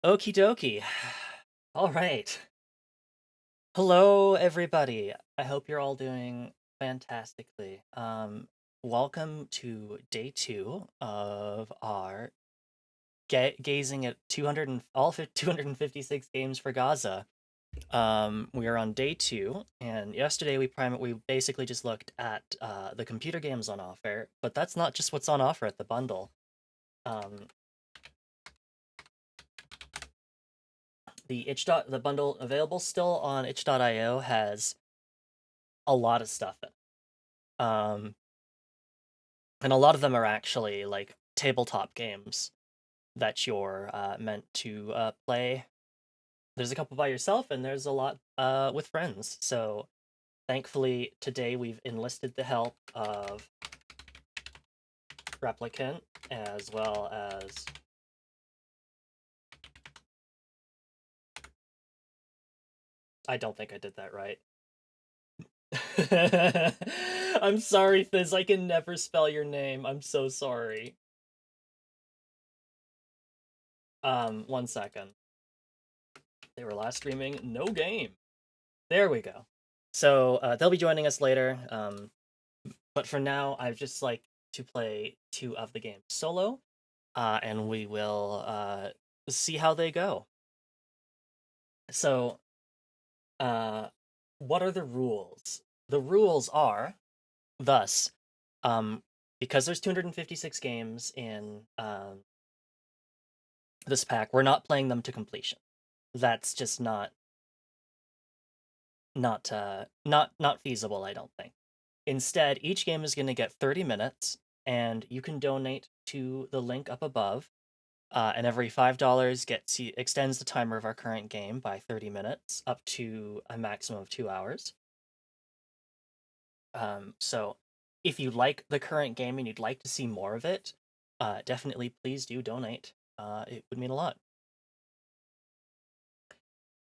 Okie dokie. All right. Hello, everybody. I hope you're all doing fantastically. Welcome to day 2 of our gazing at 256 games for Gaza. We are on day 2, and yesterday we basically just looked at the computer games on offer, but that's not just what's on offer at the bundle. Um, the bundle available still on itch.io has a lot of stuff in it. And a lot of them are actually like tabletop games that you're meant to play. There's a couple by yourself, and there's a lot with friends. So thankfully, today we've enlisted the help of Replicant as well as I don't think I did that right. I'm sorry, Fizz. I can never spell your name. I'm so sorry. 1 second. They were last streaming. No game. There we go. So they'll be joining us later. But for now, I'd just like to play 2 of the games solo, and we will see how they go. So, what are the rules? The rules are thus, because there's 256 games in this pack, we're not playing them to completion. That's just not feasible, I don't think. Instead, each game is going to get 30 minutes, and you can donate to the link up above. And every $5 extends the timer of our current game by 30 minutes, up to a maximum of 2 hours. So if you like the current game and you'd like to see more of it, definitely please do donate. It would mean a lot.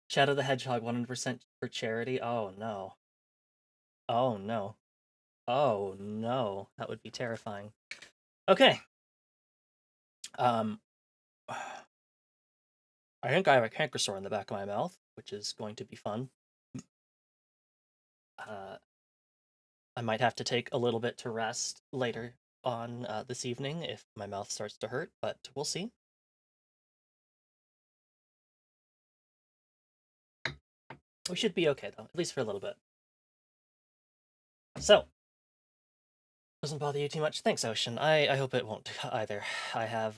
Shadow the Hedgehog, 100% for charity. Oh no. Oh no. Oh no. That would be terrifying. Okay. I think I have a canker sore in the back of my mouth, which is going to be fun. I might have to take a little bit to rest later on this evening if my mouth starts to hurt, but we'll see. We should be okay, though, at least for a little bit. So, doesn't bother you too much. Thanks, Ocean. I hope it won't either. I have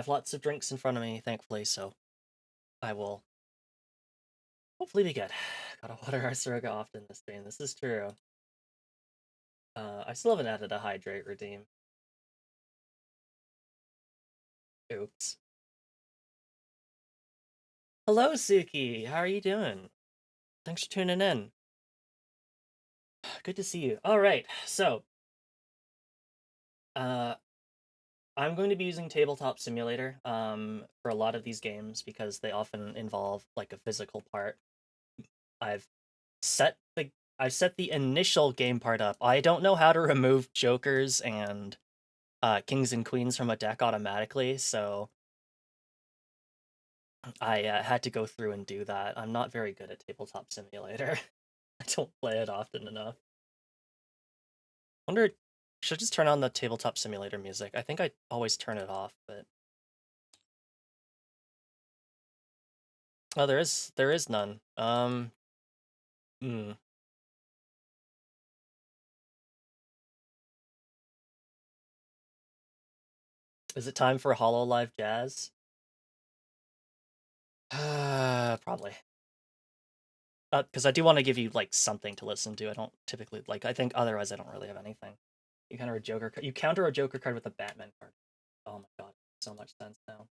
lots of drinks in front of me, thankfully, so I will hopefully be good. Gotta water our Surga often this stream. This is true. I still haven't added a hydrate redeem. Oops. Hello, Suki. How are you doing? Thanks for tuning in. Good to see you. All right, so I'm going to be using Tabletop Simulator for a lot of these games because they often involve like a physical part. I've set the initial game part up. I don't know how to remove jokers and kings and queens from a deck automatically, so I had to go through and do that. I'm not very good at Tabletop Simulator. I don't play it often enough. Wonder, should I just turn on the Tabletop Simulator music? I think I always turn it off, but oh, there is none. Hmm. Is it time for Hololive Jazz? Probably. Because I do want to give you like something to listen to. I don't typically like. I think otherwise I don't really have anything. You counter a Joker. You counter a Joker card with a Batman card. Oh my god, so much sense now.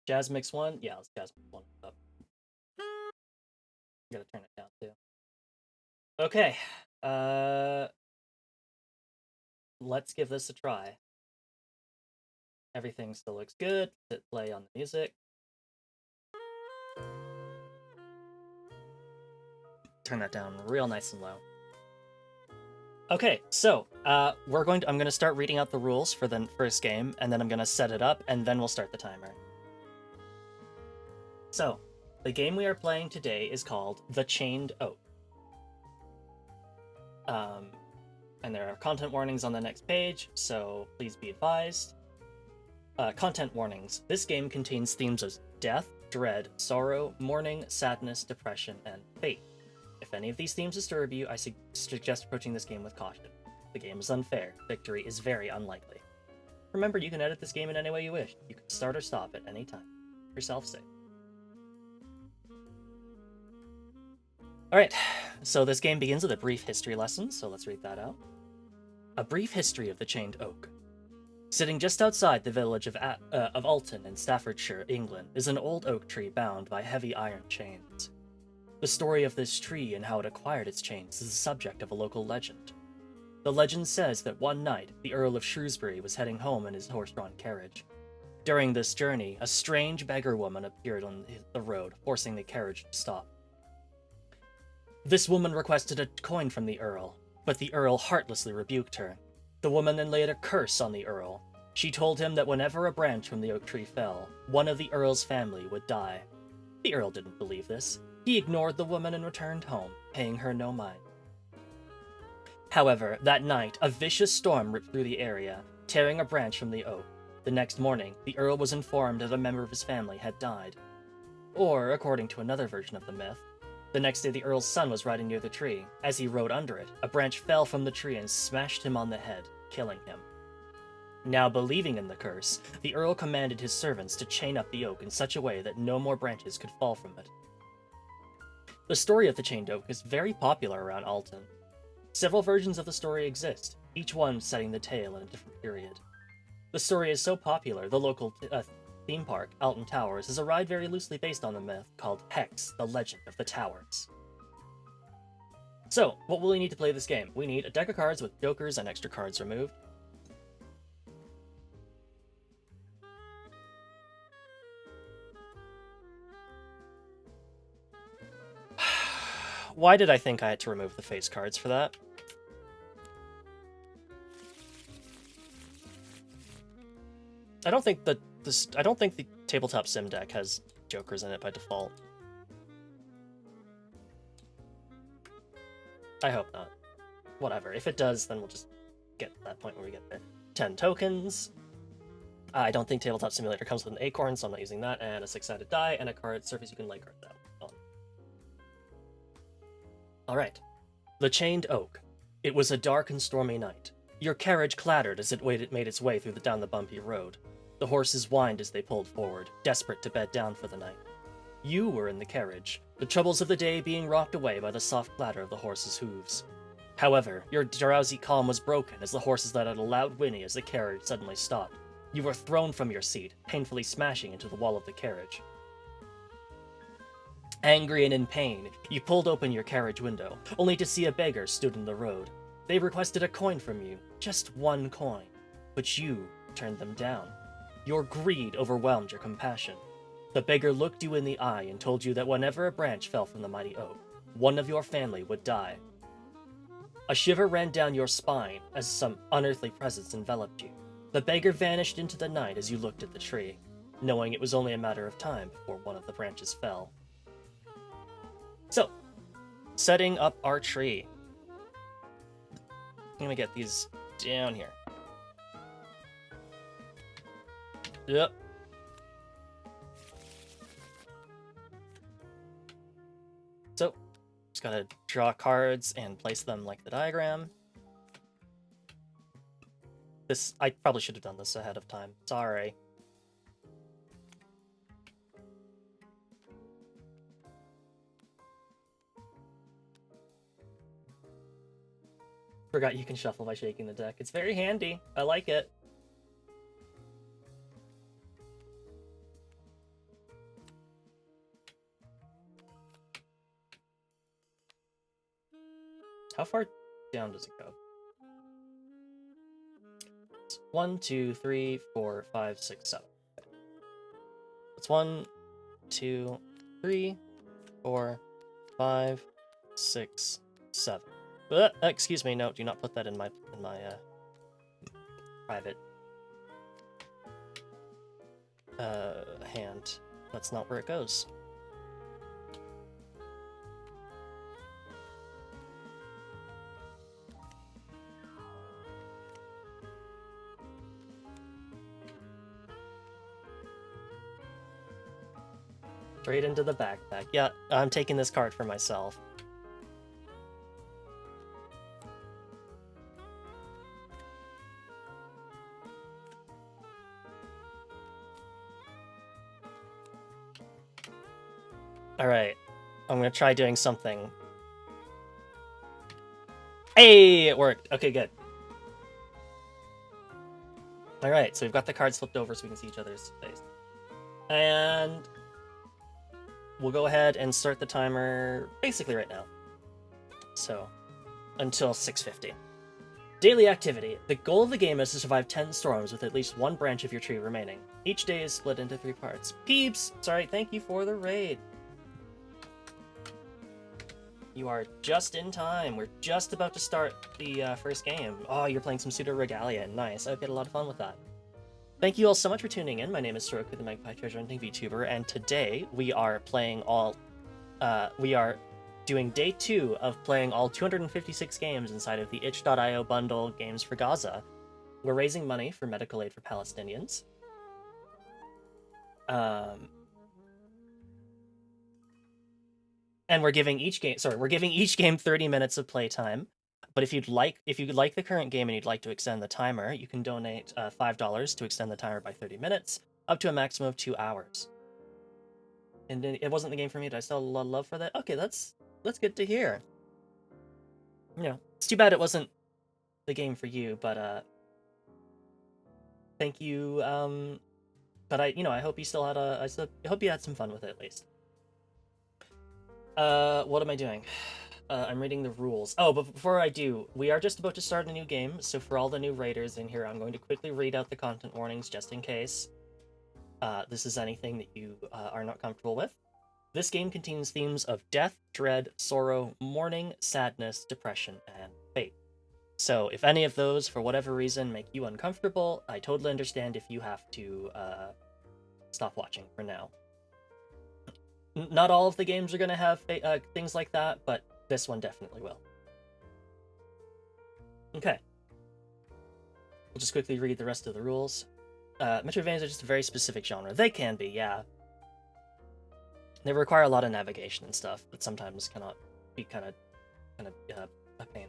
Jazz Mix 1? Yeah, let's Jazz Mix 1 up. Gotta turn it down too. Okay. Let's give this a try. Everything still looks good. Hit play on the music. Turn that down real nice and low. Okay, so I'm gonna start reading out the rules for the first game, and then I'm gonna set it up, and then we'll start the timer. So, the game we are playing today is called The Chained Oak. And there are content warnings on the next page, so please be advised. Content warnings. This game contains themes of death, dread, sorrow, mourning, sadness, depression, and fate. If any of these themes disturb you, I suggest approaching this game with caution. The game is unfair. Victory is very unlikely. Remember, you can edit this game in any way you wish. You can start or stop at any time. For yourself sake. Alright, so this game begins with a brief history lesson, so let's read that out. A brief history of the Chained Oak. Sitting just outside the village of Alton in Staffordshire, England, is an old oak tree bound by heavy iron chains. The story of this tree and how it acquired its chains is the subject of a local legend. The legend says that one night, the Earl of Shrewsbury was heading home in his horse-drawn carriage. During this journey, a strange beggar woman appeared on the road, forcing the carriage to stop. This woman requested a coin from the Earl, but the Earl heartlessly rebuked her. The woman then laid a curse on the Earl. She told him that whenever a branch from the oak tree fell, one of the Earl's family would die. The Earl didn't believe this. He ignored the woman and returned home, paying her no mind. However, that night, a vicious storm ripped through the area, tearing a branch from the oak. The next morning, the Earl was informed that a member of his family had died. Or, according to another version of the myth, the next day the Earl's son was riding near the tree. As he rode under it, a branch fell from the tree and smashed him on the head, killing him. Now believing in the curse, the Earl commanded his servants to chain up the oak in such a way that no more branches could fall from it. The story of the chained oak is very popular around Alton. Several versions of the story exist, each one setting the tale in a different period. The story is so popular, the local theme park, Alton Towers, is a ride very loosely based on the myth called Hex, the Legend of the Towers. So, what will we need to play this game? We need a deck of cards with jokers and extra cards removed. Why did I think I had to remove the face cards for that? I don't think the tabletop sim deck has jokers in it by default. I hope not. Whatever. If it does, then we'll just get to that point where we get there. 10 tokens. I don't think Tabletop Simulator comes with an acorn, so I'm not using that. And a 6-sided die and a card surface you can lay cards out on. Alright. The Chained Oak. It was a dark and stormy night. Your carriage clattered as it made its way down the bumpy road. The horses whined as they pulled forward, desperate to bed down for the night. You were in the carriage, the troubles of the day being rocked away by the soft clatter of the horses' hooves. However, your drowsy calm was broken as the horses let out a loud whinny as the carriage suddenly stopped. You were thrown from your seat, painfully smashing into the wall of the carriage. Angry and in pain, you pulled open your carriage window, only to see a beggar stood in the road. They requested a coin from you, just one coin, but you turned them down. Your greed overwhelmed your compassion. The beggar looked you in the eye and told you that whenever a branch fell from the mighty oak, one of your family would die. A shiver ran down your spine as some unearthly presence enveloped you. The beggar vanished into the night as you looked at the tree, knowing it was only a matter of time before one of the branches fell. So, setting up our tree. I'm gonna get these down here. Yep. So, just gotta draw cards and place them like the diagram. I probably should have done this ahead of time. Sorry. Forgot you can shuffle by shaking the deck. It's very handy. I like it. How far down does it go? It's 1, 2, 3, 4, 5, 6, 7. Okay. It's 1, 2, 3, 4, 5, 6, 7. Excuse me, no, do not put that in my private hand. That's not where it goes. Straight into the backpack. Yeah, I'm taking this card for myself. Alright, I'm gonna try doing something. Hey, it worked! Okay, good. Alright, so we've got the cards flipped over so we can see each other's face. And we'll go ahead and start the timer basically right now. So, until 6:50. Daily activity. The goal of the game is to survive 10 storms with at least one branch of your tree remaining. Each day is split into 3 parts. Peeps! Sorry, thank you for the raid. You are just in time. We're just about to start the first game. Oh, you're playing some Pseudo Regalia. Nice. I've had a lot of fun with that. Thank you all so much for tuning in. My name is Soroku, the Magpie Treasure Hunting VTuber, and today we are playing we are doing day 2 of playing all 256 games inside of the itch.io bundle Games for Gaza. We're raising money for medical aid for Palestinians. And we're giving each game 30 minutes of playtime. But if you'd like the current game and you'd like to extend the timer, you can donate $5 to extend the timer by 30 minutes, up to a maximum of 2 hours. And it wasn't the game for me. Did I still have a lot of love for that? Okay, that's good to hear. You know, it's too bad it wasn't the game for you, but thank you. But I hope you still had I hope you had some fun with it at least. What am I doing? I'm reading the rules. Oh, but before I do, we are just about to start a new game, so for all the new raiders in here, I'm going to quickly read out the content warnings just in case this is anything that you are not comfortable with. This game contains themes of death, dread, sorrow, mourning, sadness, depression, and fate. So if any of those, for whatever reason, make you uncomfortable, I totally understand if you have to stop watching for now. Not all of the games are going to have things like that, but this one definitely will. Okay. We'll just quickly read the rest of the rules. Metroidvanias are just a very specific genre. They can be, yeah. They require a lot of navigation and stuff that sometimes cannot be kind of a pain.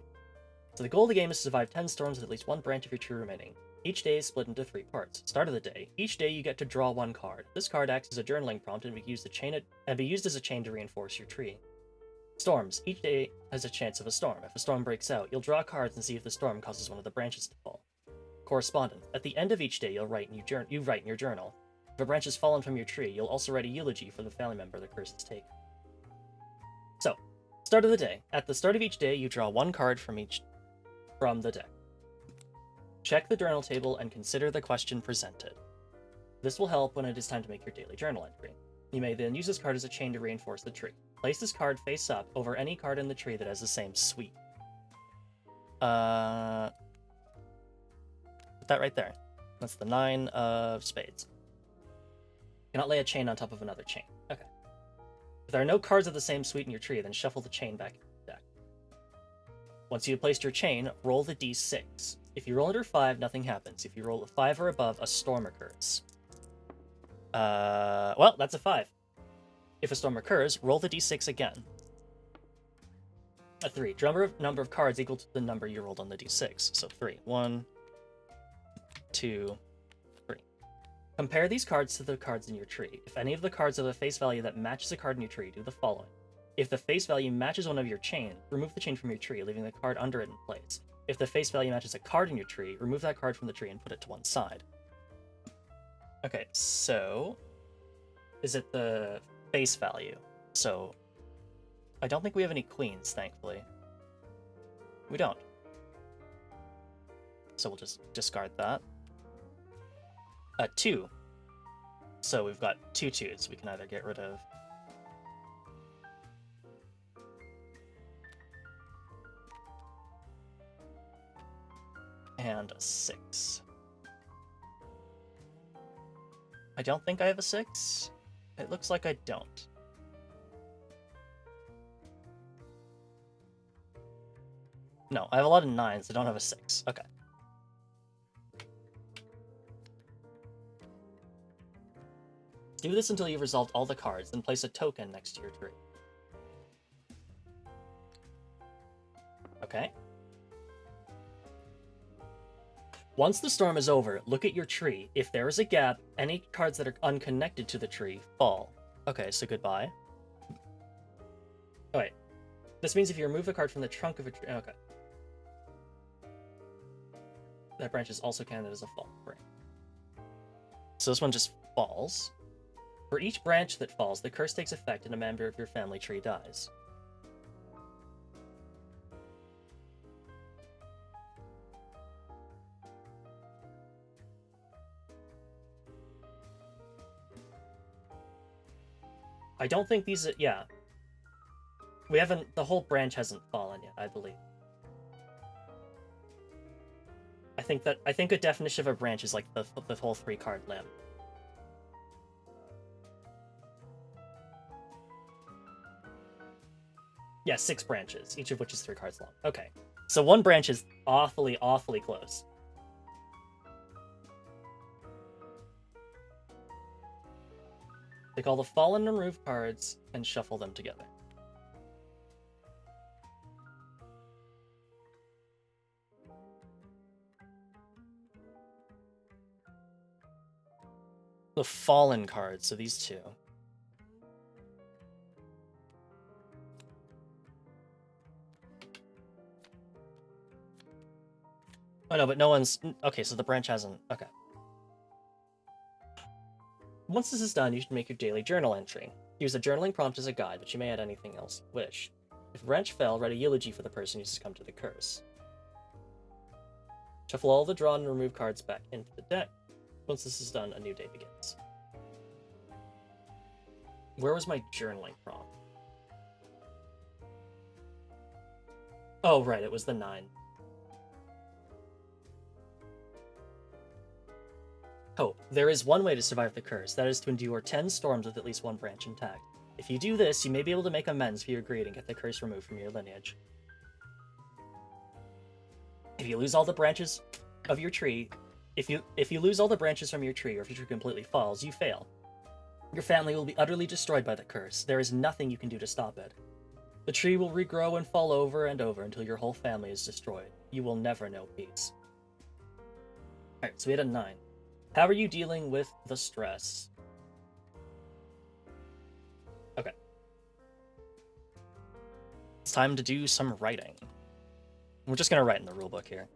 So the goal of the game is to survive 10 storms with at least one branch of your tree remaining. Each day is split into 3 parts. Start of the day. Each day you get to draw 1 card. This card acts as a journaling prompt and be used as a chain to reinforce your tree. Storms. Each day has a chance of a storm. If a storm breaks out, you'll draw cards and see if the storm causes one of the branches to fall. Correspondence. At the end of each day, you write in your journal. If a branch has fallen from your tree, you'll also write a eulogy for the family member the curse has taken. So, start of the day. At the start of each day, you draw 1 card from the deck. Check the journal table and consider the question presented. This will help when it is time to make your daily journal entry. You may then use this card as a chain to reinforce the tree. Place this card face up over any card in the tree that has the same sweep. Put that right there. That's the 9 of spades. You cannot lay a chain on top of another chain. Okay. If there are no cards of the same suite in your tree, then shuffle the chain back into the deck. Once you have placed your chain, roll the d6. If you roll under 5, nothing happens. If you roll a 5 or above, a storm occurs. Well, that's a 5. If a storm occurs, roll the d6 again. A 3. Number of cards equal to the number you rolled on the d6. So 3. 1, 2, 3. Compare these cards to the cards in your tree. If any of the cards have a face value that matches a card in your tree, do the following. If the face value matches one of your chain, remove the chain from your tree, leaving the card under it in place. If the face value matches a card in your tree, remove that card from the tree and put it to one side. Okay, so is it the face value? So I don't think we have any queens, thankfully. We don't. so we'll just discard that. A 2. So we've got 2 2s we can either get rid of. And a 6. I don't think I have a 6. It looks like I don't. No, I have a lot of 9s. I don't have a 6. Okay. Do this until you've resolved all the cards, then place a token next to your tree. Okay. Once the storm is over, look at your tree. If there is a gap, any cards that are unconnected to the tree fall. Okay, so goodbye. Oh, wait. This means if you remove a card from the trunk of a tree... Okay. That branch is also counted as a fall. Right. So this one just falls. For each branch that falls, the curse takes effect and a member of your family tree dies. I don't think these... Yeah. We haven't... The whole branch hasn't fallen yet, I believe. I think a definition of a branch is like the whole 3-card limb. Yeah, 6 branches, each of which is 3 cards long. Okay. So 1 branch is awfully, awfully close. Take all the fallen and removed cards and shuffle them together. The fallen cards, so these 2. Oh no, but no one's... Okay, so the branch hasn't... Okay. Once this is done, you should make your daily journal entry. Use the journaling prompt as a guide, but you may add anything else you wish. If a branch fell, write a eulogy for the person who succumbed to the curse. Shuffle all the drawn and removed cards back into the deck. Once this is done, a new day begins. Where was my journaling prompt? Oh, right, it was the 9. Hope. There is one way to survive the curse, that is to endure 10 storms with at least 1 branch intact. If you do this, you may be able to make amends for your greed and get the curse removed from your lineage. If you lose all the branches of your tree, if you lose all the branches from your tree, or if your tree completely falls, you fail. Your family will be utterly destroyed by the curse. There is nothing you can do to stop it. The tree will regrow and fall over and over until your whole family is destroyed. You will never know peace. Alright, so we had a 9. How are you dealing with the stress? Okay. It's time to do some writing. We're just going to write in the rulebook here.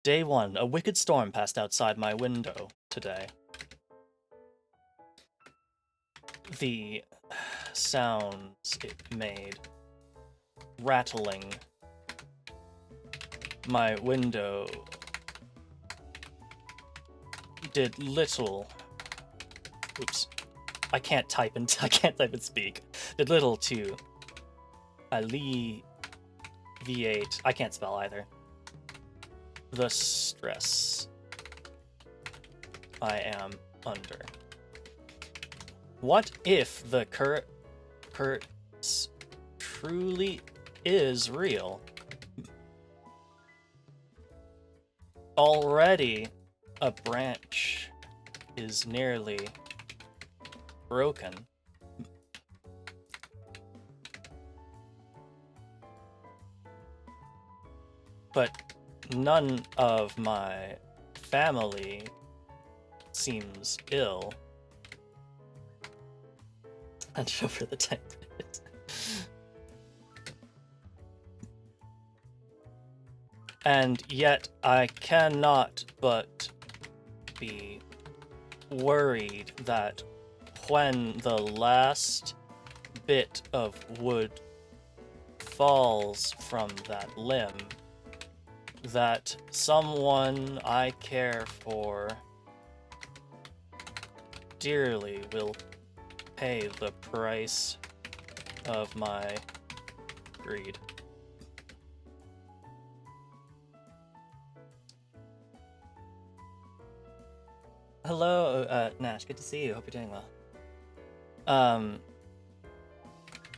Day 1. A wicked storm passed outside my window today. The sounds it made rattling my window did little... Oops. I can't type and speak. Did little to alleviate... I can't spell either. The stress I am under. What if the curse truly is real? Already, a branch is nearly broken. But none of my family seems ill. And show for the 10 minutes. And yet I cannot but be worried that when the last bit of wood falls from that limb, that someone I care for dearly will pay the price of my greed. Hello, Nash, good to see you. Hope you're doing well.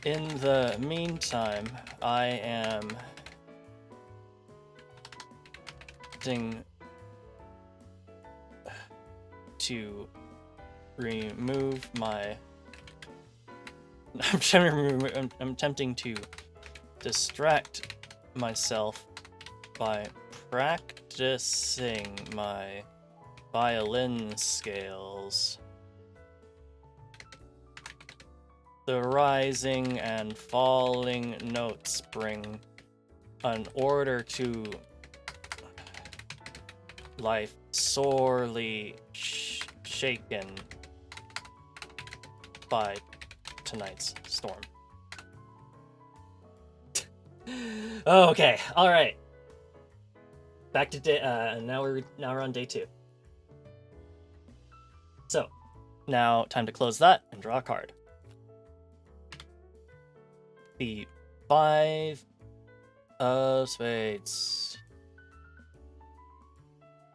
In the meantime, I am to remove my... I'm attempting to distract myself by practicing my violin scales. The rising and falling notes bring an order to life sorely shaken by tonight's storm. Okay, all right. Back to day. Now we're on day 2. So, now time to close that and draw a card. The 5 of spades.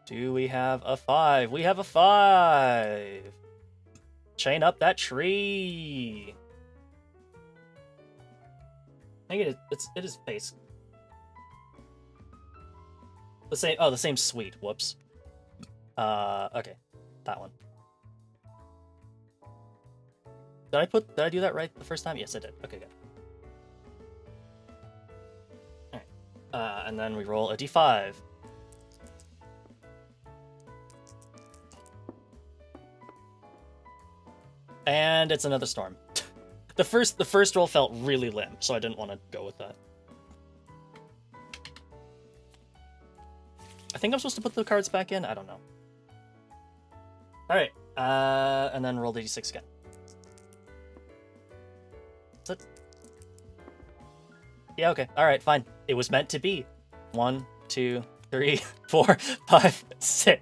Do we have a 5? We have a 5! Chain up that tree! I think it is face. The same suite. Whoops. Okay. That one. Did I do that right the first time? Yes, I did. Okay, good. Alright. And then we roll a d5. And it's another storm. The first roll felt really limp, so I didn't want to go with that. I think I'm supposed to put the cards back in? I don't know. Alright, and then roll the d6 again. That's it. Yeah, okay. Alright, fine. It was meant to be. 1, 2, 3, 4, 5, 6.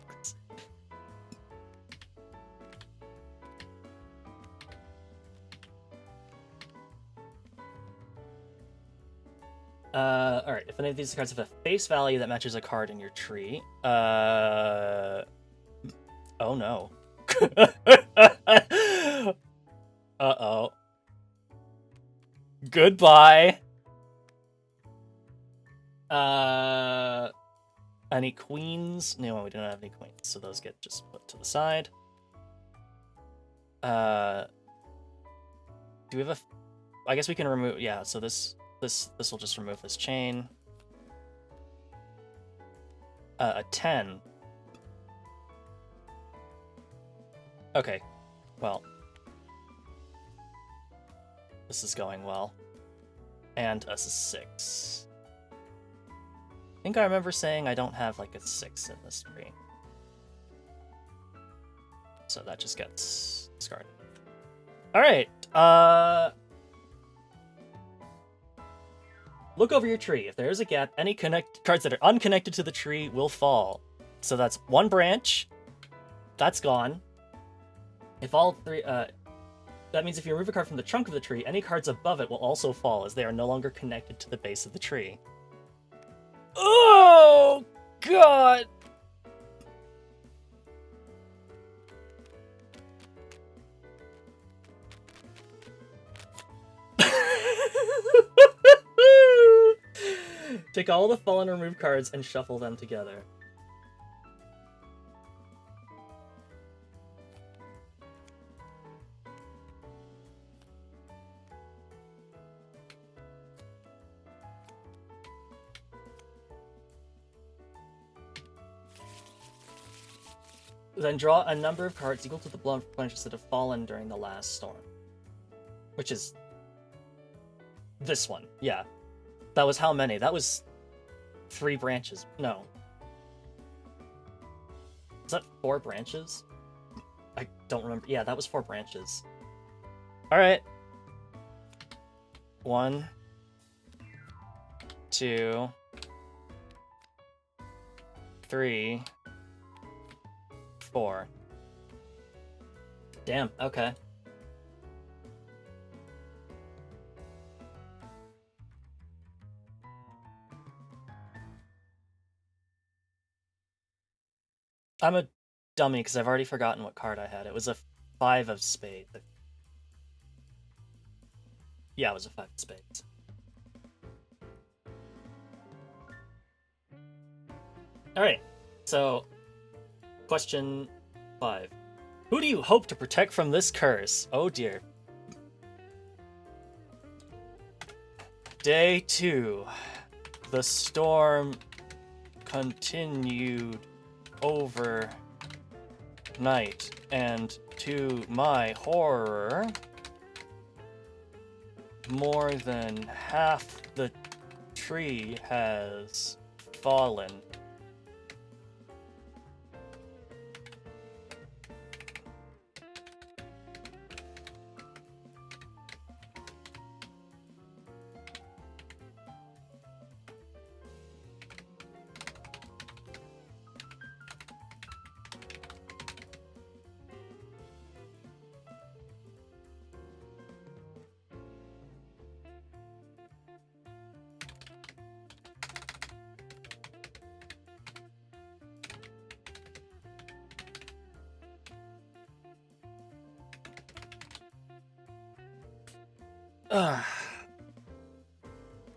Alright, if any of these cards have a face value that matches a card in your tree, oh no. Uh-oh. Goodbye. Any queens? No, we don't have any queens, so those get just put to the side. Do we have I guess we can remove, yeah, so this will just remove this chain. A 10. Okay, well. This is going well. And a 6. I think I remember saying I don't have like a 6 in this tree. So that just gets discarded. Alright, look over your tree. If there is a gap, any cards that are unconnected to the tree will fall. So that's 1 branch. That's gone. If all 3... that means if you remove a card from the trunk of the tree, any cards above it will also fall, as they are no longer connected to the base of the tree. Oh, God! Take all the fallen removed cards and shuffle them together. Then draw a number of cards equal to the branches that have fallen during the last storm. Which is... this one, yeah. That was how many? That was 3 branches. No. Is that 4 branches? I don't remember. Yeah, that was 4 branches. All right. 1, 2, 3, 4. Damn, okay. I'm a dummy because I've already forgotten what card I had. It was a 5 of spades. Yeah, it was a 5 of spades. Alright, so question 5. Who do you hope to protect from this curse? Oh dear. Day 2. The storm continued overnight, and to my horror, more than half the tree has fallen.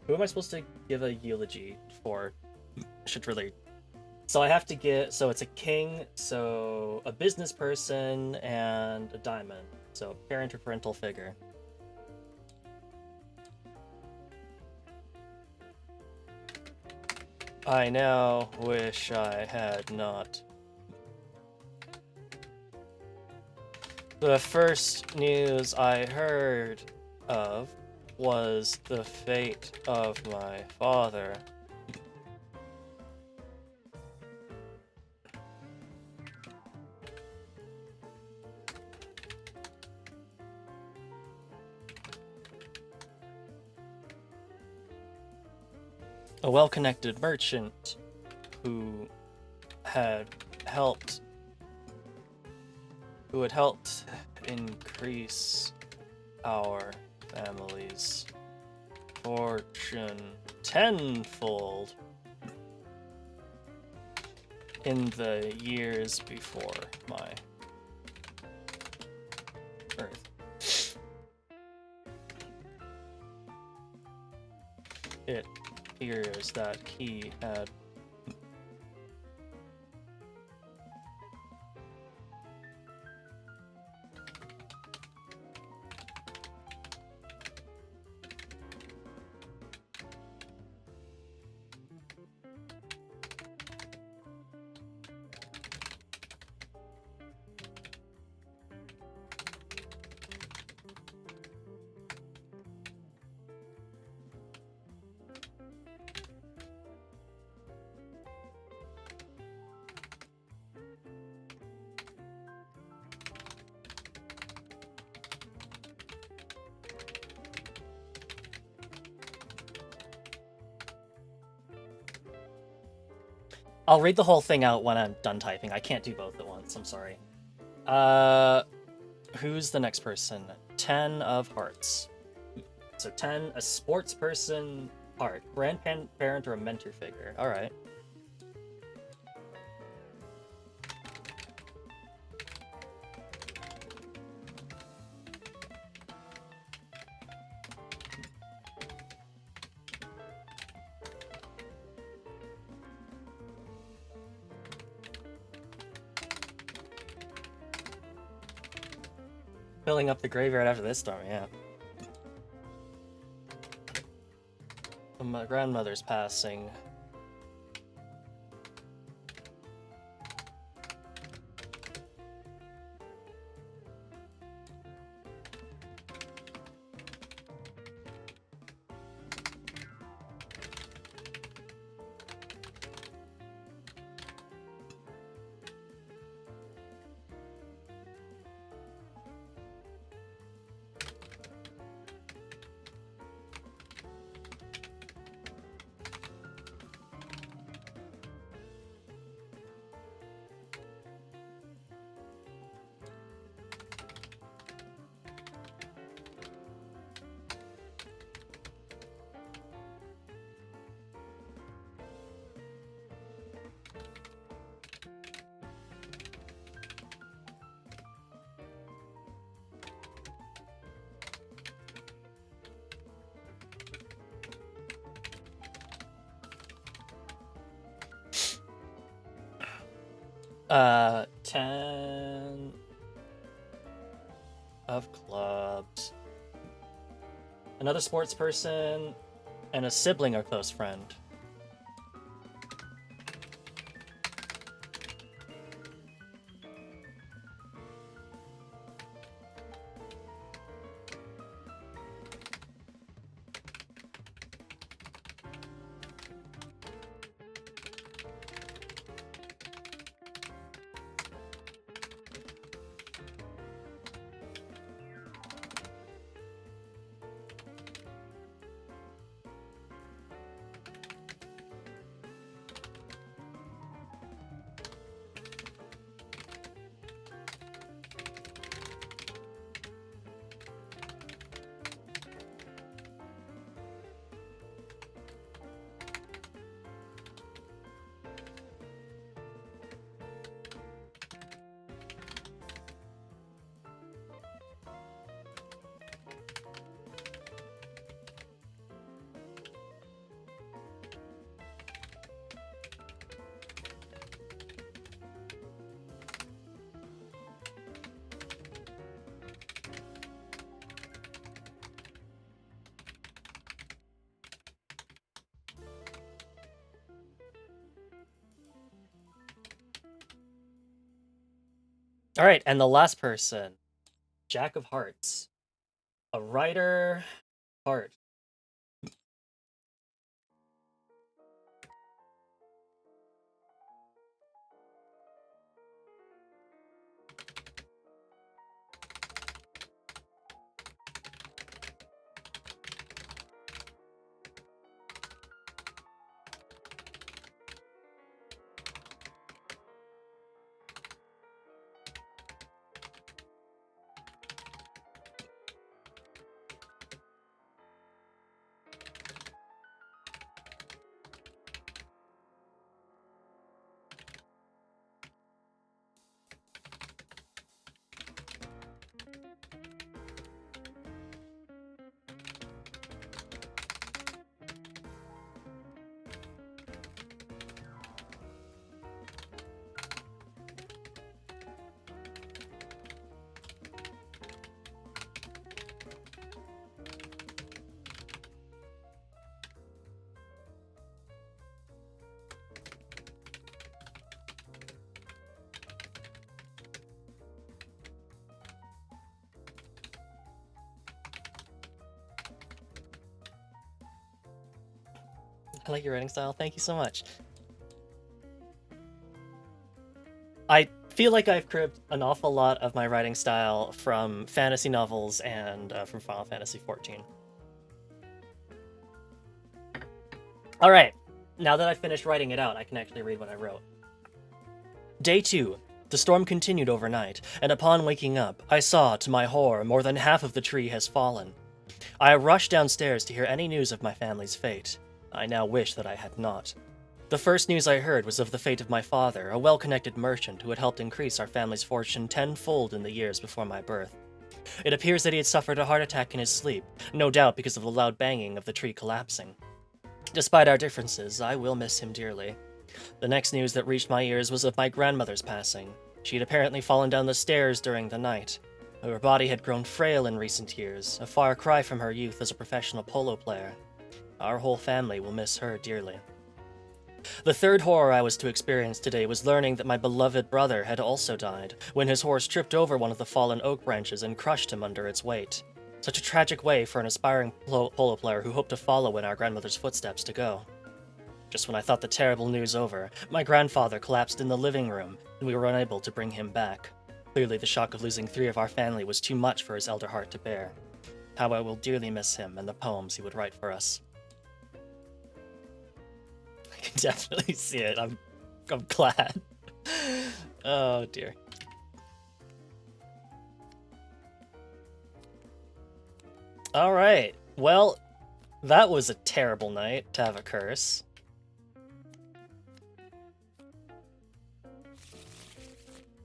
Who am I supposed to give a eulogy for? Should really. So I have to get. So it's a king, so a business person, and a diamond. So parent or parental figure. I now wish I had not. The first news I heard of was the fate of my father. A well-connected merchant who had helped increase our family's fortune tenfold in the years before my birth. It appears that he had I'll read the whole thing out when I'm done typing. I can't do both at once. I'm sorry. Who's the next person? 10 of hearts. So 10, a sports person heart. Grandparent or a mentor figure. All right. Filling up the graveyard after this storm, yeah. My grandmother's passing. 10 of clubs. Another sports person, and a sibling or close friend. All right, and the last person, Jack of Hearts, a writer, heart. I like your writing style. Thank you so much. I feel like I've cribbed an awful lot of my writing style from fantasy novels and from Final Fantasy XIV. All right, now that I've finished writing it out, I can actually read what I wrote. Day 2. The storm continued overnight, and upon waking up, I saw, to my horror, more than half of the tree has fallen. I rushed downstairs to hear any news of my family's fate. I now wish that I had not. The first news I heard was of the fate of my father, a well-connected merchant who had helped increase our family's fortune tenfold in the years before my birth. It appears that he had suffered a heart attack in his sleep, no doubt because of the loud banging of the tree collapsing. Despite our differences, I will miss him dearly. The next news that reached my ears was of my grandmother's passing. She had apparently fallen down the stairs during the night. Her body had grown frail in recent years, a far cry from her youth as a professional polo player. Our whole family will miss her dearly. The third horror I was to experience today was learning that my beloved brother had also died, when his horse tripped over one of the fallen oak branches and crushed him under its weight. Such a tragic way for an aspiring polo player who hoped to follow in our grandmother's footsteps to go. Just when I thought the terrible news over, my grandfather collapsed in the living room, and we were unable to bring him back. Clearly the shock of losing 3 of our family was too much for his elder heart to bear. How I will dearly miss him and the poems he would write for us. I can definitely see it. I'm glad. Oh dear. All right. Well, that was a terrible night to have a curse.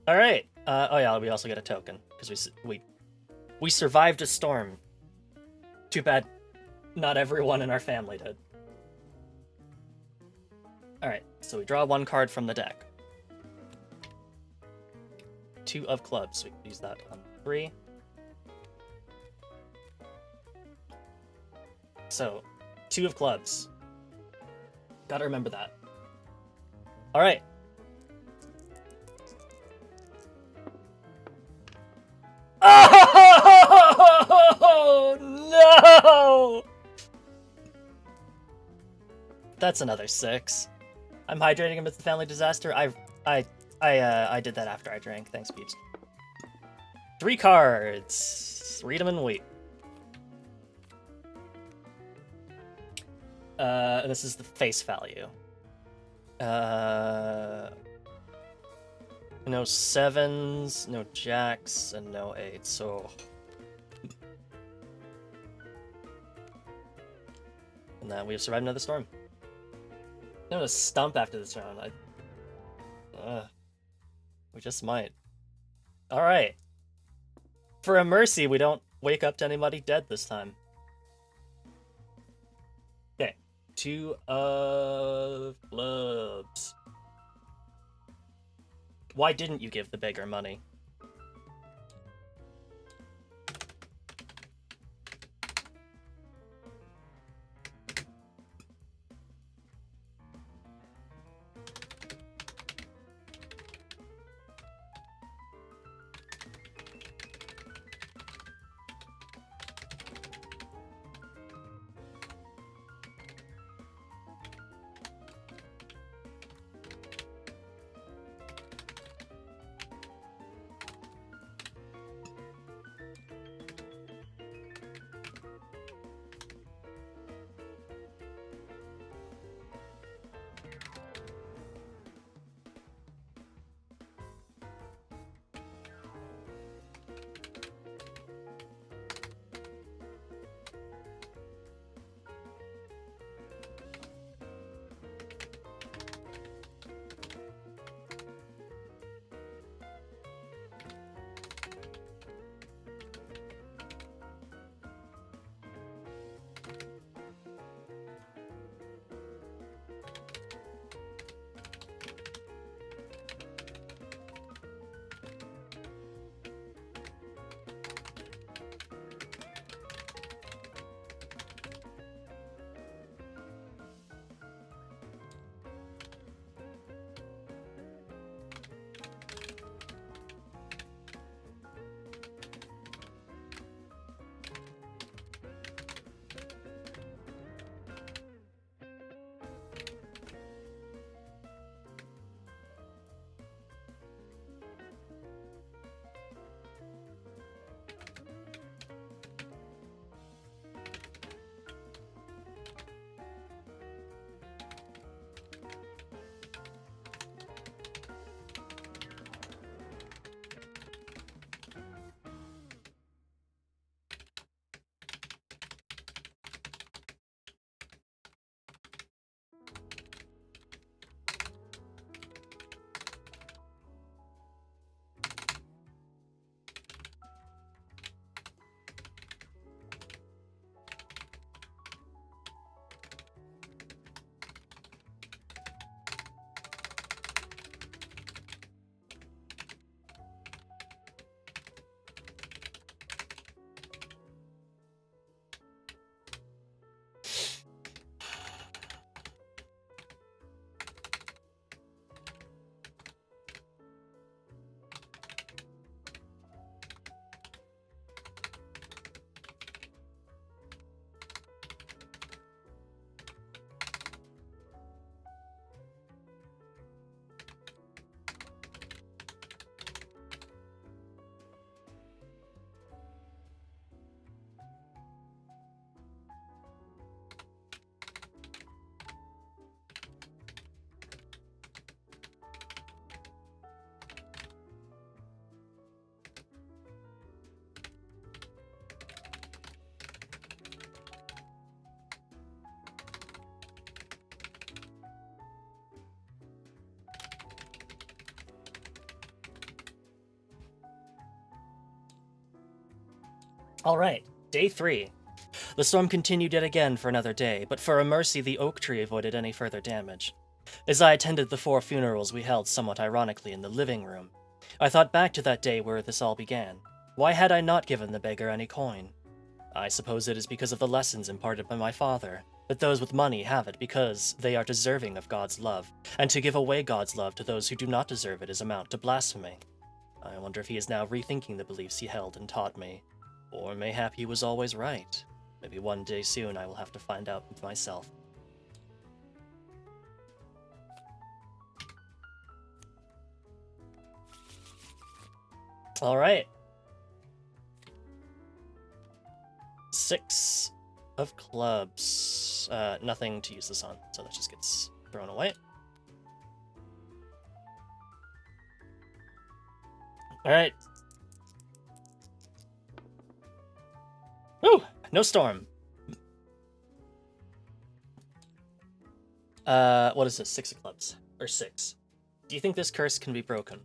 All right. Oh yeah, we also get a token because we survived a storm. Too bad not everyone in our family did. All right. So we draw 1 card from the deck. 2 of clubs. We can use that on 3. So, 2 of clubs. Gotta remember that. Alright. Oh no! That's another 6. I'm hydrating amidst the family disaster. I did that after I drank. Thanks, peeps. 3 cards. Read them and wait. This is the face value. No 7s, no jacks, and no 8s, so... And then we have survived another storm. I'm gonna stump after this round. We just might. Alright. For a mercy, we don't wake up to anybody dead this time. Okay. 2 of clubs. Why didn't you give the beggar money? Alright, day 3. The storm continued yet again for another day, but for a mercy the oak tree avoided any further damage. As I attended the 4 funerals we held somewhat ironically in the living room, I thought back to that day where this all began. Why had I not given the beggar any coin? I suppose it is because of the lessons imparted by my father, that those with money have it because they are deserving of God's love, and to give away God's love to those who do not deserve it is amount to blasphemy. I wonder if he is now rethinking the beliefs he held and taught me. Or mayhap he was always right. Maybe one day soon I will have to find out myself. Alright. 6 of clubs. Nothing to use this on, so that just gets thrown away. Alright. Woo! No storm. What is this? 6 of clubs. Or 6. Do you think this curse can be broken?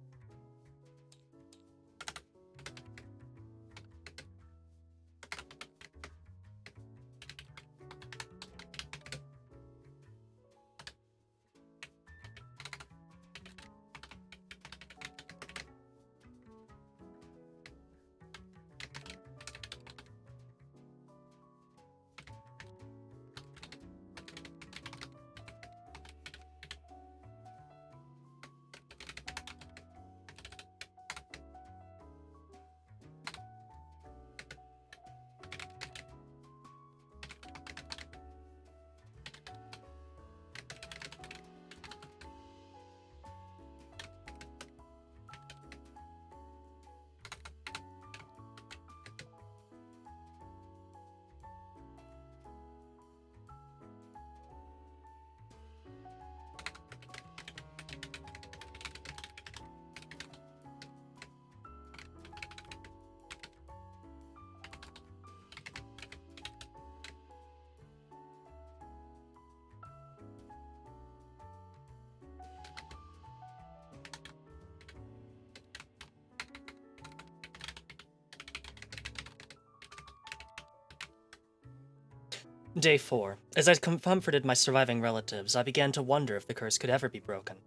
Day 4. As I comforted my surviving relatives, I began to wonder if the curse could ever be broken.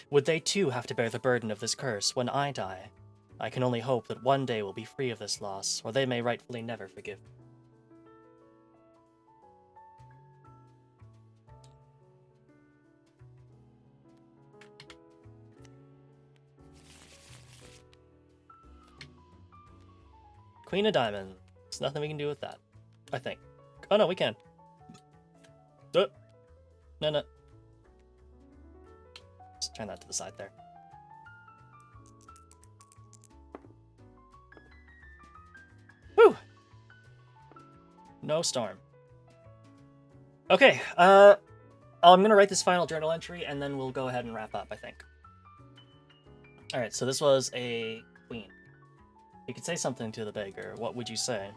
Would they too have to bear the burden of this curse when I die? I can only hope that one day we'll be free of this loss, or they may rightfully never forgive me. Queen of Diamonds. There's nothing we can do with that, I think. Oh no, we can. No. Just turn that to the side there. Whew! No storm. Okay, I'm gonna write this final journal entry and then we'll go ahead and wrap up, I think. Alright, so this was a queen. You could say something to the beggar. What would you say?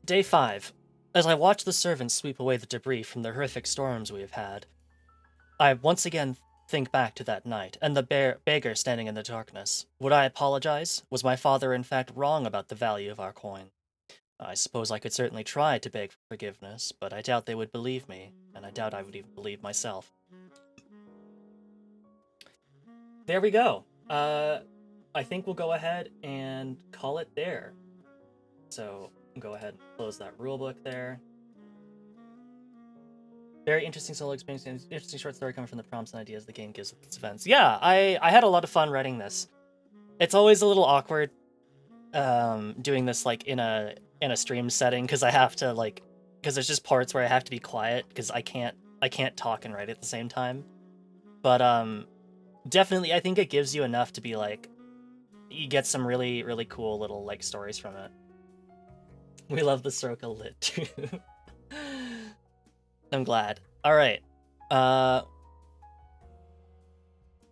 Day 5. As I watch the servants sweep away the debris from the horrific storms we have had, I once again think back to that night, and the beggar standing in the darkness. Would I apologize? Was my father in fact wrong about the value of our coin? I suppose I could certainly try to beg for forgiveness, but I doubt they would believe me, and I doubt I would even believe myself. There we go. I think we'll go ahead and call it there. So, go ahead and close that rulebook there. Very interesting solo experience, and interesting short story coming from the prompts and ideas the game gives with its events. Yeah, I had a lot of fun writing this. It's always a little awkward doing this like in a stream setting because I have to because there's just parts where I have to be quiet because I can't talk and write at the same time. But definitely I think it gives you enough to be like you get some really, really cool little like stories from it. We love the circle lit too. I'm glad. All right.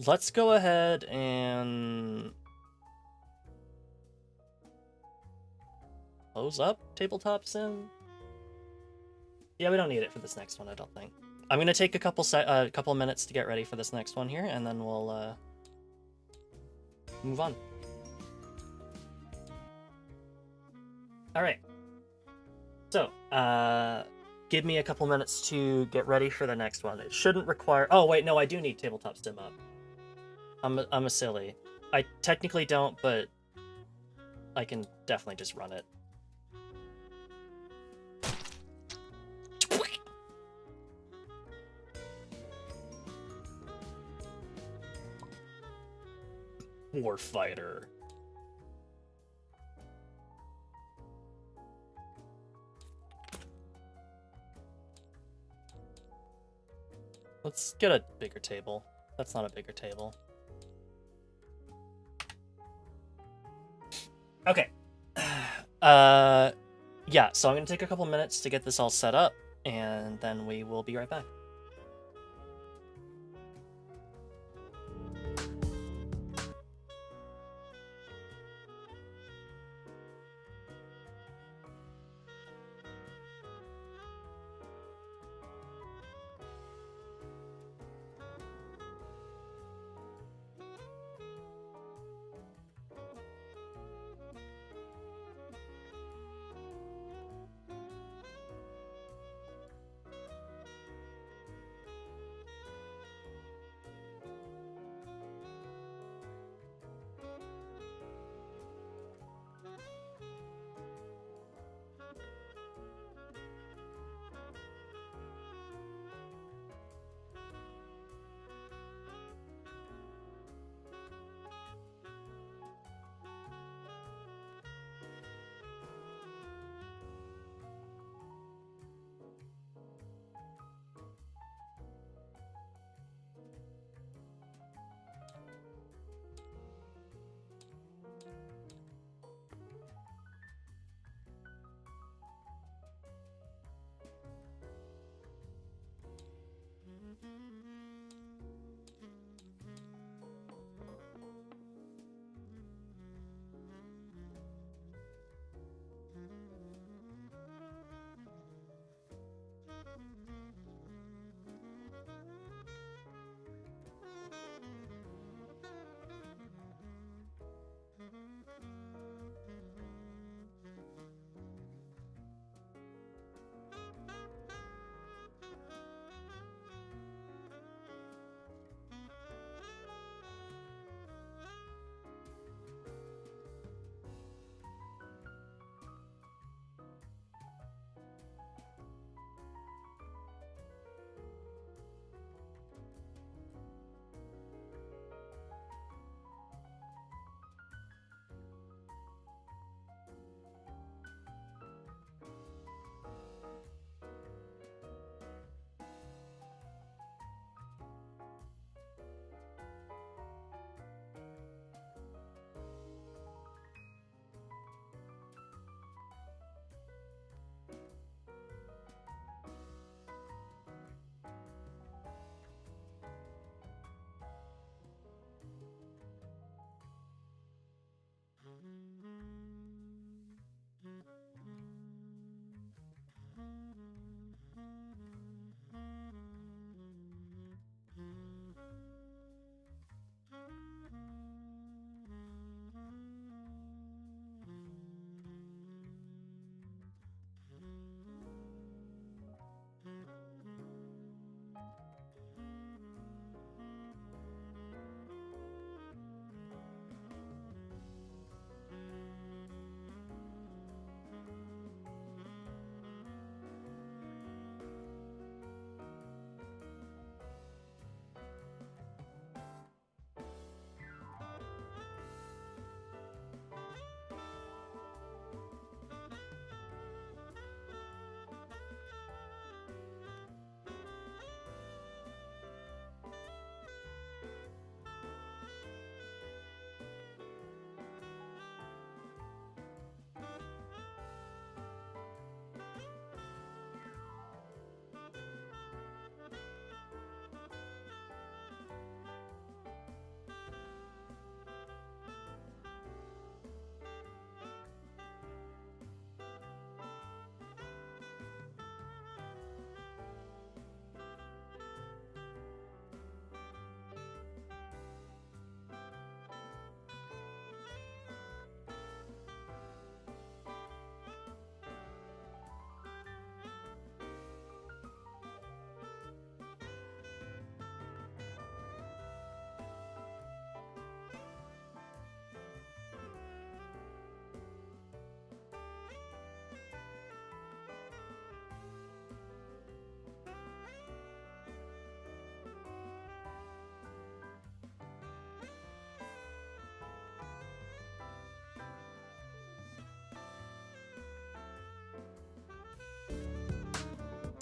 Let's go ahead and close up Tabletop Sim. Yeah, we don't need it for this next one, I don't think. I'm gonna take a couple minutes to get ready for this next one here, and then we'll move on. All right. So, give me a couple minutes to get ready for the next one. It shouldn't require... Oh, wait, no, I do need Tabletop Sim up. I'm a silly. I technically don't, but I can definitely just run it. Warfighter. Let's get a bigger table. That's not a bigger table. Okay. Yeah, so I'm gonna take a couple minutes to get this all set up, and then we will be right back.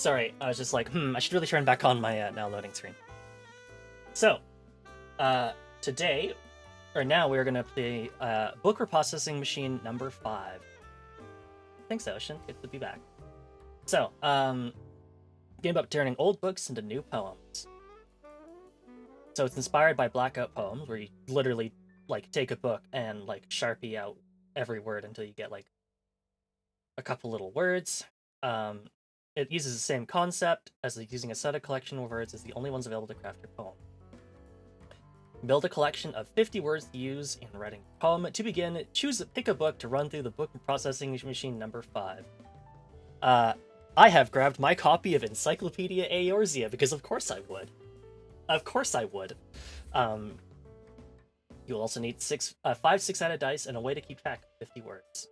Sorry, I was just like, I should really turn back on my now loading screen. So, today, or now, we're gonna play book reprocessing machine number 5. Thanks, Ocean. Good to be back. So, game about turning old books into new poems. So it's inspired by blackout poems, where you literally like take a book and like Sharpie out every word until you get like a couple little words. It uses the same concept as using a set of collection of words as the only ones available to craft your poem. Build a collection of 50 words to use in writing a poem. To begin, pick a book to run through the book processing machine number 5. I have grabbed my copy of Encyclopedia Eorzea because of course I would. Of course I would. You'll also need 5 six-sided dice and a way to keep track of 50 words.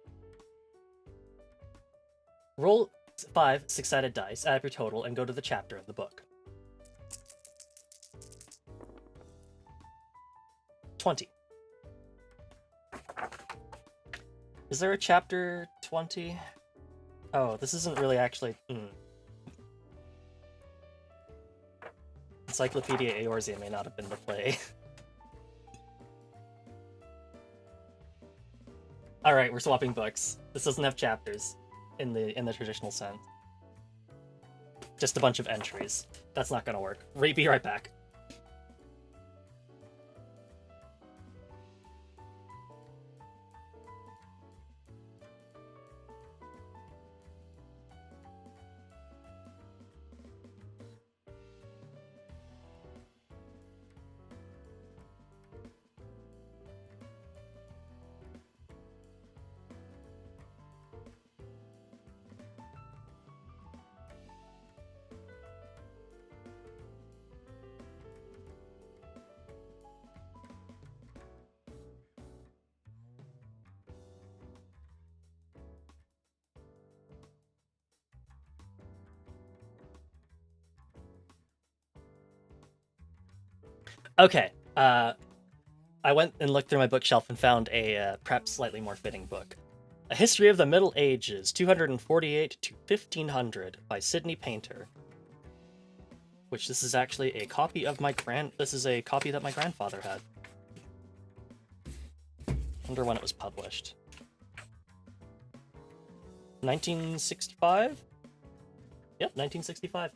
Roll 5 six-sided dice, add up your total, and go to the chapter in the book. 20. Is there a chapter 20? Oh, this isn't really actually... Encyclopedia Eorzea may not have been the play. Alright, we're swapping books. This doesn't have chapters in the traditional sense. Just a bunch of entries. That's not gonna work. Be right back. Okay, I went and looked through my bookshelf and found a perhaps slightly more fitting book. A History of the Middle Ages, 248 to 1500 by Sidney Painter. Which this is actually a copy of this is a copy that my grandfather had. I wonder when it was published. 1965? Yep, 1965.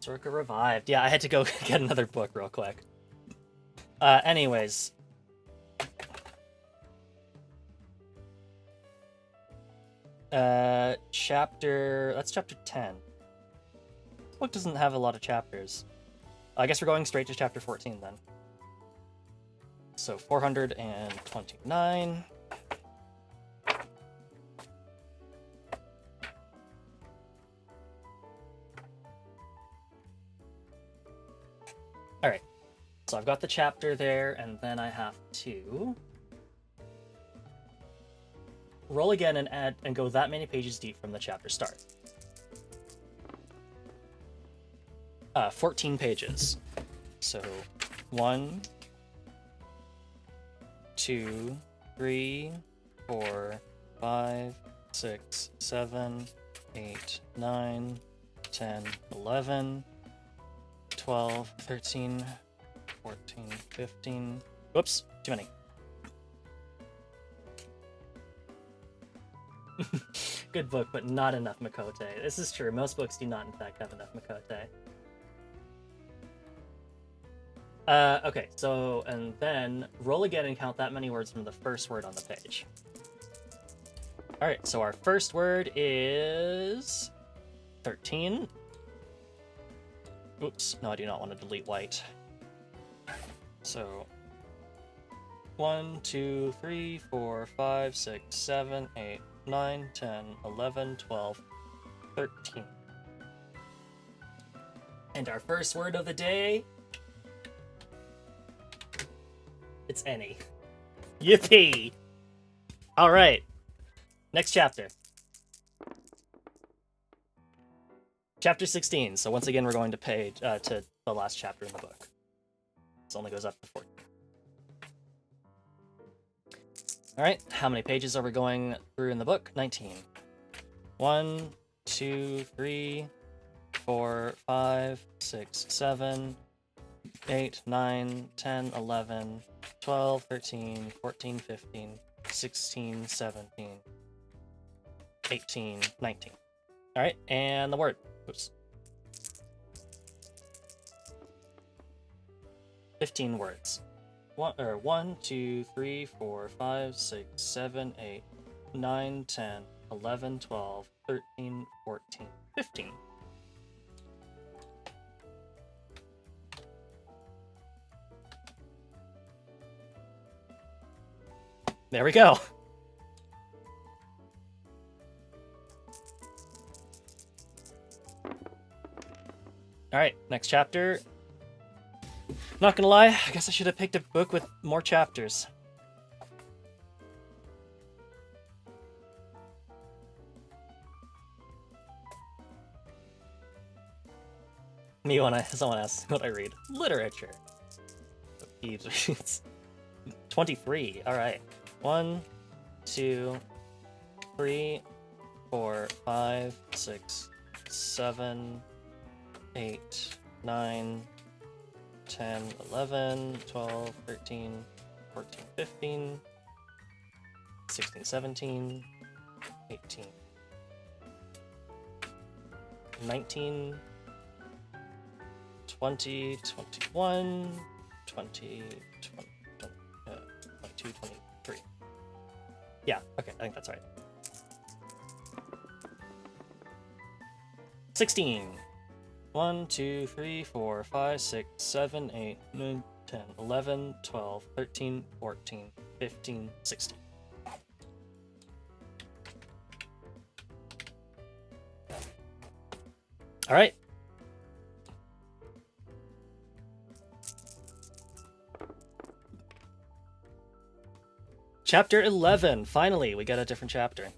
Circa Revived. Yeah, I had to go get another book real quick. Anyways. That's chapter 10. This book doesn't have a lot of chapters. I guess we're going straight to chapter 14 then. So 429. Alright, so I've got the chapter there, and then I have to roll again and add and go that many pages deep from the chapter start. 14 pages. So 1, 2, 3, 4, 5, 6, 7, 8, 9, 10, 11, 12, 13, 14, 15... Whoops, too many. Good book, but not enough Makote. This is true. Most books do not, in fact, have enough Makote. Okay, so, and then roll again and count that many words from the first word on the page. Alright, so our first word is 13. Oops, no, I do not want to delete white. So 1, 2, 3, 4, 5, 6, 7, 8, 9, 10, 11, 12, 13. And our first word of the day, it's any. Yippee! Alright, next chapter. Chapter 16. So once again, we're going to to the last chapter in the book. This only goes up to 14. All right, how many pages are we going through in the book? 19. 1, 2, 3, 4, 5, 6, 7, 8, 9, 10, 11, 12, 13, 14, 15, 16, 17, 18, 19. All right, and the word. Oops. 15 words. 1, 2, 3, 4, 5, 6, 7, 8, 9, 10, 11, 12, 13, 14, 15. There we go. All right, next chapter. Not gonna lie, I guess I should have picked a book with more chapters. Me when someone asks what I read. Literature. Peeves reads. 23. All right. 1, 2, 3, 4, 5, 6, 7, 8, 9, 10, 11, 12, 13, 14, 15, 16, 17, 18, 19, 20, 21, 20, 22, 23. Yeah, okay, I think that's right. 16. 1, 2, 3, 4, 5, 6, 7, 8, 9, 10, 11, 12, 13, 14, 15, 16. All right. Chapter 11. Finally, we got a different chapter.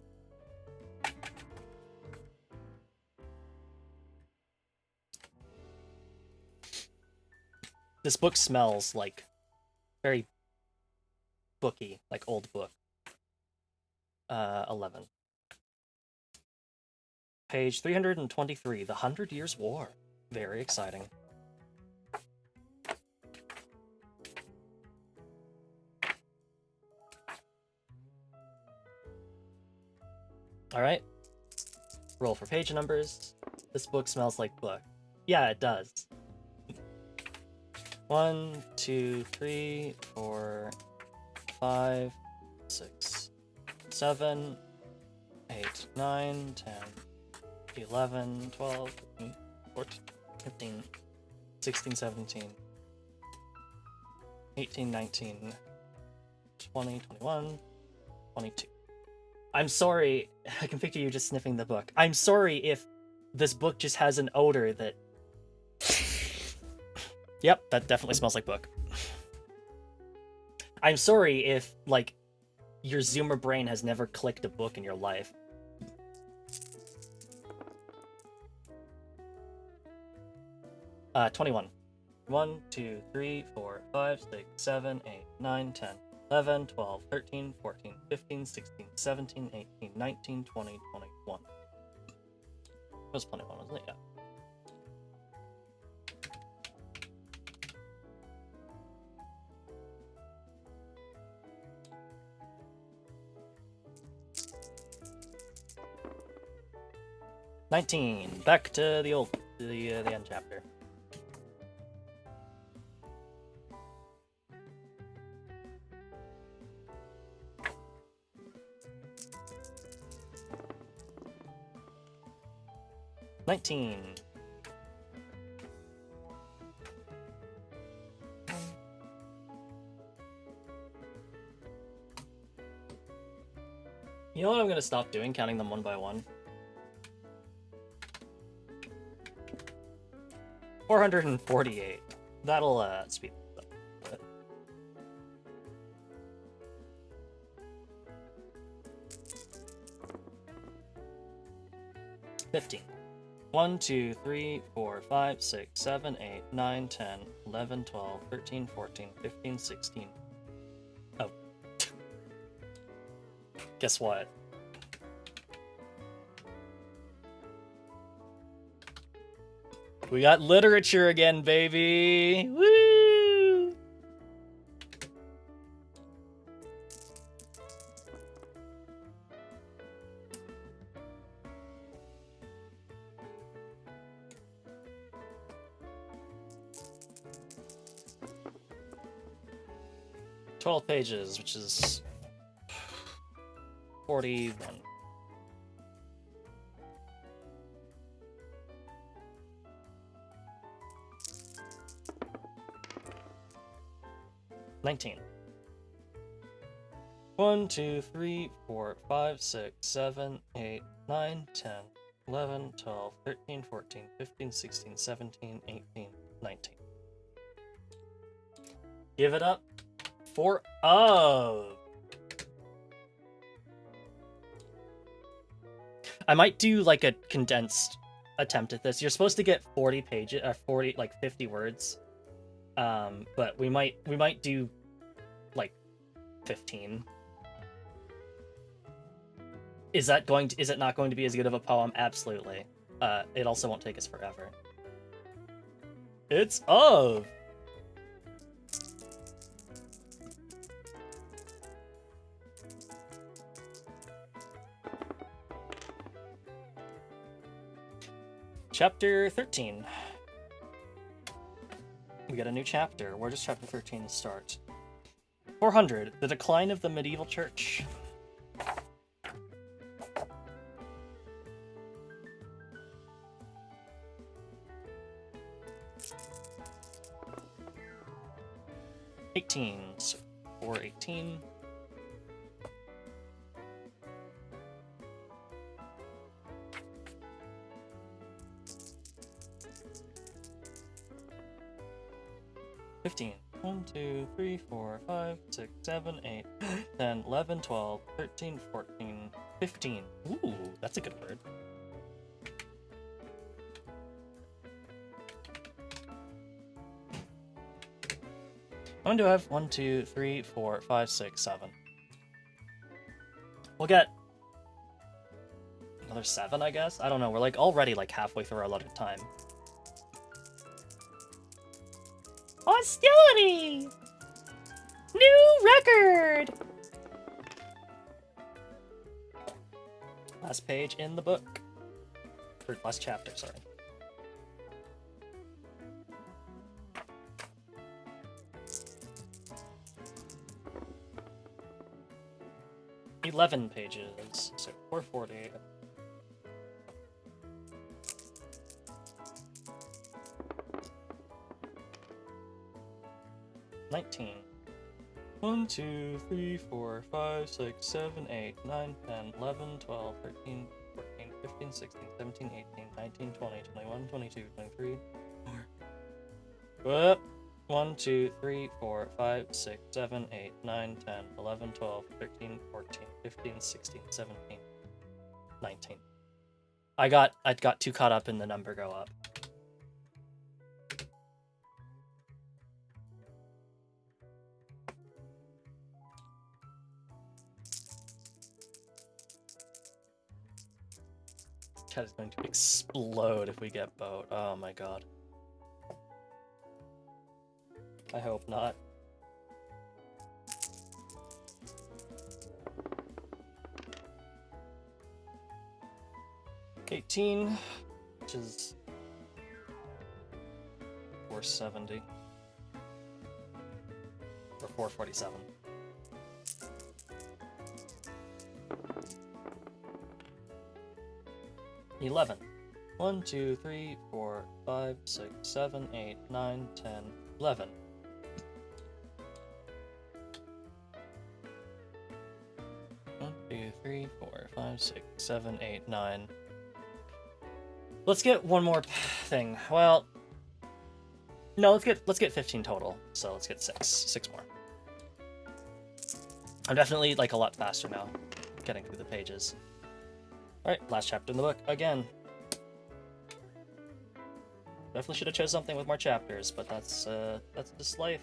This book smells like very booky, like old book. 11. Page 323, The 100 Years' War. Very exciting. All right. Roll for page numbers. This book smells like book. Yeah, it does. 1, 2, 3, 4, 5, 6, 7, 8, 9, 10, 11, 12, 13, 14, 15, 16, 17, 18, 19, 20, 21, 22. I'm sorry, I can picture you just sniffing the book. I'm sorry if this book just has an odor that... Yep, that definitely smells like book. I'm sorry if, like, your Zoomer brain has never clicked a book in your life. Uh, 21. 1, 2, 3, 4, 5, 6, 7, 8, 9, 10, 11, 12, 13, 14, 15, 16, 17, 18, 19, 20, 21. That was 21, wasn't it? Yeah. $19. Back to the end chapter. $19. You know what I'm gonna stop doing? Counting them one by one. 448. That'll speed up a bit. $15. 1, 2, 3, 4, 5, 6, 7, 8, 9, 10, 11, 12, 13, 14, 15, 16. Oh. Guess what? We got literature again, baby! Woo! $12 pages, which is 41. $19. 1, 2, 3, 4, 5, 6, 7, 8, 9, 10, 11, 12, 13, 14, 15, 16, 17, 18, 19. Give it up for I might do like a condensed attempt at this. You're supposed to get 40 pages, 50 words. But we might do like 15. Is it not going to be as good of a poem? Absolutely. It also won't take us forever. It's of. Chapter 13. We got a new chapter. Where does chapter 13 start? 400. The Decline of the Medieval Church. So 418. $15. 1, 2, 3, 4, 5, 6, 7, 8, 10, 11, 12, 13, 14, 15. Ooh, that's a good word. How many do I have? 1, 2, 3, 4, 5, 6, 7. We'll get another 7, I guess? I don't know. We're like already like halfway through our allotted time. Hostility! New record! Last page in the book. Or last chapter, sorry. $11 pages, so 440. $19. 1, 2, 3, 4, 5, 6, 7, 8, 9, 10, 11, 12, 13, 14, 15, 16, 17, 18, 19, 20, 21, 22, 23, 4. 1, 2, 3, 4, 5, 6, 7, 8, 9, 10, 11, 12, 13, 14, 15, 16, 17, 19. I got too caught up in the number go up. Chat is going to explode if we get boat. Oh my god. I hope not. $18, which is 470 or 447. $11. 1, 2, 3, 4, 5, 6, 7, 8, 9, 10, 11. One, 2, 3, 4, 5, 6, 7, 8, 9. Let's get one more thing. Well, no, let's get 15 total. So let's get 6 more. I'm definitely like a lot faster now, getting through the pages. All right, last chapter in the book again. Definitely should have chose something with more chapters, but that's just life.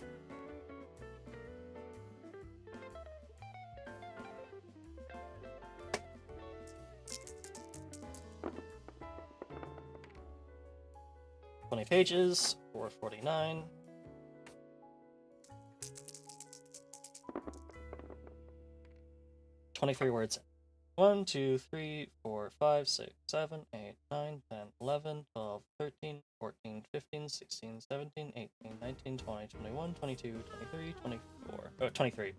20 pages, 449. $23 words. 1, 2, 3, 4, 5, 6, 7, 8, 9, 10, 11, 12, 13, 14, 15, 16, 17, 18, 19, 20, 21, 22, 23, 24. Oh, 23.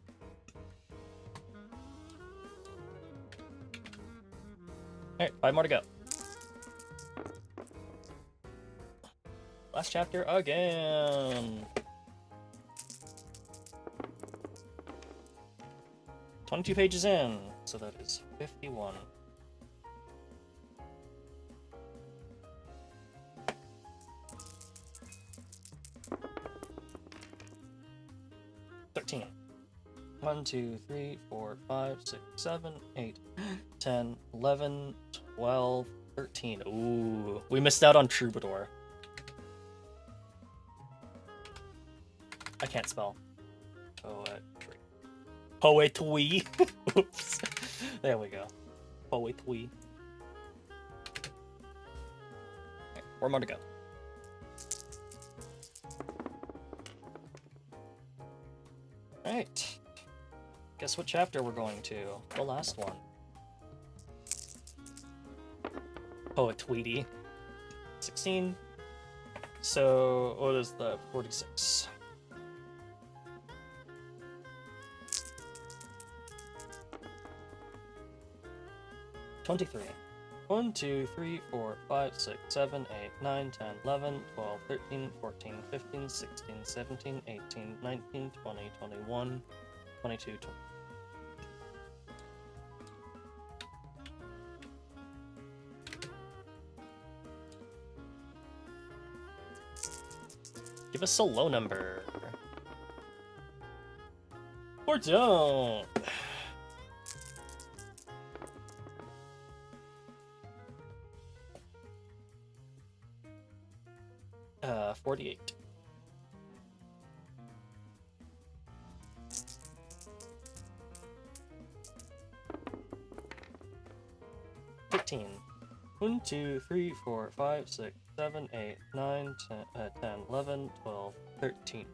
Alright, 5 more to go. Last chapter again. 22 pages in, so that is 51. $13. 1, 2, 3, 4, 5, 6, 7, 8, 10, 11, 12, 13. Ooh, we missed out on Troubadour. I can't spell. Poetry. Oops. There we go. Poetry. Okay, 4 more to go. Alright. Guess what chapter we're going to? The last one. Poetry. 16. So, what is the 46? 23. 1, 2, 3, 4, 5, 6, 7, 8, 9, 10, 11, 12, 13, 14, 15, 16, 17, 18, 19, 20, 21, 22, 20. Give us a low number. Or don't. 48. $15. 1, 2, 3, 4, 5, 6, 7, 8, 9, 10, 11, 12, 13.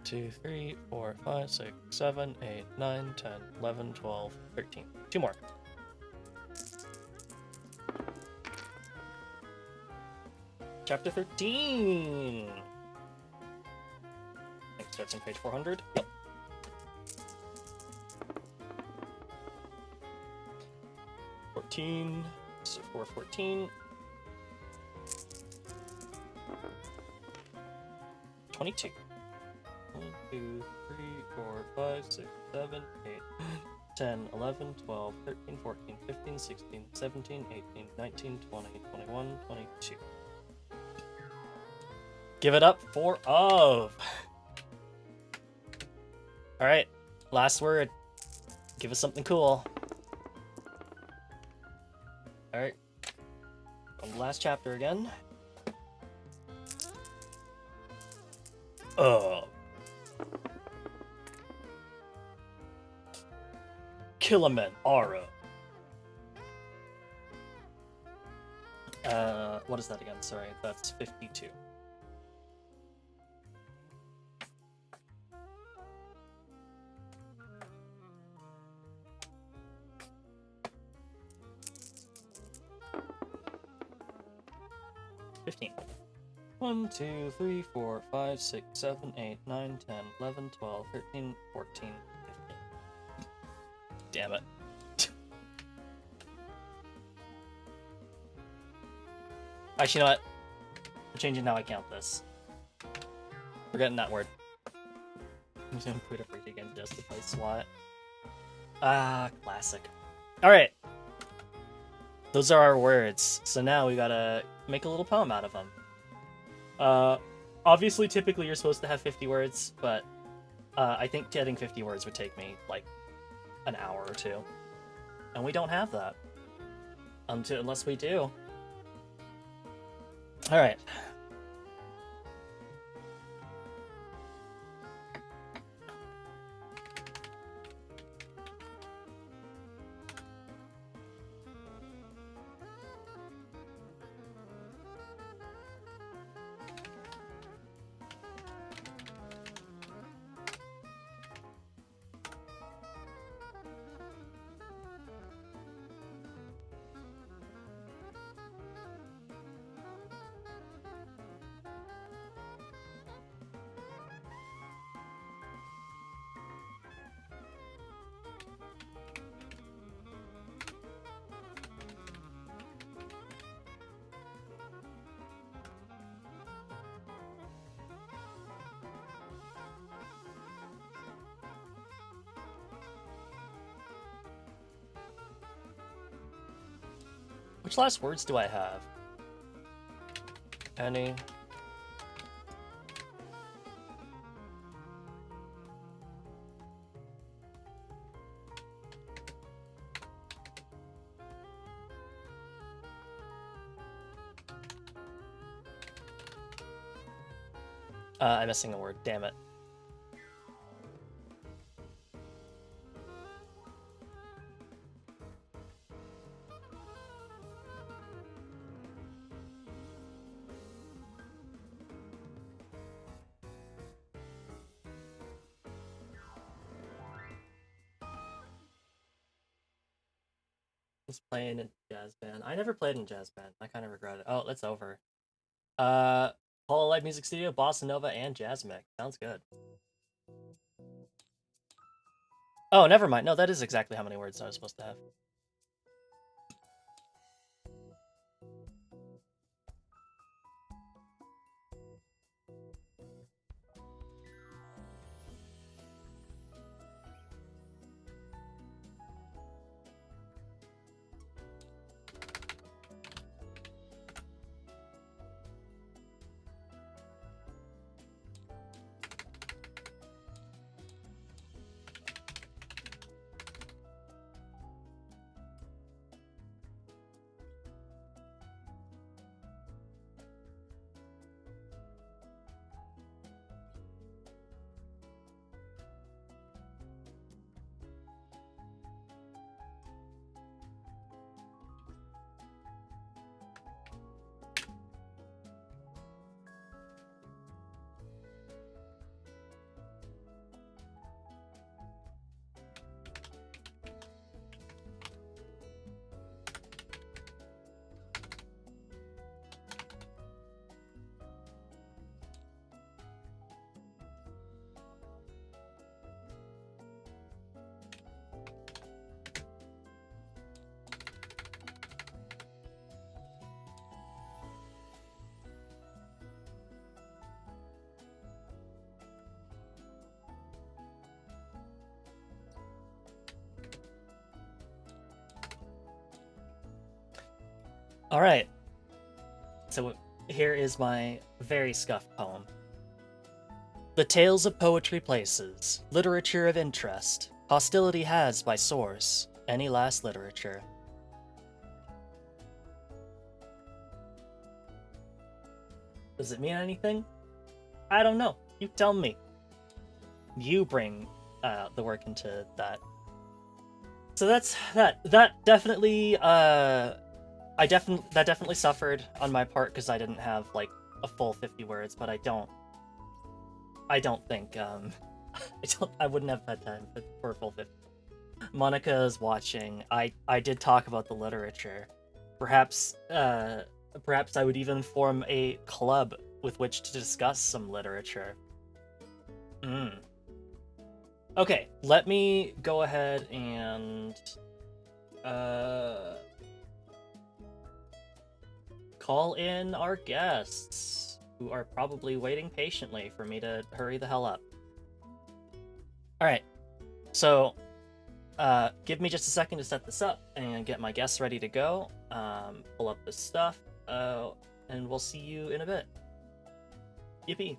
Two, 3, 4, 5, 6, 7, 8, 9, 10, 11, 12, 13. 2 more. Chapter 13! I think it starts on page 400. Yep. So 414. 22. 1, 2, 3, 4, 5, 6, 7, 8, 10, 11, 12, 13, 14, 15, 16, 17, 18, 19, 20, 21, 22. Give it up for of. Alright, last word. Give us something cool. Alright. On the last chapter again. Killaman Ara. What is that again? Sorry, that's 52. $15. 1, 2, 3, 4, 5, 6, 7, 8, 9, 10, 11, 12, 13, 14, 15. Damn it. Actually, you know what? I'm changing how I count this. Forgetting that word. I'm just gonna put it right again just to play SWAT. Ah, classic. Alright. Those are our words. So now we gotta make a little poem out of them. Obviously, typically you're supposed to have 50 words, but I think getting 50 words would take me, like, an hour or two. And we don't have that. Unless we do. Alright. Which last words do I have? Any? I'm missing a word, damn it. I was playing in jazz band. I never played in jazz band. I kind of regret it. Oh, it's over. Paul Live Music Studio, Bossa Nova, and Jazz Mix. Sounds good. Oh, never mind. No, that is exactly how many words I was supposed to have. All right. So here is my very scuffed poem. The tales of poetry places, literature of interest, hostility has by source, any last literature. Does it mean anything? I don't know. You tell me. You bring the work into that. So that's that. That definitely that definitely suffered on my part because I didn't have like a full 50 words, but I don't think I wouldn't have had time for a full 50. Monica is watching. I did talk about the literature. Perhaps I would even form a club with which to discuss some literature. Okay, let me go ahead and call in our guests, who are probably waiting patiently for me to hurry the hell up. Alright, so give me just a second to set this up and get my guests ready to go, pull up this stuff, and we'll see you in a bit. Yippee!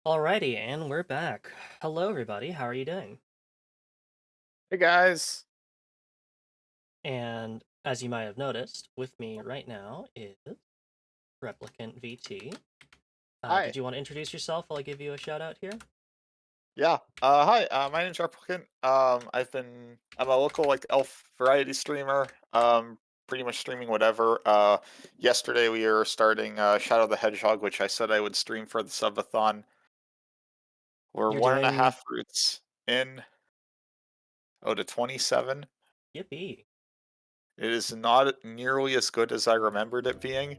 Alrighty, and we're back. Hello, everybody. How are you doing? Hey guys. And as you might have noticed, with me right now is Replicant VT. Did Hi. you want to introduce yourself while I give you a shout out here? Yeah. Hi. My name's Replicant. I'm a local elf variety streamer. Pretty much streaming whatever. Yesterday we were starting Shadow the Hedgehog, which I said I would stream for the subathon. We're You're one and a doing half routes in. To 27. Yippee. It is not nearly as good as I remembered it being.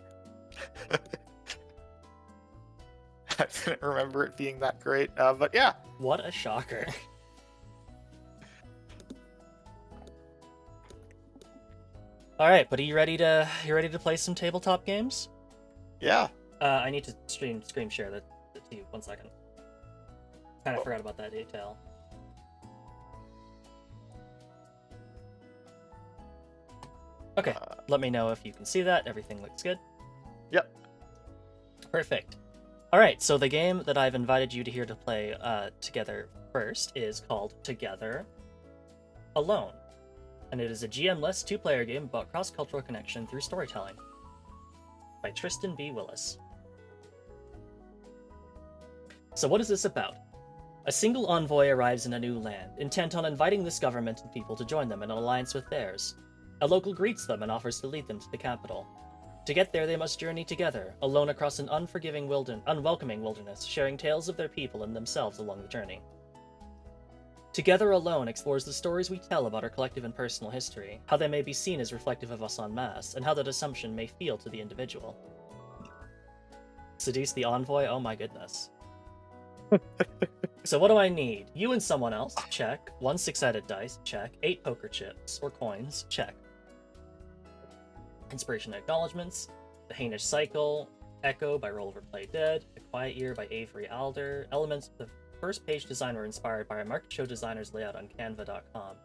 I didn't remember it being that great. But yeah. What a shocker. Alright, but are you ready to play some tabletop games? Yeah. I need to screen share that to you. 1 second. Kinda Oh, forgot about that detail. Okay, uh, let me know if you can see that. Everything looks good. yep. Perfect. Alright, so the game that I've invited you to here to play together first is called Together Alone. And it is a GM-less two-player game about cross-cultural connection through storytelling. By Tristan B. Willis. So what is this about? A single envoy arrives in a new land, intent on inviting this government and people to join them in an alliance with theirs. A local greets them and offers to lead them to the capital. To get there, they must journey together, alone across an unwelcoming wilderness, sharing tales of their people and themselves along the journey. Together Alone explores the stories we tell about our collective and personal history, how they may be seen as reflective of us en masse, and how that assumption may feel to the individual. Seduce the envoy? Oh my goodness. So what do I need? You and someone else? Check. 1 6-sided dice? Check. 8 poker chips or coins? Check. Inspiration and Acknowledgements, The Hainish Cycle, Echo by Roll Over Play Dead, A Quiet Year by Avery Alder. Elements of the first page design were inspired by a market show designer's layout on canva.com.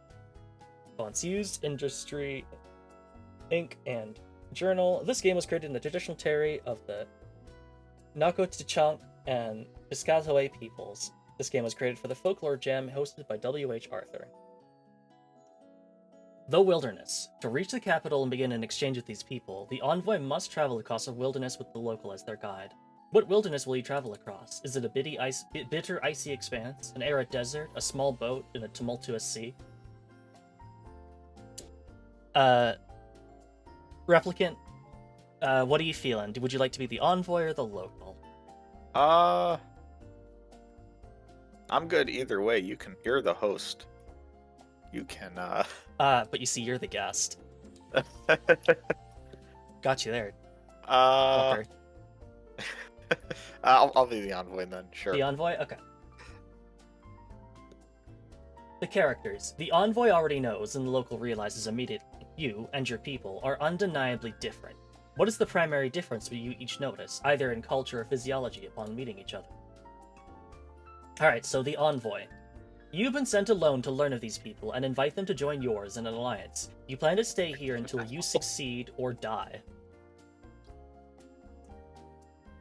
Fonts used, Industry, Ink, and Journal. This game was created in the traditional terry of the Nako-Tchunk and Piscataway peoples. This game was created for the Folklore Jam hosted by W.H. Arthur. The Wilderness. To reach the capital and begin an exchange with these people, the envoy must travel across a wilderness with the local as their guide. What wilderness will you travel across? Is it a bitter, icy expanse, an arid desert, a small boat in a tumultuous sea? Replicant, what are you feeling? Would you like to be the envoy or the local? Uh, I'm good either way. You're the host. You can, But you see, you're the guest. Got you there, uh, fucker. I'll be the envoy then, sure. The envoy? Okay. The characters. The envoy already knows, and the local realizes immediately, you and your people are undeniably different. What is the primary difference you each notice, either in culture or physiology, upon meeting each other? Alright, so the envoy. You've been sent alone to learn of these people and invite them to join yours in an alliance. You plan to stay here until you succeed or die.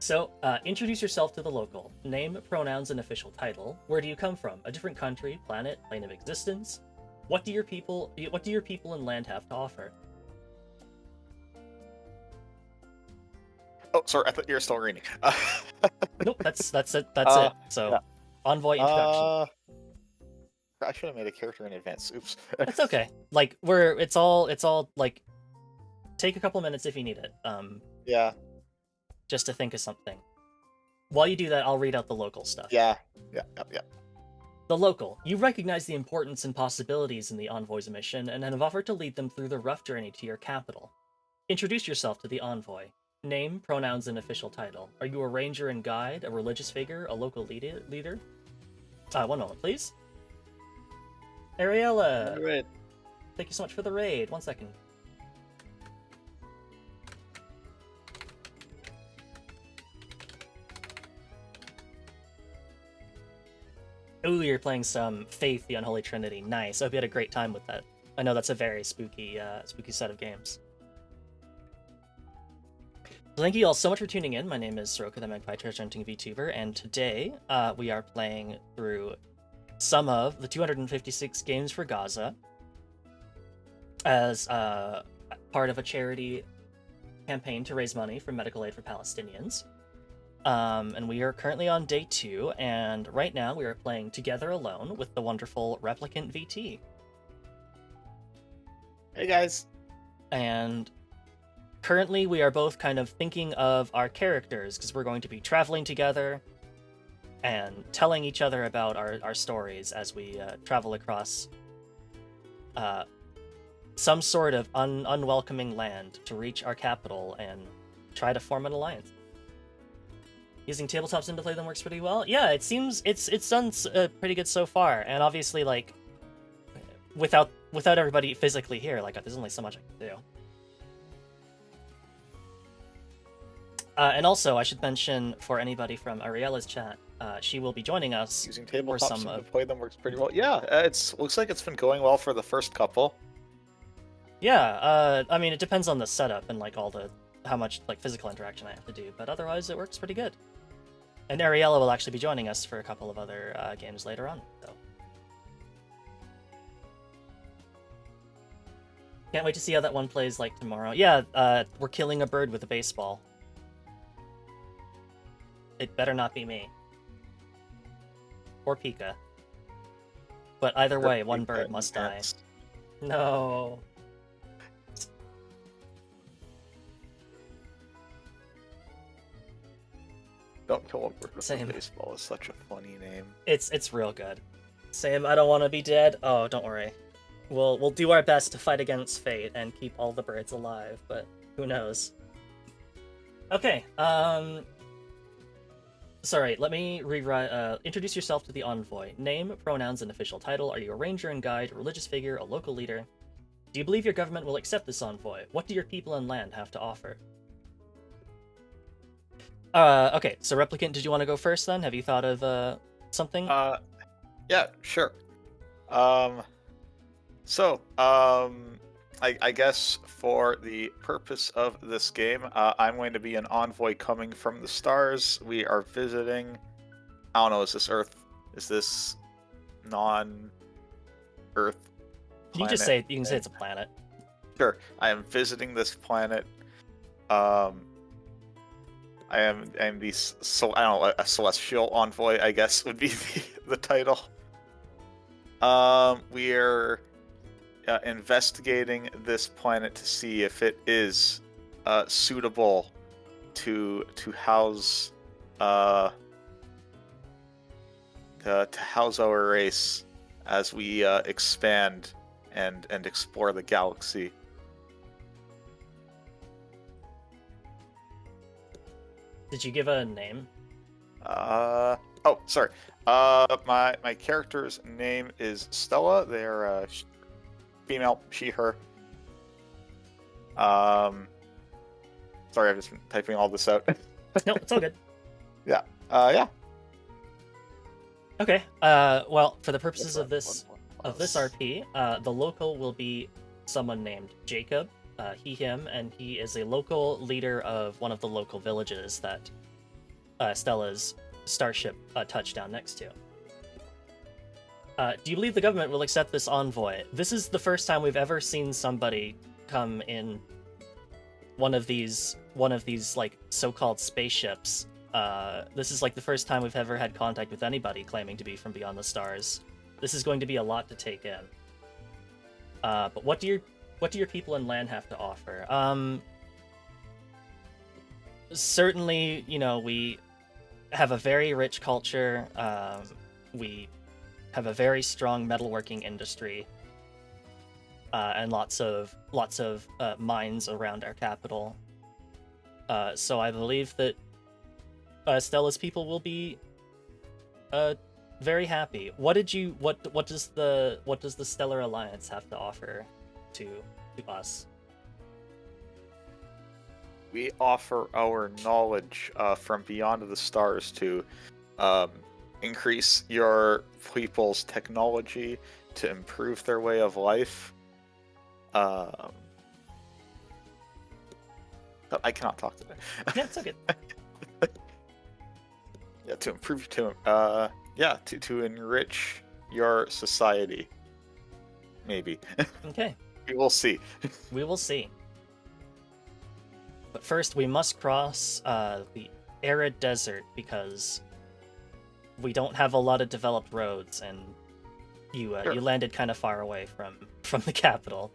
So, introduce yourself to the local. Name, pronouns, and official title. Where do you come from? A different country, planet, plane of existence? What do your people and land have to offer? Oh, sorry, I thought you were still reading. Nope, that's it. That's it. So, Yeah. envoy introduction. I should have made a character in advance. Oops. It's okay. Like it's all like take a couple minutes if you need it. Yeah. Just to think of something. While you do that, I'll read out the local stuff. Yeah. Yeah. Yeah. The local. You recognize the importance and possibilities in the envoy's mission and have offered to lead them through the rough journey to your capital. Introduce yourself to the envoy. Name, pronouns, and official title. Are you a ranger and guide, a religious figure, a local leader? 1 moment, please. Ariella! Right. Thank you so much for the raid. 1 second. Ooh, you're playing some Faith, the Unholy Trinity. Nice. I hope you had a great time with that. I know that's a very spooky set of games. So thank you all so much for tuning in. My name is Soroka, the Magpie Treasure Hunting VTuber, and today we are playing through some of the 256 games for Gaza as part of a charity campaign to raise money for medical aid for Palestinians. And we are currently on day 2, and right now we are playing Together Alone with the wonderful Replicant VT. Hey guys. And currently we are both kind of thinking of our characters, because we're going to be traveling together and telling each other about our stories as we travel across some sort of unwelcoming land to reach our capital and try to form an alliance. Using tabletop sim to play them works pretty well. Yeah, it seems it's done pretty good so far, and obviously, like, without everybody physically here, like, there's only so much I can do. And also, I should mention for anybody from Ariela's chat, she will be joining us. Using tabletop sim to play them works pretty well. Yeah, looks like it's been going well for the first couple. Yeah, I mean, it depends on the setup and like how much like physical interaction I have to do, but otherwise it works pretty good. And Ariella will actually be joining us for a couple of other games later on, so. Can't wait to see how that one plays like tomorrow. Yeah, we're killing a bird with a baseball. It better not be me. Or Pika. But either way, one bird must die. No. Don't kill a bird with a baseball is such a funny name. It's real good. Same, I don't want to be dead. Oh, don't worry. We'll do our best to fight against fate and keep all the birds alive, but who knows? Okay, sorry, let me rewrite. Introduce yourself to the envoy. Name, pronouns, and official title. Are you a ranger and guide, a religious figure, a local leader? Do you believe your government will accept this envoy? What do your people and land have to offer? Okay, so Replicant, did you want to go first then? Have you thought of, something? Yeah, sure. I guess for the purpose of this game, I'm going to be an envoy coming from the stars. We are visiting... I don't know, is this Earth? Is this non-Earth planet? You can say it's a planet. Sure. I am visiting this planet. I am the a celestial envoy, I guess would be the title. We're investigating this planet to see if it is suitable to house to house our race as we expand and explore the galaxy. Did you give a name? Oh, sorry. My character's name is Stella. They're female, she, her. Sorry, I've just been typing all this out. No, it's all good. Yeah. Yeah. Okay. Well, for the purposes of this RP, the local will be someone named Jacob. He, him, and he is a local leader of one of the local villages that Stella's starship touched down next to. Do you believe the government will accept this envoy? This is the first time we've ever seen somebody come in one of these like so-called spaceships. This is like the first time we've ever had contact with anybody claiming to be from beyond the stars. This is going to be a lot to take in. But what do your people and land have to offer? Certainly, you know, we have a very rich culture. We have a very strong metalworking industry, and lots of mines around our capital. So I believe that Stella's people will be very happy. What does the Stellar Alliance have to offer to us? We offer our knowledge from beyond the stars to increase your people's technology, to improve their way of life. But I cannot talk today. Yeah, it's okay. Yeah, to improve to enrich your society. Maybe. Okay, We will see. we will see. But first, we must cross the arid desert because we don't have a lot of developed roads, and Sure. you landed kind of far away from the capital.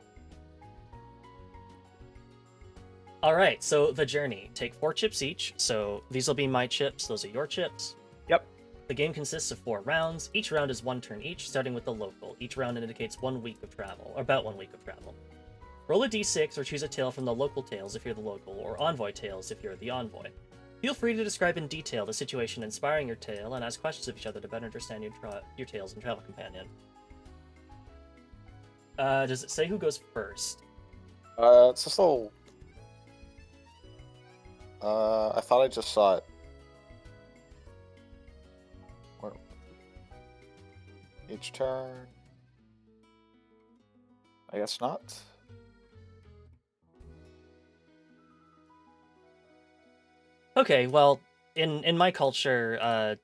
All right, so the journey. Take 4 chips each. So these will be my chips. Those are your chips. Yep. The game consists of 4 rounds. Each round is 1 turn each, starting with the local. Each round indicates 1 week of travel, or about 1 week of travel. Roll a d6 or choose a tale from the local tales if you're the local, or envoy tales if you're the envoy. Feel free to describe in detail the situation inspiring your tale and ask questions of each other to better understand your tales and travel companion. Does it say who goes first? It's just a little. I thought I just saw it. Where... Each turn. I guess not. Okay, well, in my culture,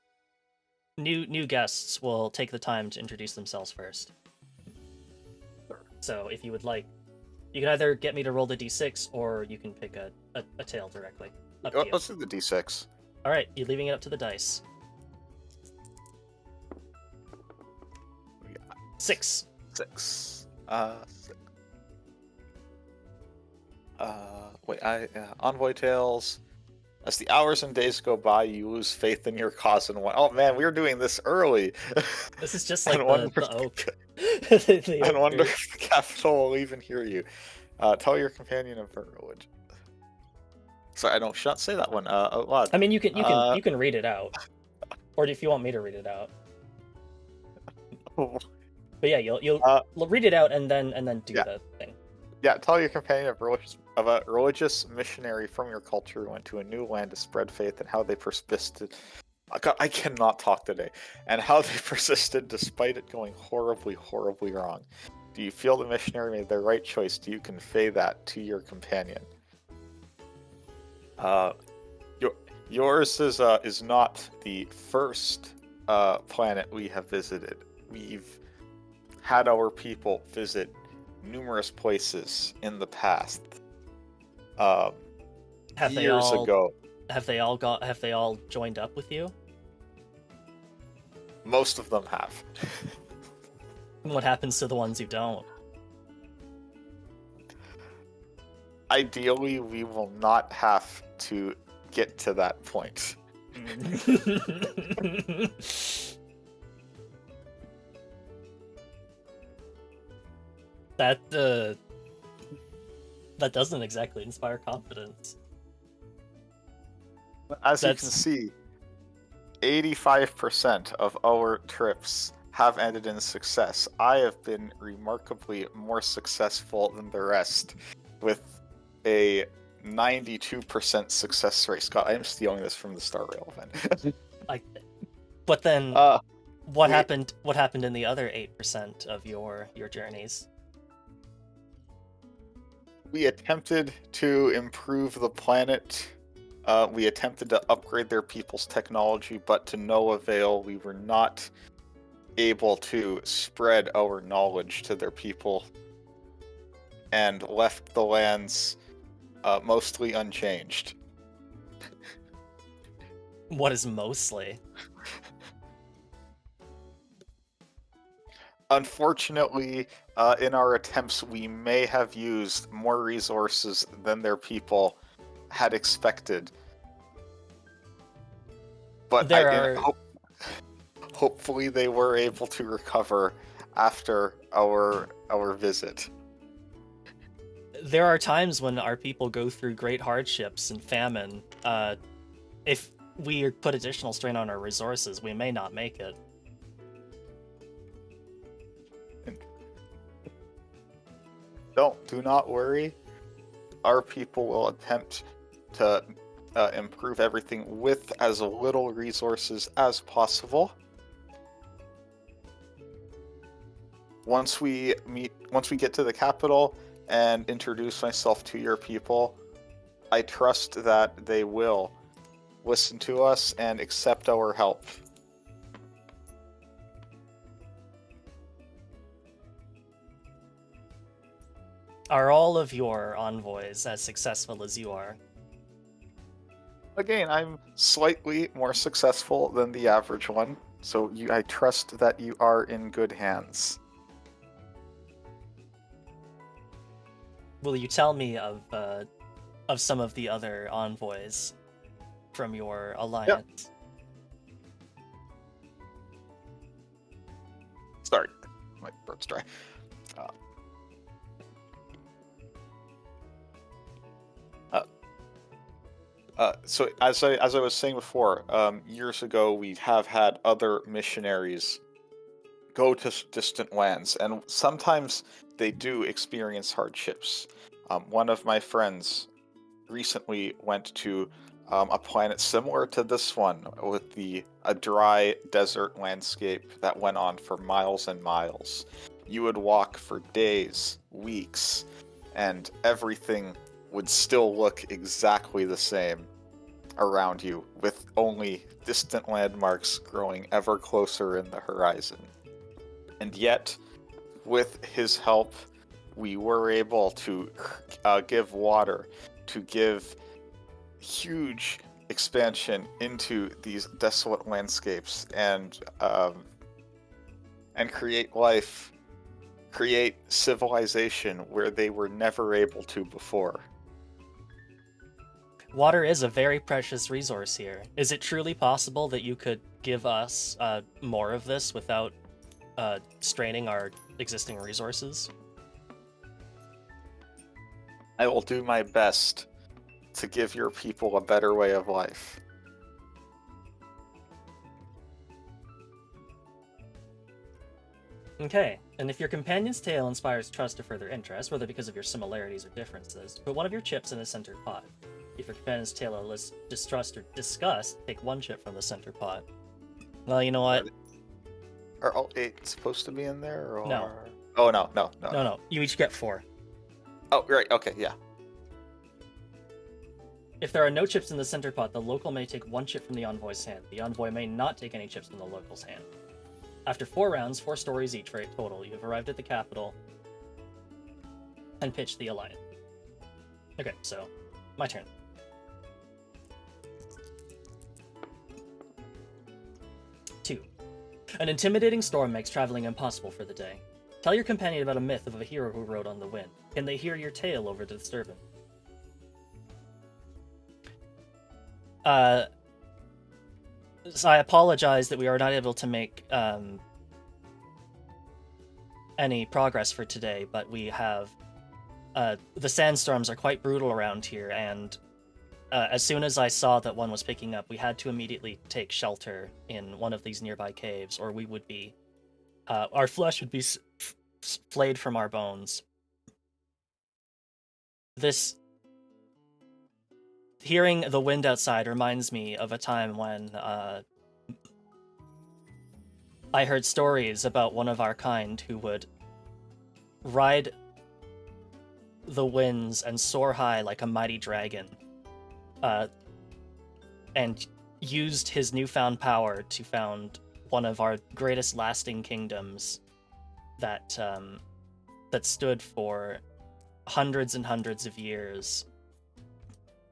new guests will take the time to introduce themselves first. So if you would like, you can either get me to roll the d6 or you can pick a tale directly. Up to you. Let's do the d6. All right, you're leaving it up to the dice. 6. 6. Wait, Envoy Tales. As the hours and days go by, you lose faith in your cause and one. Oh man, we're doing this early. This is just like the oak. I wonder if the capital will even hear you. Tell your companion of her religion. Sorry, I should not say that one out loud. I mean, you can read it out, or if you want me to read it out. But yeah, you'll read it out and then do the thing. Yeah, tell your companion of a religious missionary from your culture who went to a new land to spread faith and how they persisted. God, I cannot talk today. And how they persisted despite it going horribly, horribly wrong. Do you feel the missionary made the right choice? Do you convey that to your companion? Yours is not the first planet we have visited. We've had our people visit numerous places in the past. Years ago. Have they all joined up with you? Most of them have. What happens to the ones who don't? Ideally, we will not have to get to that point. That doesn't exactly inspire confidence. As you can see, 85% of our trips have ended in success. I have been remarkably more successful than the rest, with a 92% success rate. Scott, I am stealing this from the Star Rail event. But then, what happened in the other 8% of your journeys? We attempted to improve the planet. We attempted to upgrade their people's technology, but to no avail. We were not able to spread our knowledge to their people, and left the lands mostly unchanged. What is mostly? Unfortunately, in our attempts, we may have used more resources than their people had expected. But hopefully they were able to recover after our visit. There are times when our people go through great hardships and famine. If we put additional strain on our resources, we may not make it. Do not worry. Our people will attempt to improve everything with as little resources as possible. Once we get to the capital and introduce myself to your people, I trust that they will listen to us and accept our help. Are all of your envoys as successful as you are? Again, I'm slightly more successful than the average one, so I trust that you are in good hands. Will you tell me of some of the other envoys from your Yep. alliance? Sorry, my throat's dry. Uh, uh, so as I was saying before, years ago we have had other missionaries go to distant lands, and sometimes they do experience hardships. One of my friends recently went to a planet similar to this one with a dry desert landscape that went on for miles and miles. You would walk for days, weeks, and everything would still look exactly the same around you, with only distant landmarks growing ever closer in the horizon. And yet, with his help, we were able to give water, to give huge expansion into these desolate landscapes, and create life, create civilization where they were never able to before. Water is a very precious resource here. Is it truly possible that you could give us more of this without straining our existing resources? I will do my best to give your people a better way of life. Okay, and if your companion's tale inspires trust or further interest, whether because of your similarities or differences, put one of your chips in a center pot. If your companion's tale elicits distrust or disgust, take one chip from the center pot. Well, you know Are, what? they- are all eight supposed to be in there, or? No. Oh, no, no, no, No, no. no. You each get 4. Oh, right, okay, yeah. If there are no chips in the center pot, the local may take 1 chip from the envoy's hand. The envoy may not take any chips from the local's hand. After 4 rounds, 4 stories each for a total, you have arrived at the capital and pitched the alliance. Okay, so my turn. Two. An intimidating storm makes traveling impossible for the day. Tell your companion about a myth of a hero who rode on the wind. Can they hear your tale over the disturbance? So I apologize that we are not able to make any progress for today, but we have the sandstorms are quite brutal around here, and as soon as I saw that one was picking up, we had to immediately take shelter in one of these nearby caves, or we would be our flesh would be flayed from our bones. This hearing the wind outside reminds me of a time when I heard stories about one of our kind who would ride the winds and soar high like a mighty dragon, and used his newfound power to found one of our greatest lasting kingdoms that that stood for hundreds and hundreds of years,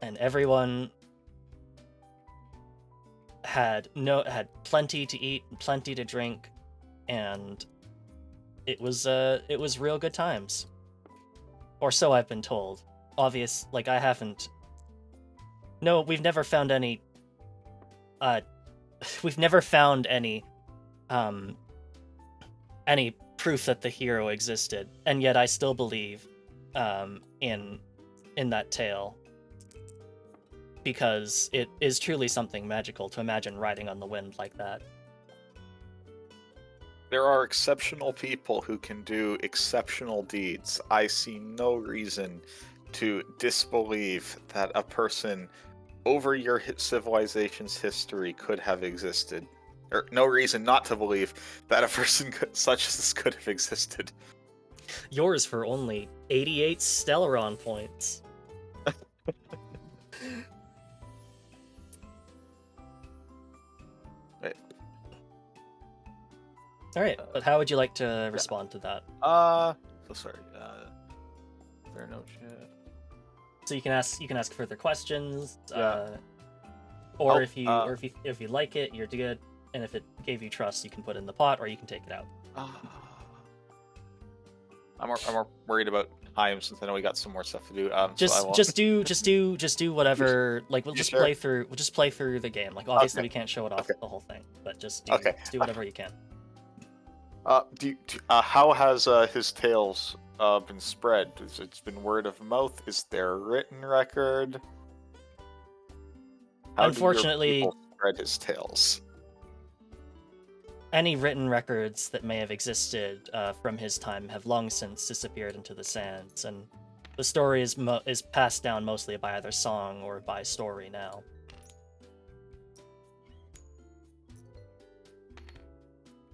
and everyone had plenty to eat, plenty to drink, and it was real good times. Or so I've been told. Like I haven't. No, we've never found any. We've never found any proof that the hero existed, and yet I still believe, in that tale, because it is truly something magical to imagine riding on the wind like that. There are exceptional people who can do exceptional deeds. I see no reason to disbelieve that a person over your civilization's history could have existed. Or no reason not to believe that a person such as this could have existed. Yours for only 88 Stellaron points. All right, but how would you like to respond to that? So sorry. Fair note chat. So you can ask further questions. Yeah. Or Oh, if you like it, you're good. And if it gave you trust, you can put it in the pot, or you can take it out. I'm more worried about time since I know we got some more stuff to do. So I won't. Just do whatever. Like we'll You just sure? play through the game. Like obviously Okay. we can't show it off Okay. the whole thing, but just Okay. do whatever you can. How has his tales been spread? It's been word of mouth. Is there a written record? How Unfortunately, do your people spread his tales? any written records that may have existed from his time have long since disappeared into the sands, and the story is passed down mostly by either song or by story now.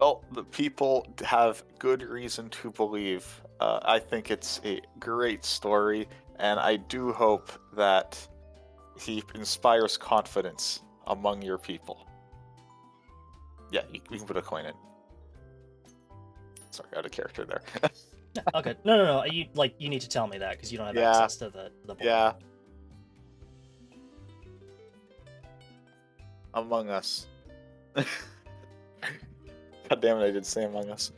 Well, the people have good reason to believe. I think it's a great story, and I do hope that he inspires confidence among your people. Yeah, we can put a coin in. Sorry, out of character there. Yeah, okay. No. You need to tell me that because you don't have Yeah. access to the board. Yeah. Among Us. God damn it, I did say Among Us.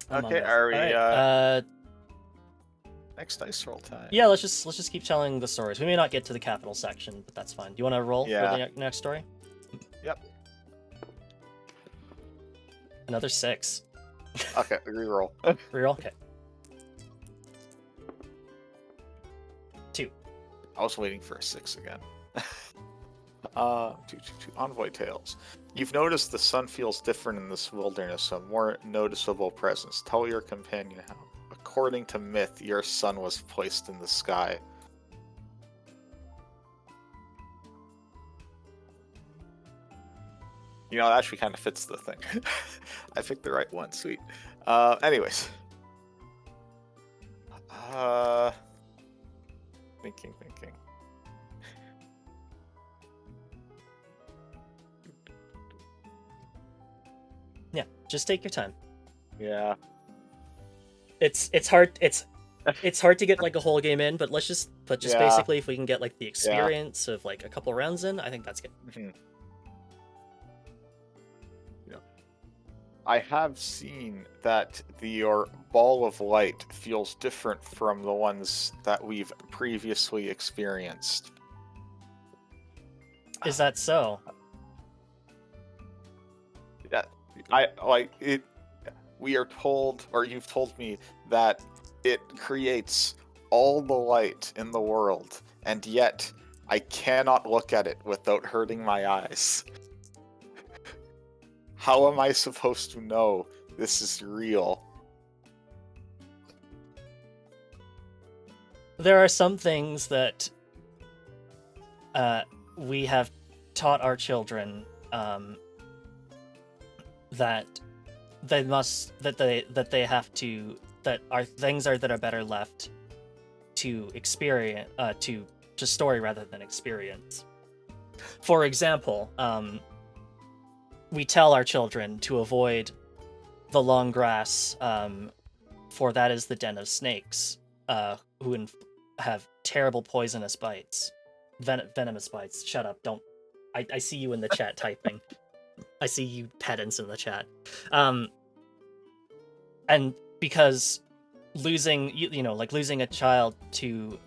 Among Okay, Us. are we Alright, next dice roll time? yeah, let's just keep telling the stories. We may not get to the capital section, but that's fine. Do you want to roll for Yeah. the next story? Yep. Another 6. Okay, reroll. Reroll? Okay. 2. I was waiting for a 6 again. Two Envoy Tales. You've noticed the sun feels different in this wilderness, a more noticeable presence. Tell your companion how. According to myth, your sun was placed in the sky. You know, it actually kind of fits the thing. I picked the right one. Sweet. Anyways. Thinking. Yeah, just take your time. Yeah. It's hard to get like a whole game in, but Yeah. basically if we can get like the experience of like a couple rounds in, I think that's good. Mm-hmm. Yeah. I have seen that your ball of light feels different from the ones that we've previously experienced. Is that so? Yeah, I like it. We are told, or you've told me, that it creates all the light in the world, and yet I cannot look at it without hurting my eyes. How am I supposed to know this is real? There are some things that we have taught our children that they are things that are better left to experience to story rather than experience. For example, we tell our children to avoid the long grass, for that is the den of snakes, who have terrible poisonous bites, venomous bites. Shut up! Don't. I see you in the chat typing. I see you pedants in the chat. And because losing losing a child to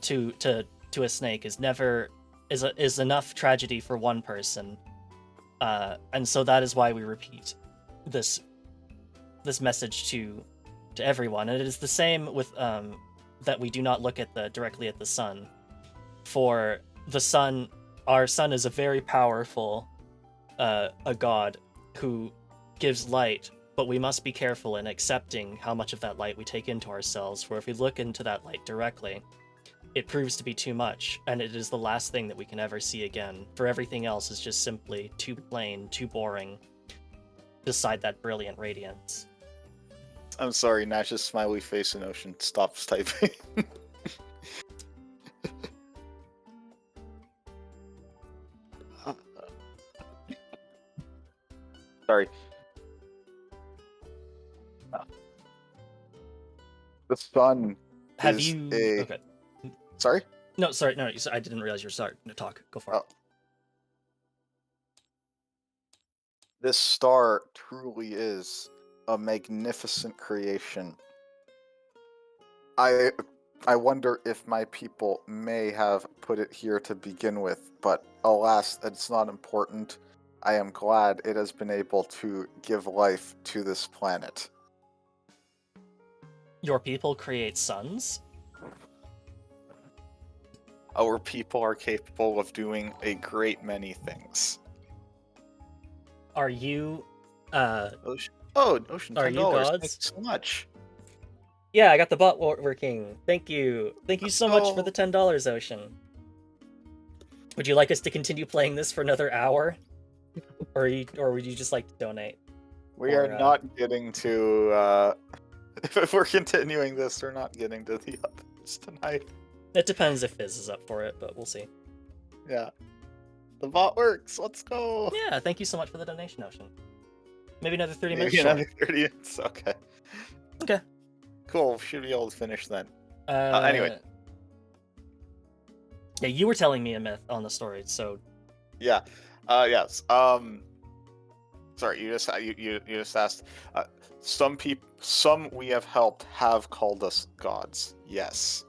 a snake is enough tragedy for one person, and so that is why we repeat this message to everyone. And it is the same with that we do not look directly at the sun. For the sun, our sun is a very powerful a god who gives light, but we must be careful in accepting how much of that light we take into ourselves, for if we look into that light directly, it proves to be too much, and it is the last thing that we can ever see again, for everything else is just simply too plain, too boring, beside that brilliant radiance. I'm sorry, Nash's smiley face in Ocean stops typing. Sorry. The sun Have is you? a. Okay. Sorry? No, sorry. No, I didn't realize you were starting to talk. Go for it. Oh. This star truly is a magnificent creation. I I wonder if my people may have put it here to begin with, but alas, it's not important. I am glad it has been able to give life to this planet. Your people create suns? Our people are capable of doing a great many things. Are you Ocean. Oh, Ocean, are you $10. Thank gods? you so much. Yeah, I got the bot working. Thank you. Thank you Let's so much for go. the $10, Ocean. Would you like us to continue playing this for another hour? Or would you just like to donate? We are Or not getting to. If we're continuing this, we're not getting to the others tonight. it depends if Fizz is up for it, but we'll see. Yeah. The bot works. Let's go. Yeah, thank you so much for the donation, Ocean. Maybe another 30 minutes Maybe short. another 30 minutes. Okay. Okay. Cool. Should be able to finish then. Anyway. Yeah, you were telling me a myth on the story, so Yeah. Yes. Sorry. You just asked. Some we have helped have called us gods. Yes.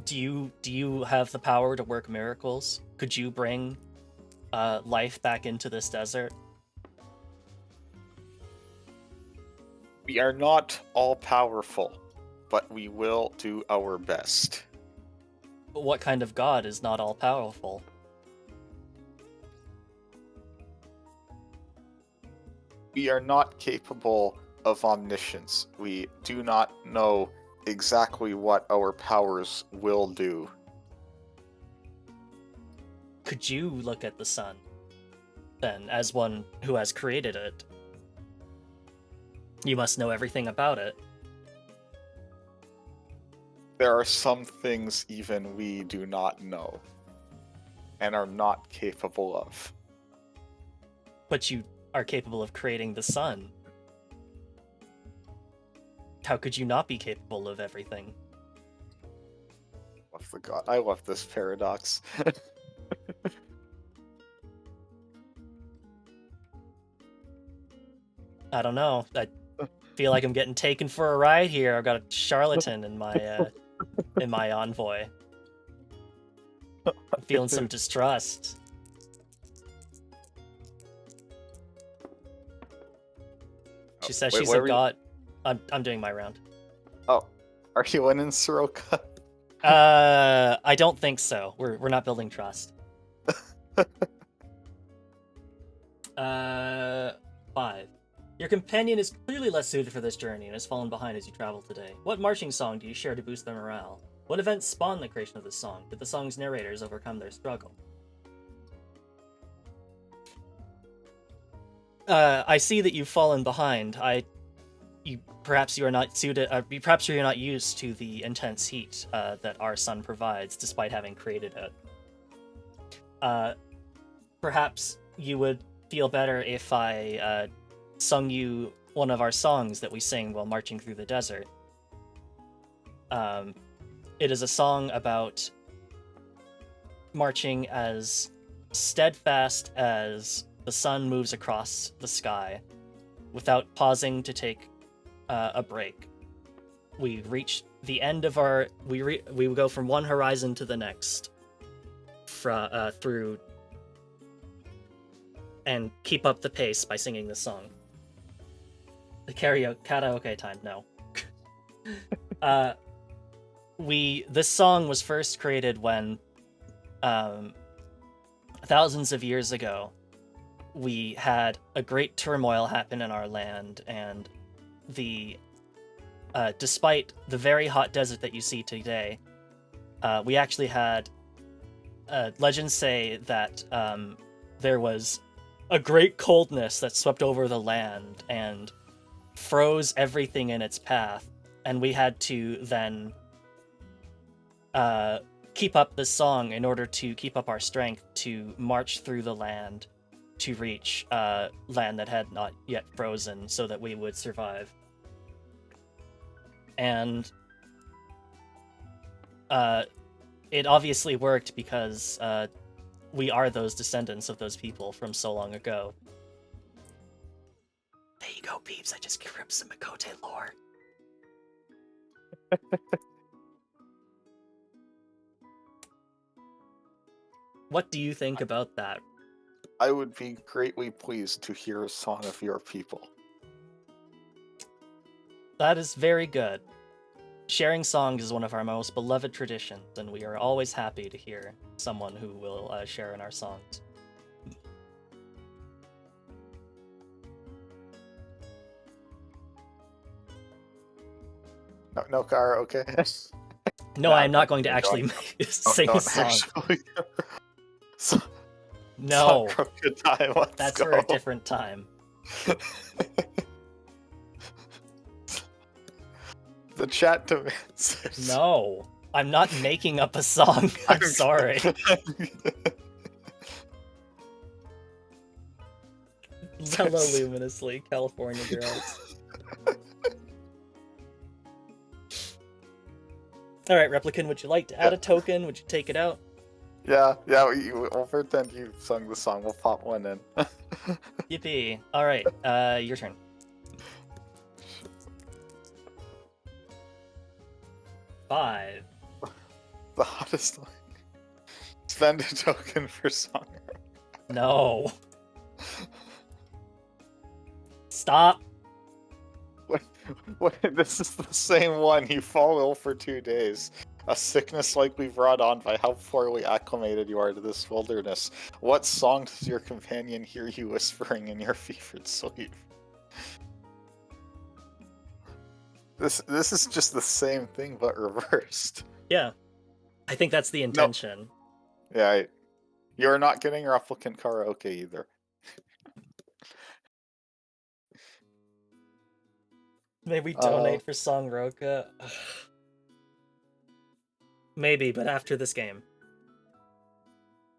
do you have the power to work miracles? Could you bring life back into this desert? We are not all powerful, but we will do our best. But what kind of god is not all powerful? We are not capable of omniscience. We do not know exactly what our powers will do. Could you look at the sun, then, as one who has created it? You must know everything about it. There are some things even we do not know and are not capable of. But you are capable of creating the sun. How could you not be capable of everything? I love this paradox. I don't know. I feel like I'm getting taken for a ride here. I've got a charlatan in my envoy. I'm feeling some distrust. She says she's a god. I'm doing my round. Oh, are you in Soroka? I don't think so. We're not building trust. 5. Your companion is clearly less suited for this journey and has fallen behind as you travel today. What marching song do you share to boost their morale? What events spawned the creation of this song? Did the song's narrators overcome their struggle? I see that you've fallen behind. Perhaps you are not suited. Perhaps you're not used to the intense heat that our sun provides, despite having created it. Perhaps you would feel better if I sung you one of our songs that we sing while marching through the desert. It is a song about marching as steadfast as the sun moves across the sky, without pausing to take a break. We reach the end of our. We go from one horizon to the next, through, and keep up the pace by singing this song. The karaoke time. No. This song was first created when, thousands of years ago, we had a great turmoil happen in our land, and despite the very hot desert that you see today, we actually had legends say that there was a great coldness that swept over the land and froze everything in its path, and we had to then keep up this song in order to keep up our strength to march through the land to reach land that had not yet frozen so that we would survive. And it obviously worked because we are those descendants of those people from so long ago. There you go, peeps. I just gripped some Makote lore. What do you think about that? I would be greatly pleased to hear a song of your people. That is very good. Sharing songs is one of our most beloved traditions, and we are always happy to hear someone who will share in our songs. No karaoke. No, I'm not going to actually sing a song. Actually. No, Good time. that's for a different time. The chat demands it. No, I'm not making up a song. I'm sorry. Hello, luminously, California girls. All right, Replicant, would you like to add a token? Would you take it out? Yeah. We'll pretend you sung the song. We'll pop one in. Yippee! All right, your turn. Five. The hottest line. Spend a token for song. No. Stop. Wait, this is the same one. You fall ill for 2 days. A sickness likely brought on by how poorly acclimated you are to this wilderness. What song does your companion hear you whispering in your fevered sleep? This is just the same thing but reversed. Yeah. I think that's the intention. Yeah, you're not getting Replicant karaoke either. Maybe donate for Song Roka. Maybe, but after this game.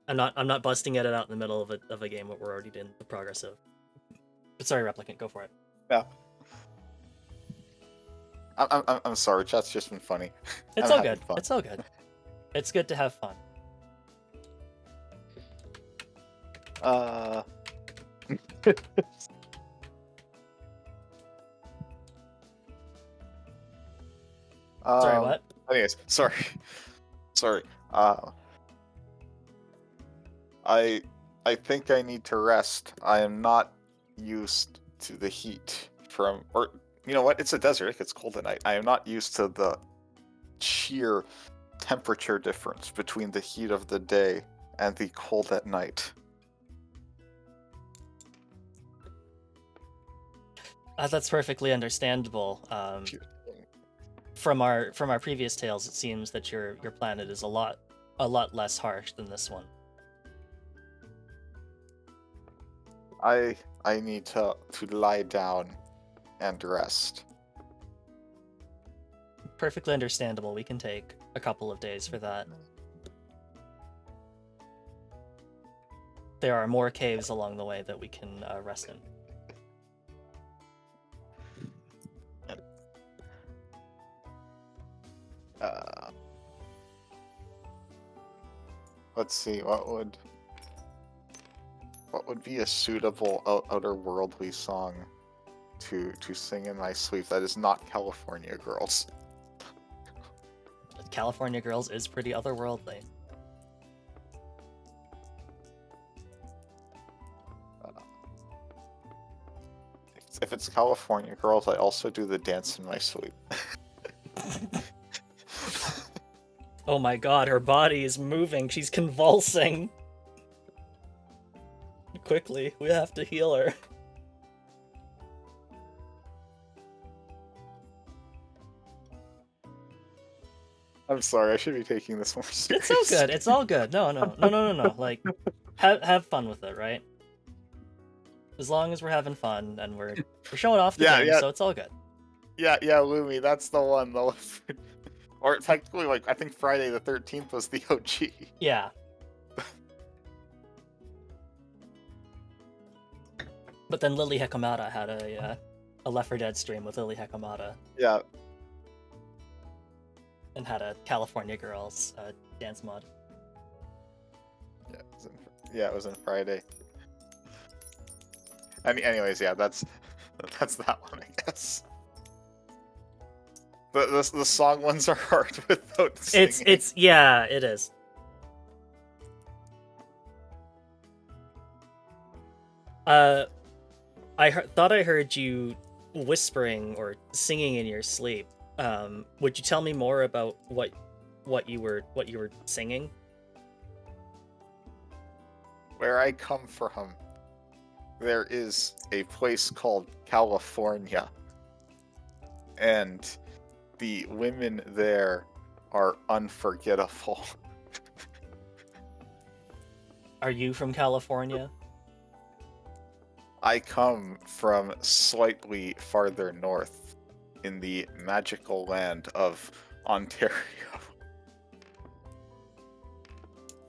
I'm not busting it out in the middle of a game what we're already in the progress of. But sorry, Replicant, go for it. Yeah. I'm sorry, chat's just been funny. It's all good. It's all good. It's good to have fun. Sorry, what? Anyways, sorry. I think I need to rest. I am not used to the heat from, or you know what? It's a desert. It gets cold at night. I am not used to the sheer temperature difference between the heat of the day and the cold at night. That's perfectly understandable. From our previous tales, it seems that your planet is a lot less harsh than this one. I need to lie down and rest. Perfectly understandable. We can take a couple of days for that. There are more caves along the way that we can rest in. Let's see, what would be a suitable outer-worldly song to sing in my sleep that is not California Girls? California Girls is pretty otherworldly. If it's California Girls, I also do the dance in my sleep. Oh my god, her body is moving. She's convulsing. Quickly, we have to heal her. I'm sorry, I should be taking this more seriously. It's all good. It's all good. No. Like, have fun with it, right? As long as we're having fun and we're showing off the game, so it's all good. Yeah, Lumi, that's the one. Or technically, like, I think Friday the 13th was the OG. Yeah. But then Lily Hekomata had a Left 4 Dead stream with Lily Hekomata Yeah, and had a California Girls dance mod. it was in Friday. Anyways, yeah, that's that one, I guess. The song ones are hard without singing. It's yeah, it is. Thought I heard you whispering or singing in your sleep. Would you tell me more about what you were singing? Where I come from, there is a place called California, and the women there are unforgettable. Are you from California? I come from slightly farther north, in the magical land of Ontario.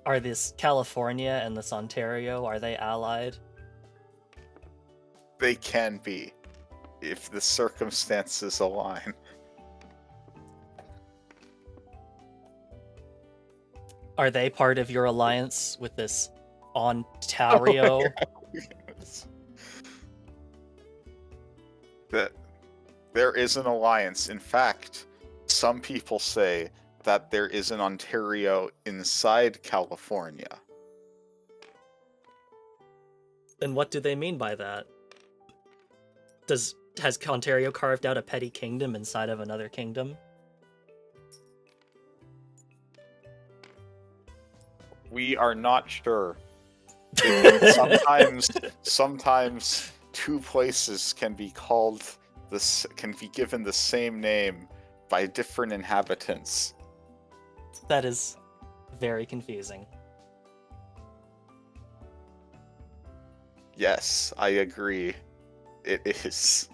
Are this California and this Ontario, are they allied? They can be, if the circumstances align. Are they part of your alliance with this Ontario? That there is an alliance. In fact, some people say that there is an Ontario inside California. Then what do they mean by that? Has Ontario carved out a petty kingdom inside of another kingdom? We are not sure. Sometimes two places can be given the same name by different inhabitants. That is very confusing. Yes, I agree. It is.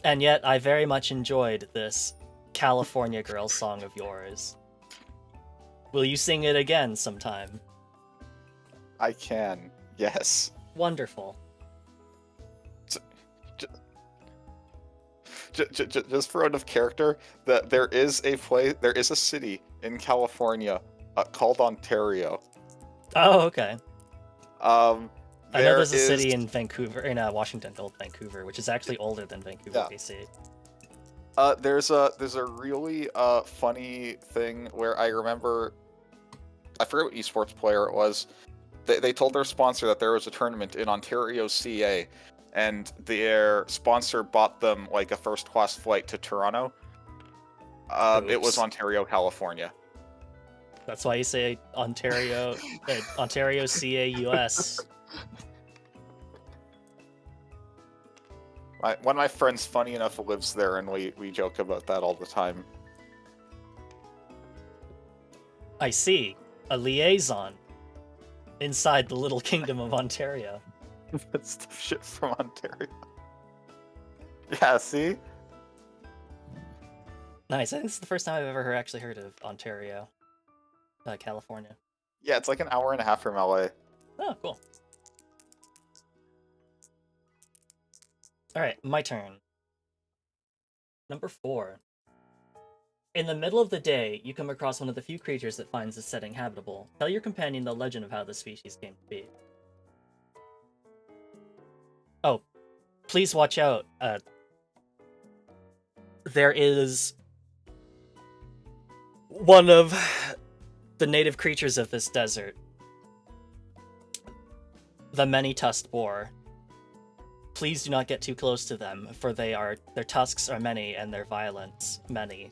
And yet, I very much enjoyed this California Girls song of yours. Will you sing it again sometime? I can, yes. Wonderful. Just for out of character, that there is a city in California called Ontario. Oh, okay. I know there's a is- city in Vancouver, in Washington called Vancouver, which is actually older than Vancouver, Yeah. BC. There's a really funny thing where I remember, I forget what esports player it was. They told their sponsor that there was a tournament in Ontario, CA, and their sponsor bought them like a first class flight to Toronto. It was Oops. Ontario, California. That's why you say Ontario, Ontario, CA, US. One of my friends, funny enough, lives there, and we joke about that all the time. I see. A liaison inside the little kingdom of Ontario. That's the shit from Ontario. Yeah, see? Nice. I think this is the first time I've ever actually heard of Ontario, California. Yeah, it's like an hour and a half from LA. Oh, cool. Alright, my turn. Number 4. In the middle of the day, you come across one of the few creatures that finds this setting habitable. Tell your companion the legend of how the species came to be. Oh, please watch out. There is one of the native creatures of this desert, the many-tusked boar. Please do not get too close to them, for their tusks are many and their violence many.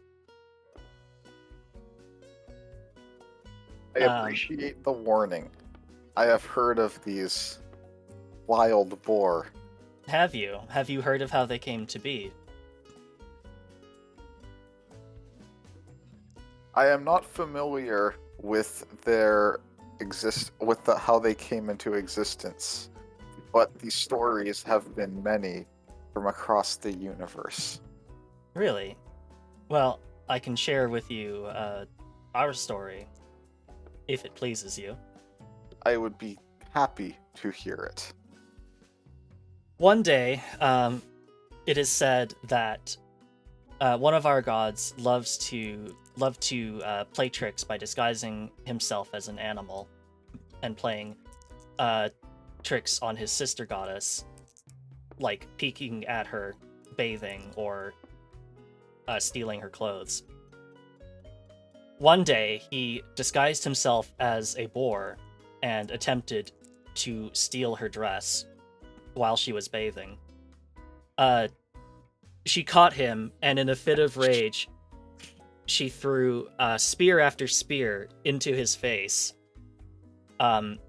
I appreciate the warning. I have heard of these wild boar. Have you? Have you heard of how they came to be? I am not familiar with their how they came into existence, but the stories have been many from across the universe. Really? Well, I can share with you our story, if it pleases you. I would be happy to hear it. One day, it is said that one of our gods loved to play tricks by disguising himself as an animal and playing tricks on his sister goddess, like peeking at her bathing or stealing her clothes. One day, he disguised himself as a boar and attempted to steal her dress while she was bathing. She caught him, and in a fit of rage, she threw spear after spear into his face. And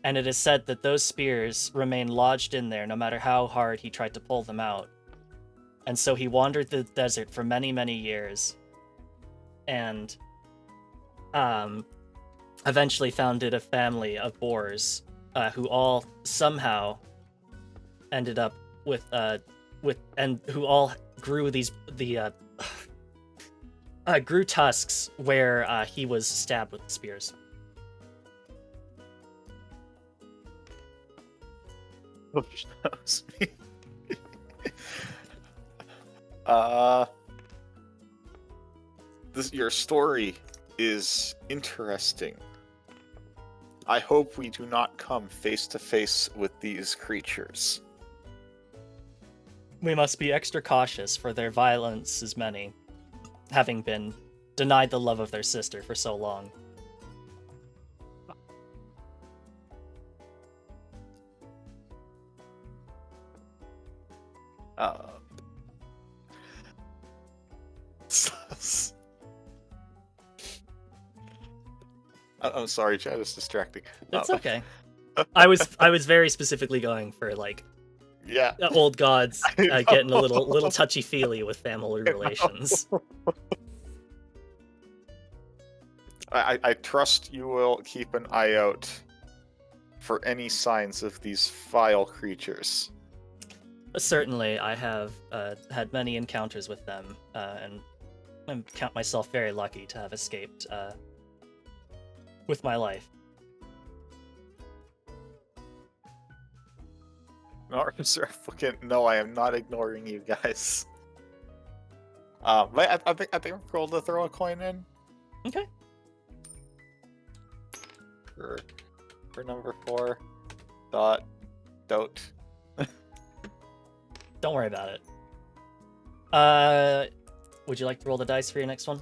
it is said that those spears remain lodged in there no matter how hard he tried to pull them out. And so he wandered the desert for many, many years, and eventually founded a family of boars who all somehow ended up with and who all grew grew tusks where he was stabbed with spears. Oh, that was me. Your story is interesting. I hope we do not come face to face with these creatures. We must be extra cautious, for their violence is many, having been denied the love of their sister for so long. I'm sorry, chat is distracting. It's okay. I was very specifically going for like Yeah, old gods getting a little touchy feely with family relations. I trust you will keep an eye out for any signs of these vile creatures. Certainly, I have had many encounters with them, and I count myself very lucky to have escaped with my life. No, sir, fucking no, I am not ignoring you guys. But I think we're cool to throw a coin in. Okay. For number 4. Don't. Don't worry about it. Would you like to roll the dice for your next one?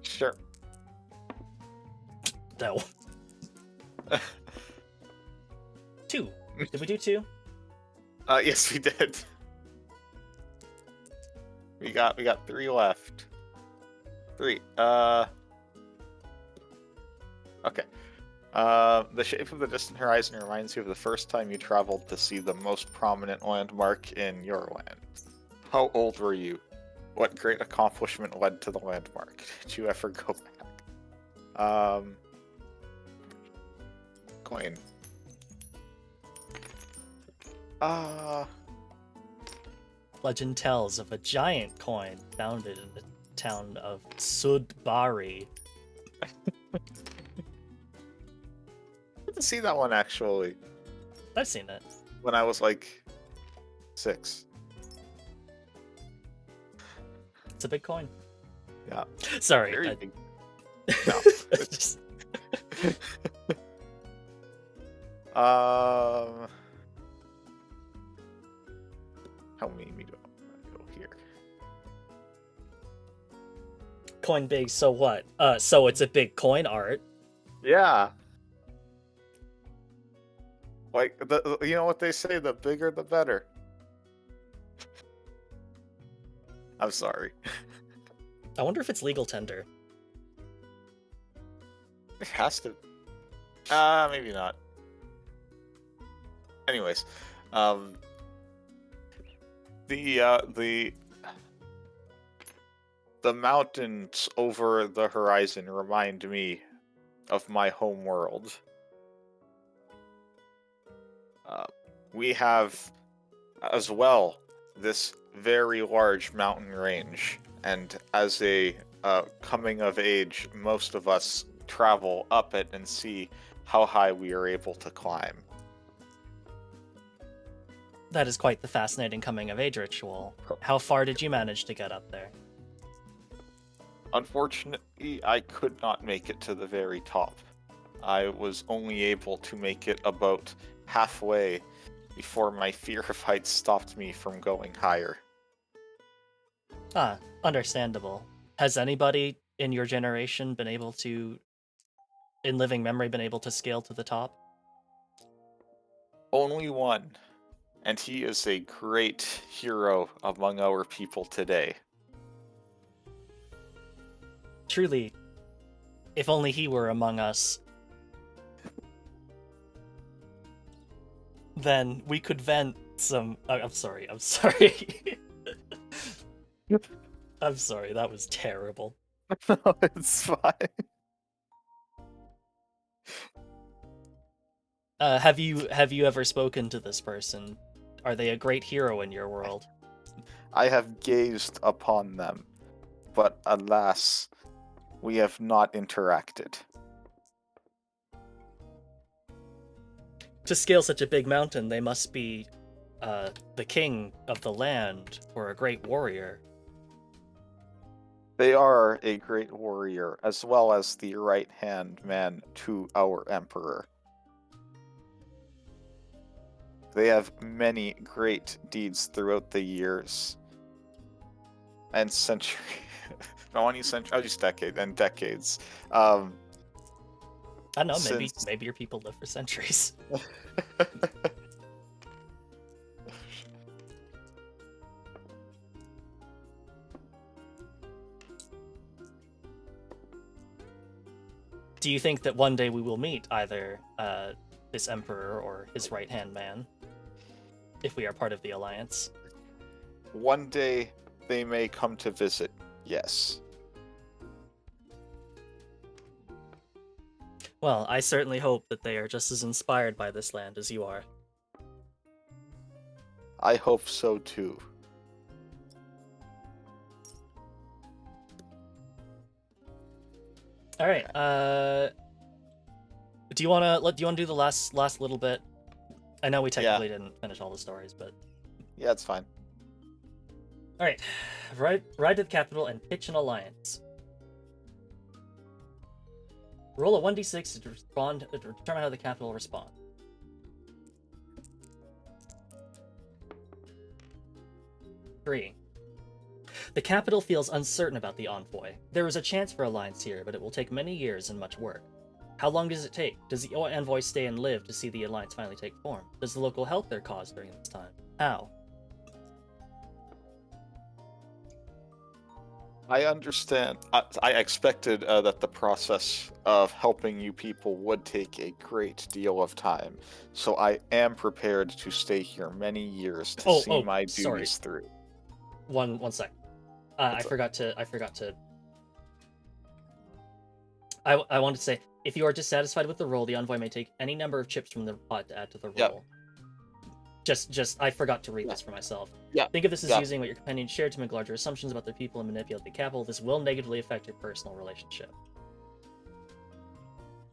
Sure. No. 2. Did we do 2? Yes, we did. We got 3 left. 3. Okay. The shape of the distant horizon reminds you of the first time you traveled to see the most prominent landmark in your land. How old were you? What great accomplishment led to the landmark? Did you ever go back? Coin. Legend tells of a giant coin founded in the town of Sudbari. To see that one actually I've seen it. when I was like 6. It's a big coin. Yeah. Sorry. Very I- big. No. Just- How many do I go here? coin big, so what? So it's a big coin, Art. Yeah. Like you know what they say, the bigger the better. I'm sorry. I wonder if it's legal tender. It has to. Maybe not. Anyways, the mountains over the horizon remind me of my home world. We have as well this very large mountain range, and as a coming of age, most of us travel up it and see how high we are able to climb. That is quite the fascinating coming-of-age ritual. How far did you manage to get up there? Unfortunately, I could not make it to the very top. I was only able to make it about halfway before my fear of heights stopped me from going higher. Ah, understandable. Has anybody in your generation been able to, in living memory, been able to scale to the top? Only one, and he is a great hero among our people today. Truly, if only he were among us, then we could vent some. I'm sorry. I'm sorry. I'm sorry. That was terrible. No, it's fine. Have you ever spoken to this person? Are they a great hero in your world? I have gazed upon them, but alas, we have not interacted. To scale such a big mountain, they must be the king of the land or a great warrior. They are a great warrior, as well as the right-hand man to our emperor. They have many great deeds throughout the years and century. No, any century. I'll just decade and decades. I don't know. Since Maybe your people live for centuries. Do you think that one day we will meet either this emperor or his right-hand man, if we are part of the alliance? One day they may come to visit, yes. Well, I certainly hope that they are just as inspired by this land as you are. I hope so too. All right. Do you wanna do the last little bit? I know we technically didn't finish all the stories, but Yeah, it's fine. all right. Ride to the capital and pitch an alliance. Roll a 1d6 to determine how the capital will respond. Three. The capital feels uncertain about the envoy. There is a chance for alliance here, but it will take many years and much work. How long does it take? Does the envoy stay and live to see the alliance finally take form? Does the local help their cause during this time? How? I understand. I expected that the process of helping you people would take a great deal of time, so I am prepared to stay here many years to see my Sorry. duties through. One sec. I forgot to. I wanted to say, if you are dissatisfied with the roll, the envoy may take any number of chips from the pot to add to the roll. Yep. Just I forgot to read this for myself. Yeah. Think of this as using what your companions share to make larger assumptions about their people and manipulate the capital. This will negatively affect your personal relationship.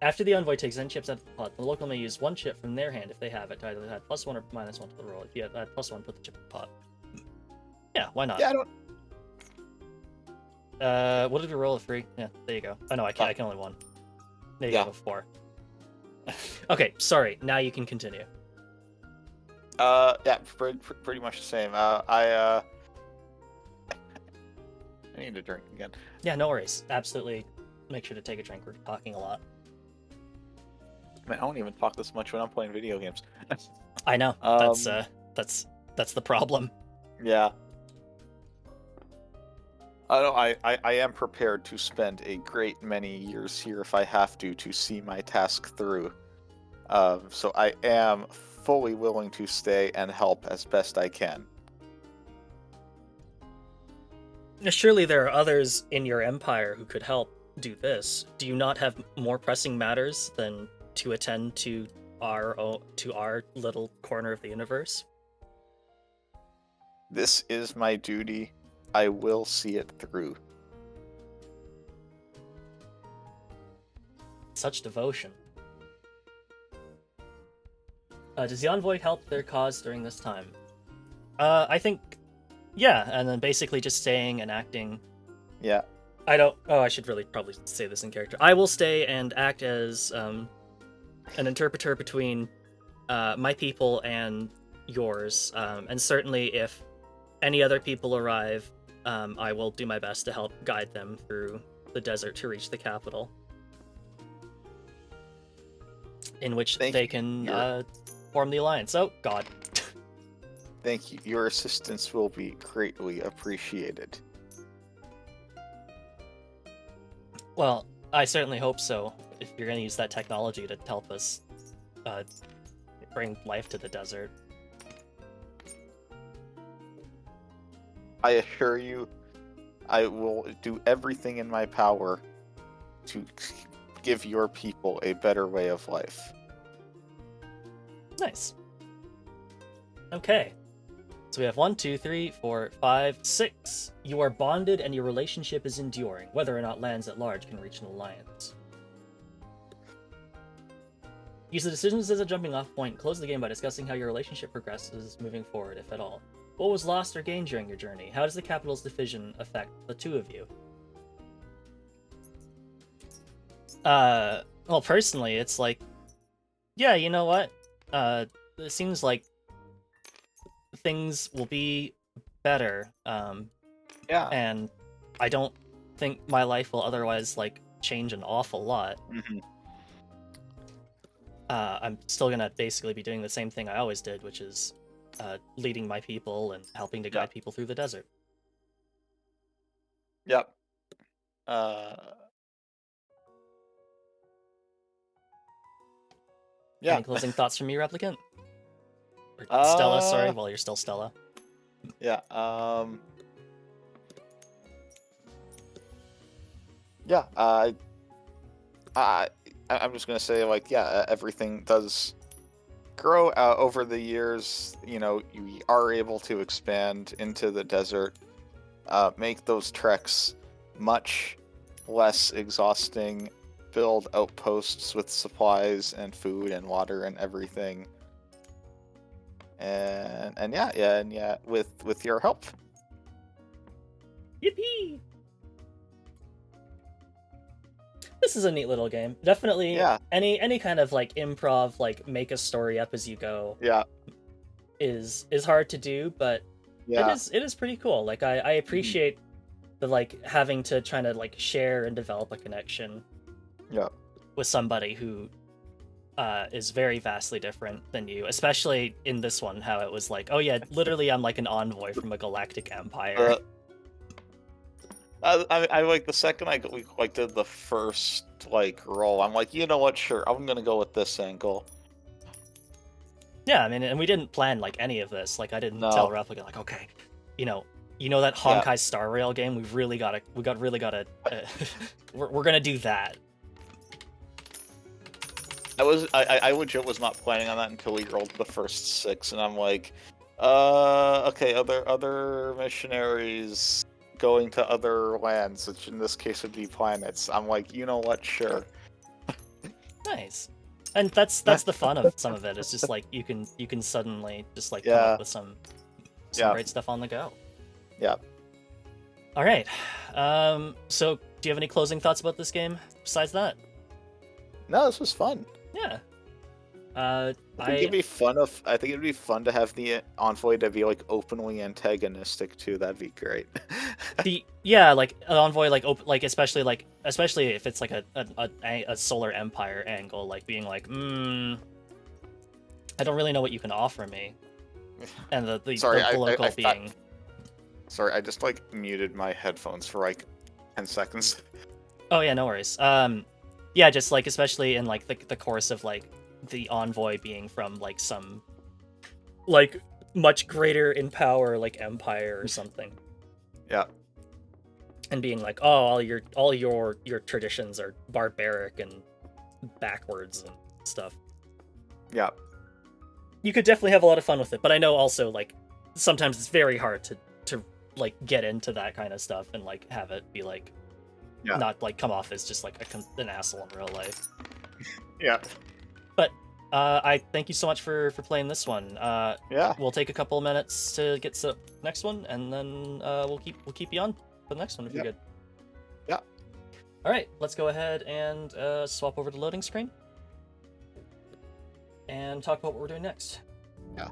After the envoy takes 10 chips out of the pot, the local may use 1 chip from their hand if they have it to either add +1 or -1 to the roll. If you add +1, put the chip in the pot. Yeah, why not? Yeah, I don't. What did we roll? A 3? Yeah, there you go. Oh no, I can't. I can only 1. There you go, 4. Okay, sorry. Now you can continue. Yeah, pretty much the same. I need a drink again. Yeah, no worries. Absolutely. Make sure to take a drink. We're talking a lot. Man, I don't even talk this much when I'm playing video games. I know. That's the problem. Yeah. I am prepared to spend a great many years here if I have to see my task through. So I am fully willing to stay and help as best I can. Surely there are others in your empire who could help do this. Do you not have more pressing matters than to attend to our little corner of the universe? This is my duty. I will see it through. Such devotion. Does the envoy help their cause during this time? I think, yeah, and then basically just staying and acting. Yeah. I don't. Oh, I should really probably say this in character. I will stay and act as an interpreter between my people and yours, and certainly if any other people arrive, I will do my best to help guide them through the desert to reach the capital, in which Thank they you. can form the alliance. Oh, God. Thank you. Your assistance will be greatly appreciated. Well, I certainly hope so, if you're going to use that technology to help us bring life to the desert. I assure you, I will do everything in my power to give your people a better way of life. Nice. Okay. So we have 1, 2, 3, 4, 5, 6. You are bonded and your relationship is enduring, whether or not lands at large can reach an alliance. Use the decisions as a jumping off point. Close the game by discussing how your relationship progresses moving forward, if at all. What was lost or gained during your journey? How does the capital's division affect the two of you? Well, personally, it's like, yeah, you know what? It seems like things will be better. Yeah. And I don't think my life will otherwise, like, change an awful lot. Mm-hmm. I'm still gonna basically be doing the same thing I always did, which is leading my people and helping to guide people through the desert. Yep. Yeah. Any closing thoughts from you, Replicant? Or Stella, sorry, while you're still Stella. Yeah. Yeah. I'm just gonna say, like, yeah, everything does grow over the years. You know, you are able to expand into the desert, make those treks much less exhausting, build outposts with supplies and food and water and everything. And yeah, with your help. Yippee! This is a neat little game. Definitely, Yeah. any kind of like improv, like make a story up as you go, Yeah. is hard to do, but Yeah. it is pretty cool. Like I appreciate the like having to try to like share and develop a connection Yeah. with somebody who is very vastly different than you, especially in this one, how it was like, oh yeah, literally I'm like an envoy from a galactic empire. I like the second we like did the first like roll, I'm like, you know what? Sure, I'm gonna go with this angle. Yeah, I mean, and we didn't plan like any of this. Like I didn't No. tell Replica like, okay, you know that Honkai Star Rail game. We've really gotta, we're gonna do that. I legit was not planning on that until we rolled the first 6, and I'm like, okay, other missionaries going to other lands, which in this case would be planets. I'm like, you know what? Sure. Nice. And that's the fun of some of it. It's just like you can suddenly just like come up with some great stuff on the go. Yeah. All right. So do you have any closing thoughts about this game besides that? No, this was fun. Yeah. I think it'd be fun to have the envoy to be like openly antagonistic too. That'd be great. Like an envoy, like especially if it's like a solar empire angle, like being like, I don't really know what you can offer me, and the political being. Sorry, I just like muted my headphones for like 10 seconds. Oh yeah, no worries. Yeah, just like especially in like the course of like the envoy being from like some like much greater in power like empire or something. Yeah. And being like, oh, all your traditions are barbaric and backwards and stuff. Yeah. You could definitely have a lot of fun with it, but I know also like sometimes it's very hard to like get into that kind of stuff and like have it be like not like come off as just like an asshole in real life. Yeah. But I thank you so much for playing this one. Yeah. We'll take a couple minutes to get to the next one, and then we'll keep you on for the next one if you're Yep. good. Yeah. All right, let's go ahead and swap over to loading screen and talk about what we're doing next. Yeah.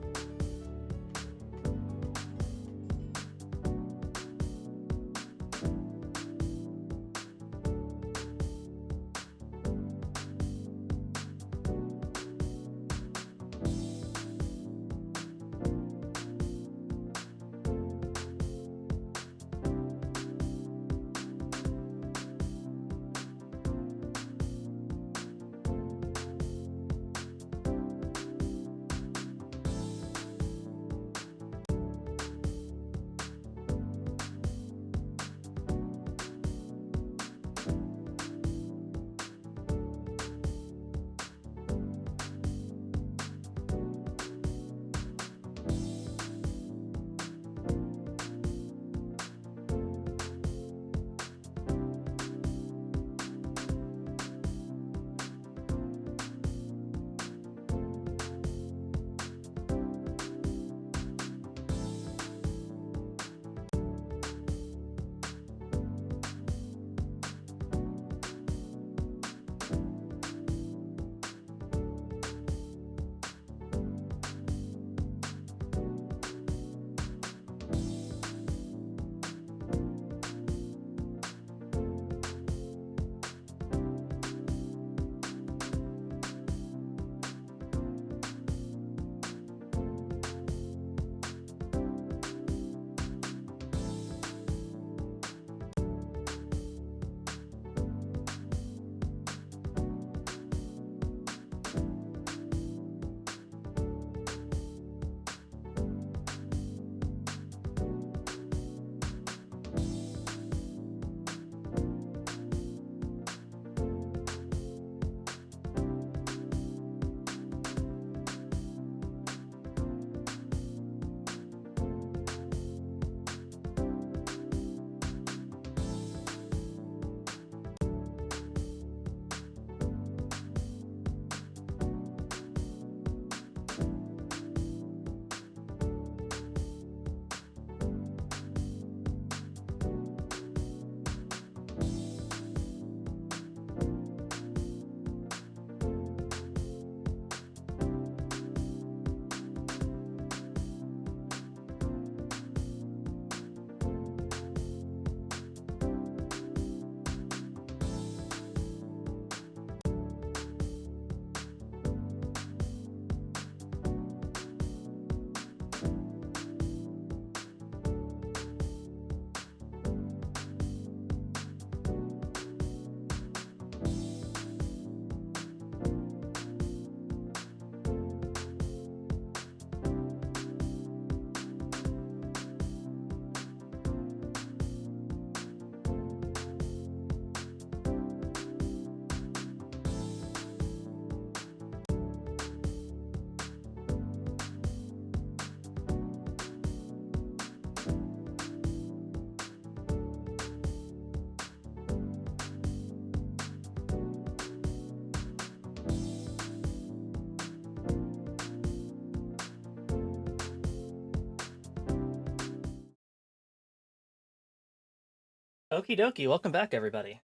Okie dokie, welcome back, everybody.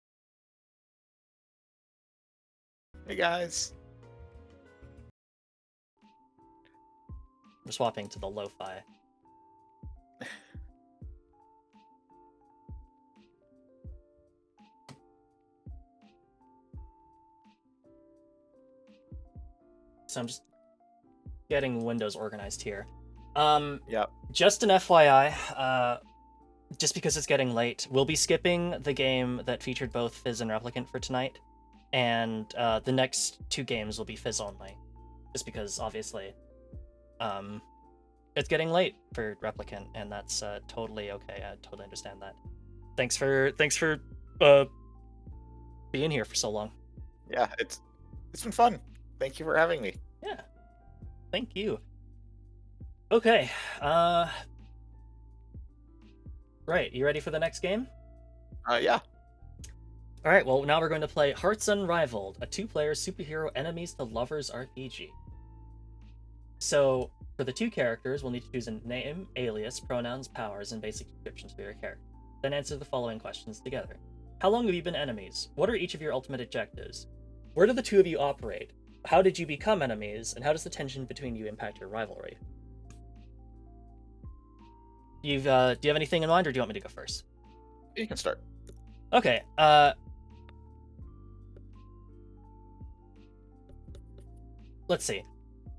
Hey guys. We're swapping to the lo-fi. So I'm just getting Windows organized here. Yep. Just an FYI, just because it's getting late, we'll be skipping the game that featured both Fizz and Replicant for tonight, and the next two games will be Fizz only, just because obviously, it's getting late for Replicant, and that's totally okay. I totally understand that. Thanks for being here for so long. Yeah, it's been fun. Thank you for having me. Yeah, thank you. Okay, right, you ready for the next game? Yeah. All right, well, now we're going to play Hearts Unrivaled, a two-player superhero enemies to lovers RPG. So for the two characters, we'll need to choose a name, alias, pronouns, powers, and basic descriptions for your character. Then answer the following questions together. How long have you been enemies? What are each of your ultimate objectives? Where do the two of you operate? How did you become enemies? And how does the tension between you impact your rivalry? Do you have anything in mind, or do you want me to go first? You can start. Okay. Let's see.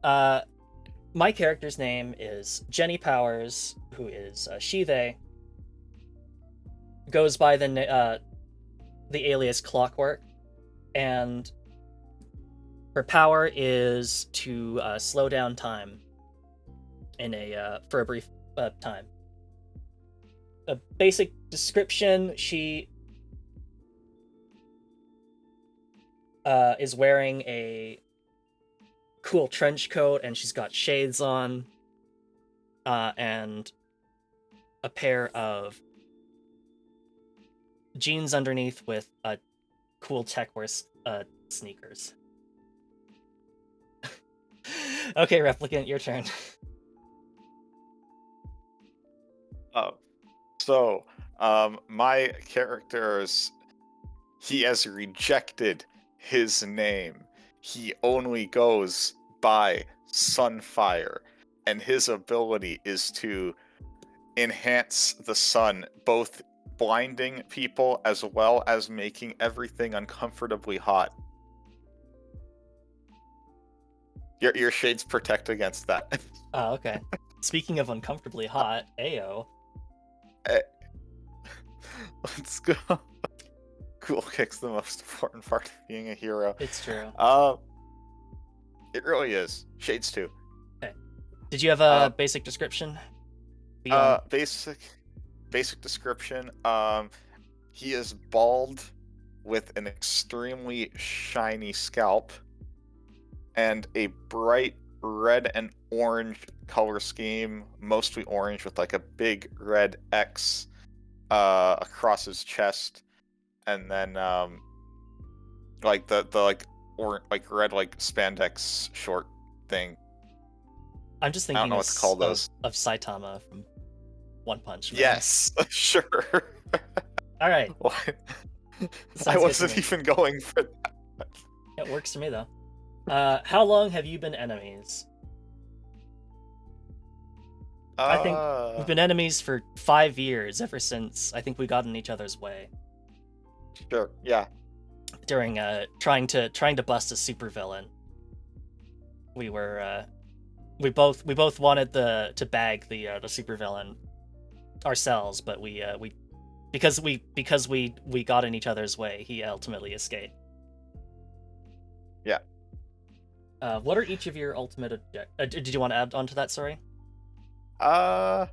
My character's name is Jenny Powers, who is she/they. Goes by the alias Clockwork, and her power is to slow down time for a brief time. A basic description: she is wearing a cool trench coat, and she's got shades on, and a pair of jeans underneath with cool techwear sneakers. Okay, Replicant, your turn. So, my character's he has rejected his name. He only goes by Sunfire, and his ability is to enhance the sun, both blinding people as well as making everything uncomfortably hot. Your shades protect against that. Oh, okay. Speaking of uncomfortably hot, Ayo. Let's go. Cool kick's the most important part of being a hero. It's true. It really is. Shades too. Okay. Did you have a basic description? Basic description. He is bald with an extremely shiny scalp and a bright red and orange color scheme, mostly orange with like a big red X across his chest, and then like the red like spandex short thing. I'm just I don't thinking know what to call those. of Saitama from One Punch Man. Yes, sure. All right. What? I Sounds good to wasn't me. even going for that. It works for me though. How long have you been enemies? I think we've been enemies for 5 years, ever since I think we got in each other's way Sure. Yeah. during trying to bust a supervillain. We were we both wanted to bag the supervillain ourselves, but we because we got in each other's way, he ultimately escaped. Yeah. What are each of your ultimate did you want to add on to that? Sorry. I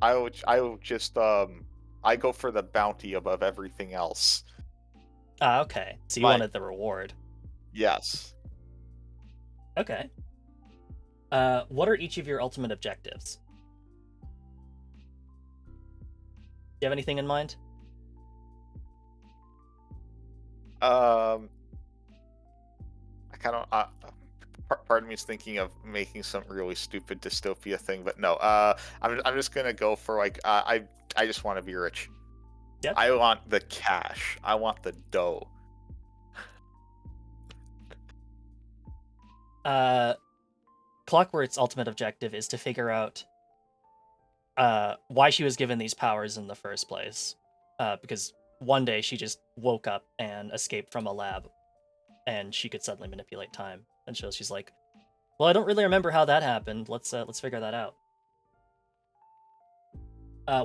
would just I go for the bounty above everything else. Okay. So you wanted the reward. Yes. Okay. What are each of your ultimate objectives? Do you have anything in mind? I kind of part of me is thinking of making some really stupid dystopia thing, but no. I'm just gonna go for like I just want to be rich. Yep. I want the cash. I want the dough. Clockwork's ultimate objective is to figure out why she was given these powers in the first place. Because one day she just woke up and escaped from a lab, and she could suddenly manipulate time. And so she's like, "Well, I don't really remember how that happened. Let's figure that out."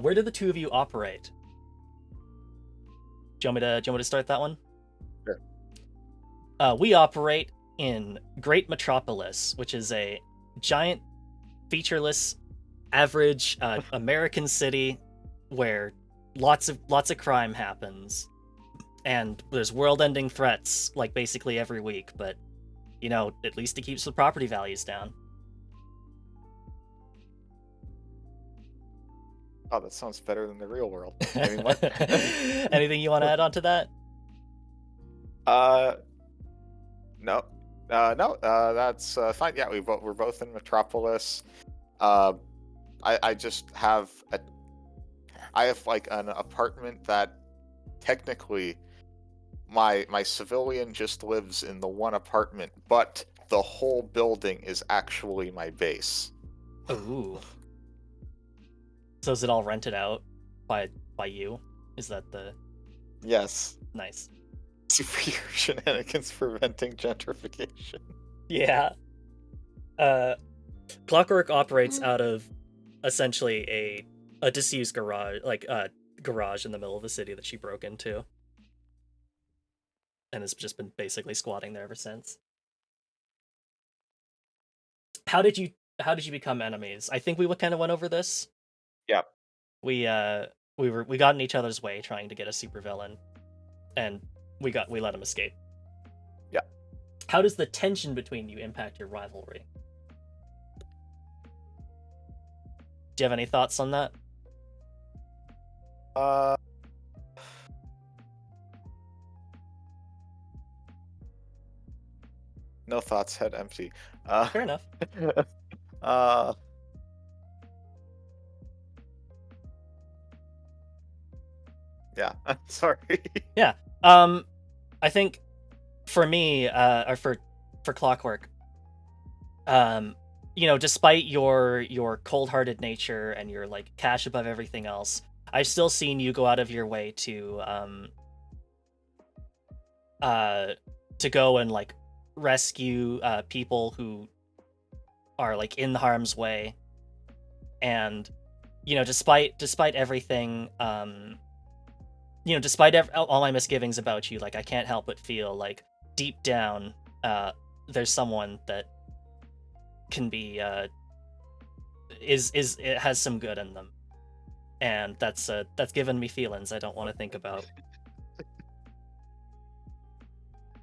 Where do the two of you operate? Do you want me to start that one? Sure. We operate in Great Metropolis, which is a giant, featureless, average American city where lots of crime happens, and there's world-ending threats like basically every week. But you know, at least it keeps the property values down. Oh, that sounds better than the real world. I mean, what? Anything you want to add on to that? No. No, that's fine. Yeah, we're both in Metropolis. Uh, I just have I have like an apartment that technically my civilian just lives in the one apartment, but the whole building is actually my base. Ooh. So is it all rented out by you? Is that the Yes, nice? superior shenanigans preventing gentrification. Yeah. Uh, Clockwork operates out of essentially a disused garage, like a garage in the middle of the city that she broke into, and has just been basically squatting there ever since. How did you how did you become enemies? I think we kind of went over this. Yeah, We uh we got in each other's way trying to get a supervillain, and we let him escape. yeah. How does the tension between you impact your rivalry? Do you have any thoughts on that? Uh, no thoughts, head empty. Uh, Fair enough. uh, yeah. Sorry. Yeah. I think for me, or for Clockwork, um, despite your cold-hearted nature and your like cash above everything else, I've still seen you go out of your way uh to go and like rescue people who are like in harm's way, and despite everything, despite all my misgivings about you, like I can't help but feel like deep down, there's someone that can be is it has some good in them, and that's given me feelings I don't want to think about.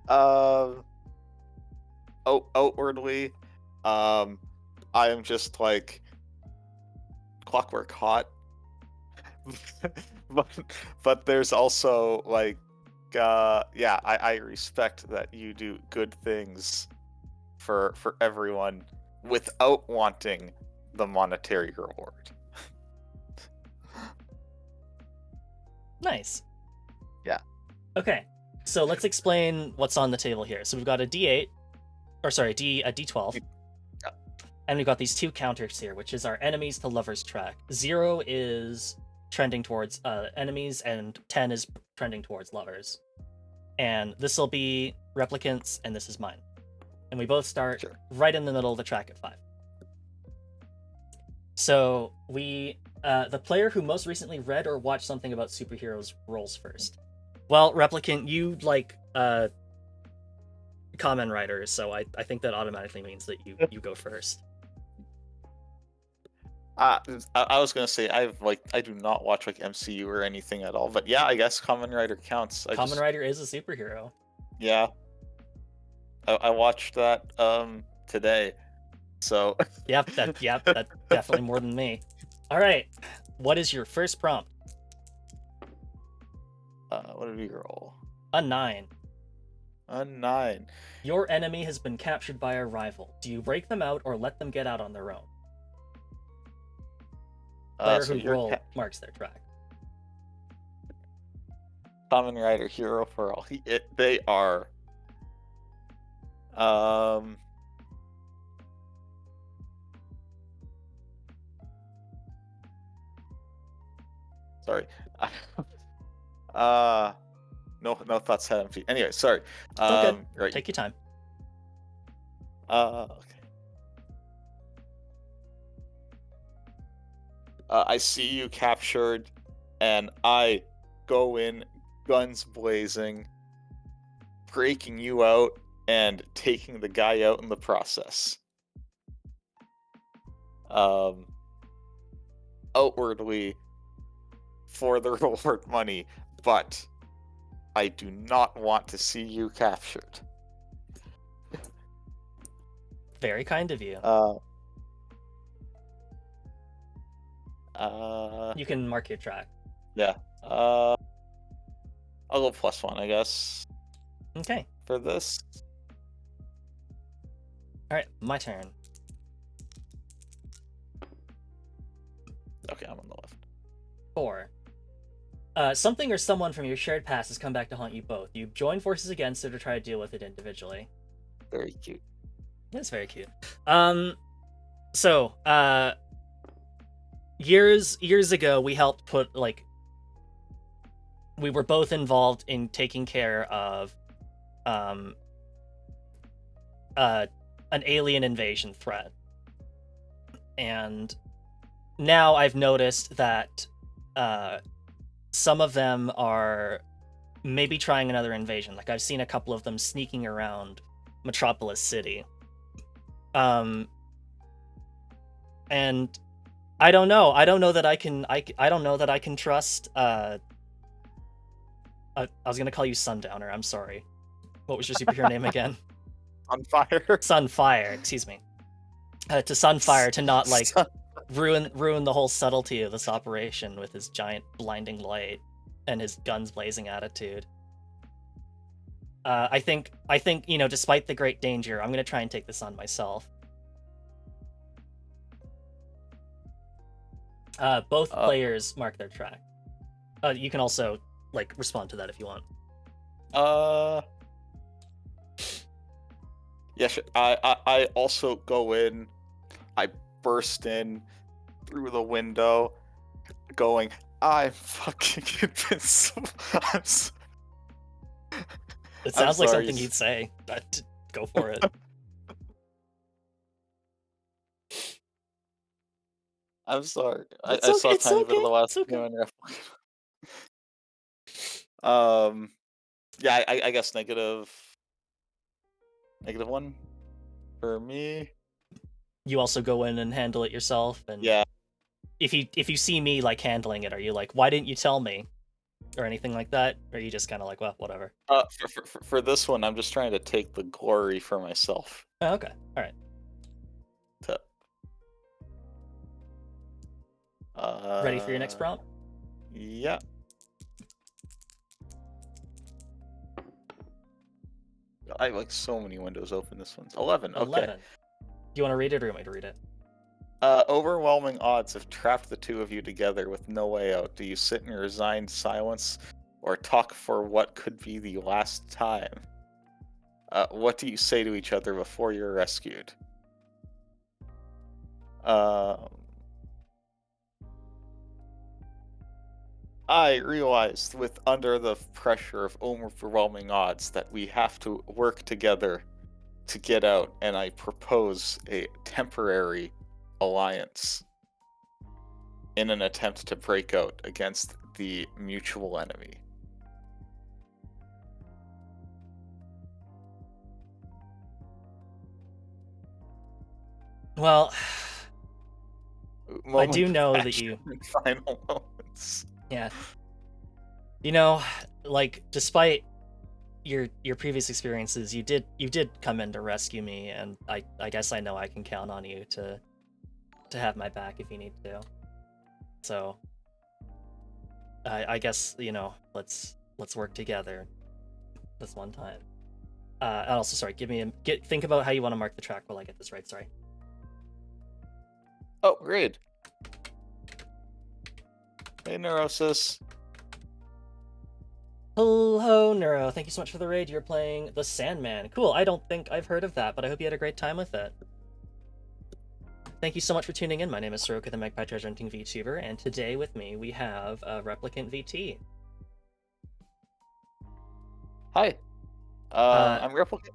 Um, outwardly, um, I am just like clockwork hot, but there's also like, yeah, I respect that you do good things for everyone without wanting the monetary reward. Nice. Yeah, Okay, so let's explain what's on the table here. So we've got a D8, or sorry, a D12, yeah, and we've got these two counters here, which is our enemies to lovers track. 0 is trending towards enemies, and 10 is trending towards lovers. And this will be replicants, and this is mine. And we both start sure. right in the middle of the track at 5. So the player who most recently read or watched something about superheroes rolls first. Well, replicant, you like Kamen Rider, so I think that automatically means that you go first. I was gonna say I do not watch like MCU or anything at all, but yeah, I guess Kamen Rider counts. Kamen Rider is a superhero. Yeah, I watched that today, so That's definitely more than me. All right, what is your first prompt? what did we roll? A 9. A 9. Your enemy has been captured by a rival. Do you break them out or let them get out on their own? Player So who you're roll marks their track. Kamen Rider hero for all. They are. Um. Sorry. uh. No thoughts head empty. Anyway, sorry. It's all good. Right. Take your time. Okay. I see you captured, and I go in, guns blazing, breaking you out, and taking the guy out in the process. Um, outwardly for the reward money, but I do not want to see you captured. Very kind of you. Uh, You can mark your track. yeah. I'll go +1, I guess, Okay. for this. Alright, my turn. Okay, I'm on the left. 4. Something or someone from your shared past has come back to haunt you both. You join forces against it or try to deal with it individually. Very cute. That's very cute. So, years ago, we helped put, like, we were both involved in taking care of, an alien invasion threat. And now I've noticed that, some of them are maybe trying another invasion. Like, I've seen a couple of them sneaking around Metropolis City. And I don't know. I don't know that I can. I don't know that I can trust. I was gonna call you Sundowner. I'm sorry. What was your superhero name again? On fire. Sunfire. Excuse me. To Sunfire to not like ruin the whole subtlety of this operation with his giant blinding light and his guns blazing attitude. I think despite the great danger, I'm gonna try and take this on myself. Both players mark their track. You can also like respond to that if you want. Yeah, sure. I also go in. I burst in through the window, going, "I'm fucking invincible." It sounds like sorry. something you'd say. Go for it. I'm sorry. It's I okay. saw a It's tiny bit of okay. the last It's game okay. on yeah, I guess negative one for me. You also go in and handle it yourself, and Yeah. if you see me like handling it, are you like, why didn't you tell me, or anything like that? Or are you just kind of like, well, whatever? For this one, I'm just trying to take the glory for myself. Oh, okay, all right. To, Ready for your next prompt? Yeah. I have like so many windows open. This one's 11. Okay. 11. Do you want to read it, or you want me to read it? Overwhelming odds have trapped the two of you together with no way out. Do you sit in resigned silence or talk for what could be the last time? What do you say to each other before you're rescued? I realized with under the pressure of overwhelming odds that we have to work together to get out, and I propose a temporary alliance in an attempt to break out against the mutual enemy. Well, I do Moment of know that passion you. and final moments. Yeah. Like, despite your previous experiences, you did come in to rescue me, and I guess I know I can count on you to have my back if you need to. So I guess, let's work together this one time. And also, sorry, think about how you want to mark the track while I get this right. Sorry. Oh, great. Hey, Neurosis. Hello, Neuro. Thank you so much for the raid. You're playing The Sandman. Cool. I don't think I've heard of that, but I hope you had a great time with it. Thank you so much for tuning in. My name is Soroka, the Magpie Treasure Hunting VTuber, and today with me we have Replicant VT. Hi. I'm Replicant.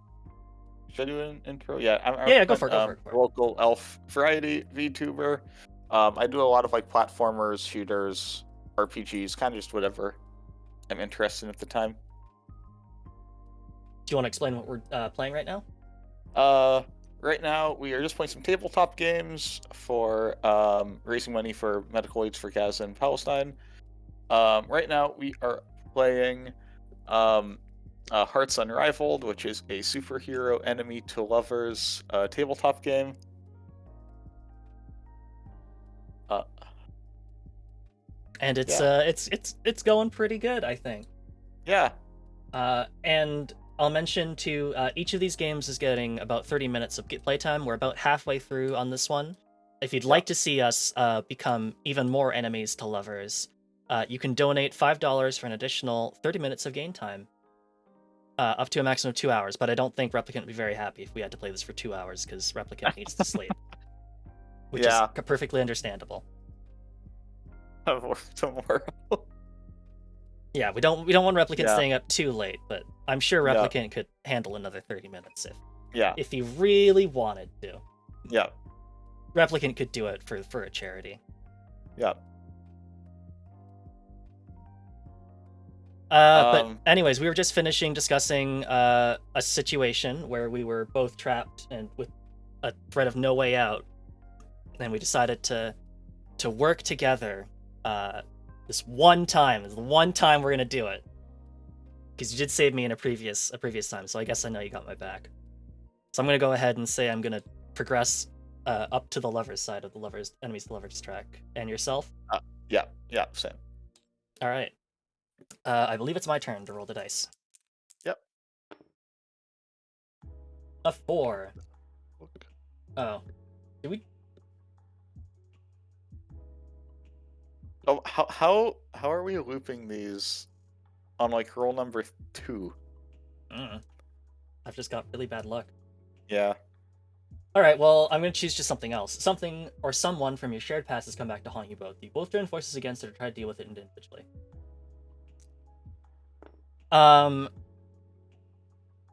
Should I do an intro? Yeah, I'm Yeah, go Replicant, for it. Go for it. local elf variety VTuber. I do a lot of like platformers, shooters, RPGs, kind of just whatever I'm interested in at the time. Do you want to explain what we're playing right now? Right now we are just playing some tabletop games for raising money for medical aids for Gaza and Palestine. Right now we are playing Hearts Unrivaled, which is a superhero enemy to lovers tabletop game. And it's Yeah. it's going pretty good, I think. Yeah. And I'll mention too, each of these games is getting about 30 minutes of playtime. We're about halfway through on this one. If you'd Yeah. like to see us become even more enemies to lovers, you can donate $5 for an additional 30 minutes of game time, up to a maximum of 2 hours. But I don't think Replicant would be very happy if we had to play this for 2 hours, because Replicant needs to sleep, which is Yeah. perfectly understandable. I've worked tomorrow. Yeah, we don't want Replicant Yeah. staying up too late, but I'm sure Yeah. Replicant could handle another 30 minutes Yeah. if he really wanted to. Yeah. Replicant could do it for a charity. Yeah. But Um. anyways, we were just finishing discussing a situation where we were both trapped and with a threat of no way out, and we decided to work together. This one time is the one time we're gonna do it, because you did save me in a previous time, so I guess I know you got my back. So I'm gonna go ahead and say I'm gonna progress up to the lovers side of the lovers enemies to lovers track. And yourself? Yeah. Yeah. Same. All right. I believe it's my turn to roll the dice. Yep. A 4. Oh, did we? Oh, how are we looping these on like roll number 2? I've just got really bad luck. Yeah. All right, well, I'm gonna choose just something else. Something or someone from your shared past has come back to haunt you both. You both join forces against it or try to deal with it individually.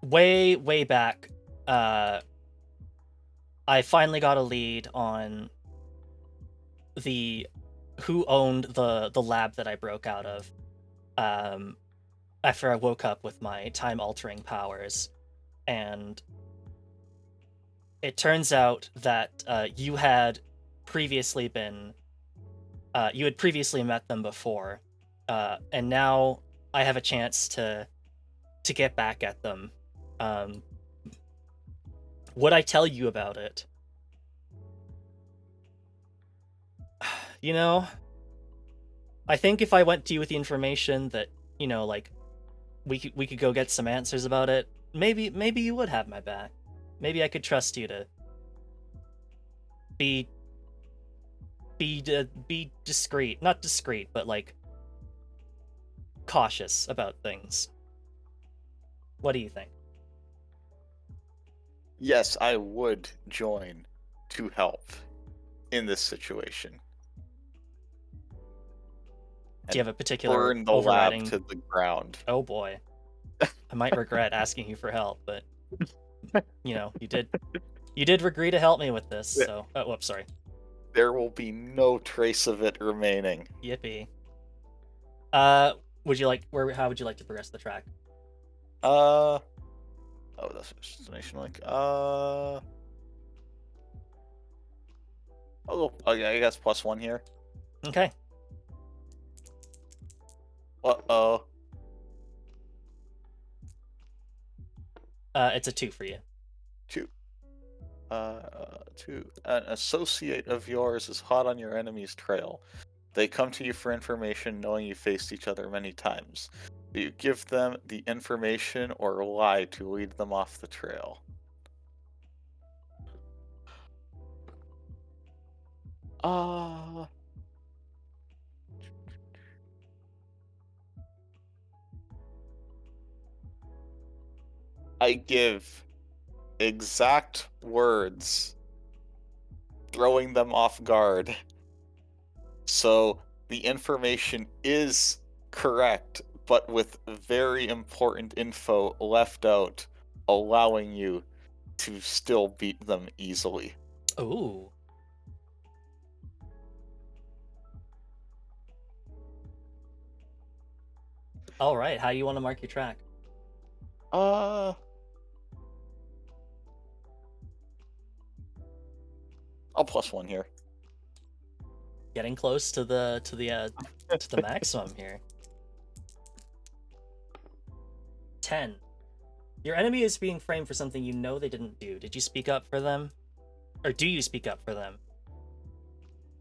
Way back, I finally got a lead on who owned the lab that I broke out of. After I woke up with my time altering powers, and it turns out that you had previously met them before, and now I have a chance to get back at them. Would I tell you about it? You know, I think if I went to you with the information that, like, we could go get some answers about it, maybe you would have my back. Maybe I could trust you to be discreet, not discreet, but like cautious about things. What do you think? Yes, I would join to help in this situation. Do you have a particular Burn the lab overriding? to the ground. Oh boy, I might regret asking you for help, but you did agree to help me with this. Yeah. So, oh, whoops, sorry. There will be no trace of it remaining. Yippee. Would you like how would you like to progress the track? Oh, that's destination link. Oh, okay, I guess +1 here. Okay. Uh-oh. It's a 2 for you. 2. 2. An associate of yours is hot on your enemy's trail. They come to you for information knowing you faced each other many times. Do you give them the information or lie to lead them off the trail? I give exact words, throwing them off guard. So the information is correct, but with very important info left out, allowing you to still beat them easily. Ooh. All right, how do you want to mark your track? I'll +1 here. Getting close to the maximum here. 10. Your enemy is being framed for something you know they didn't do. Did you speak up for them? Or do you speak up for them?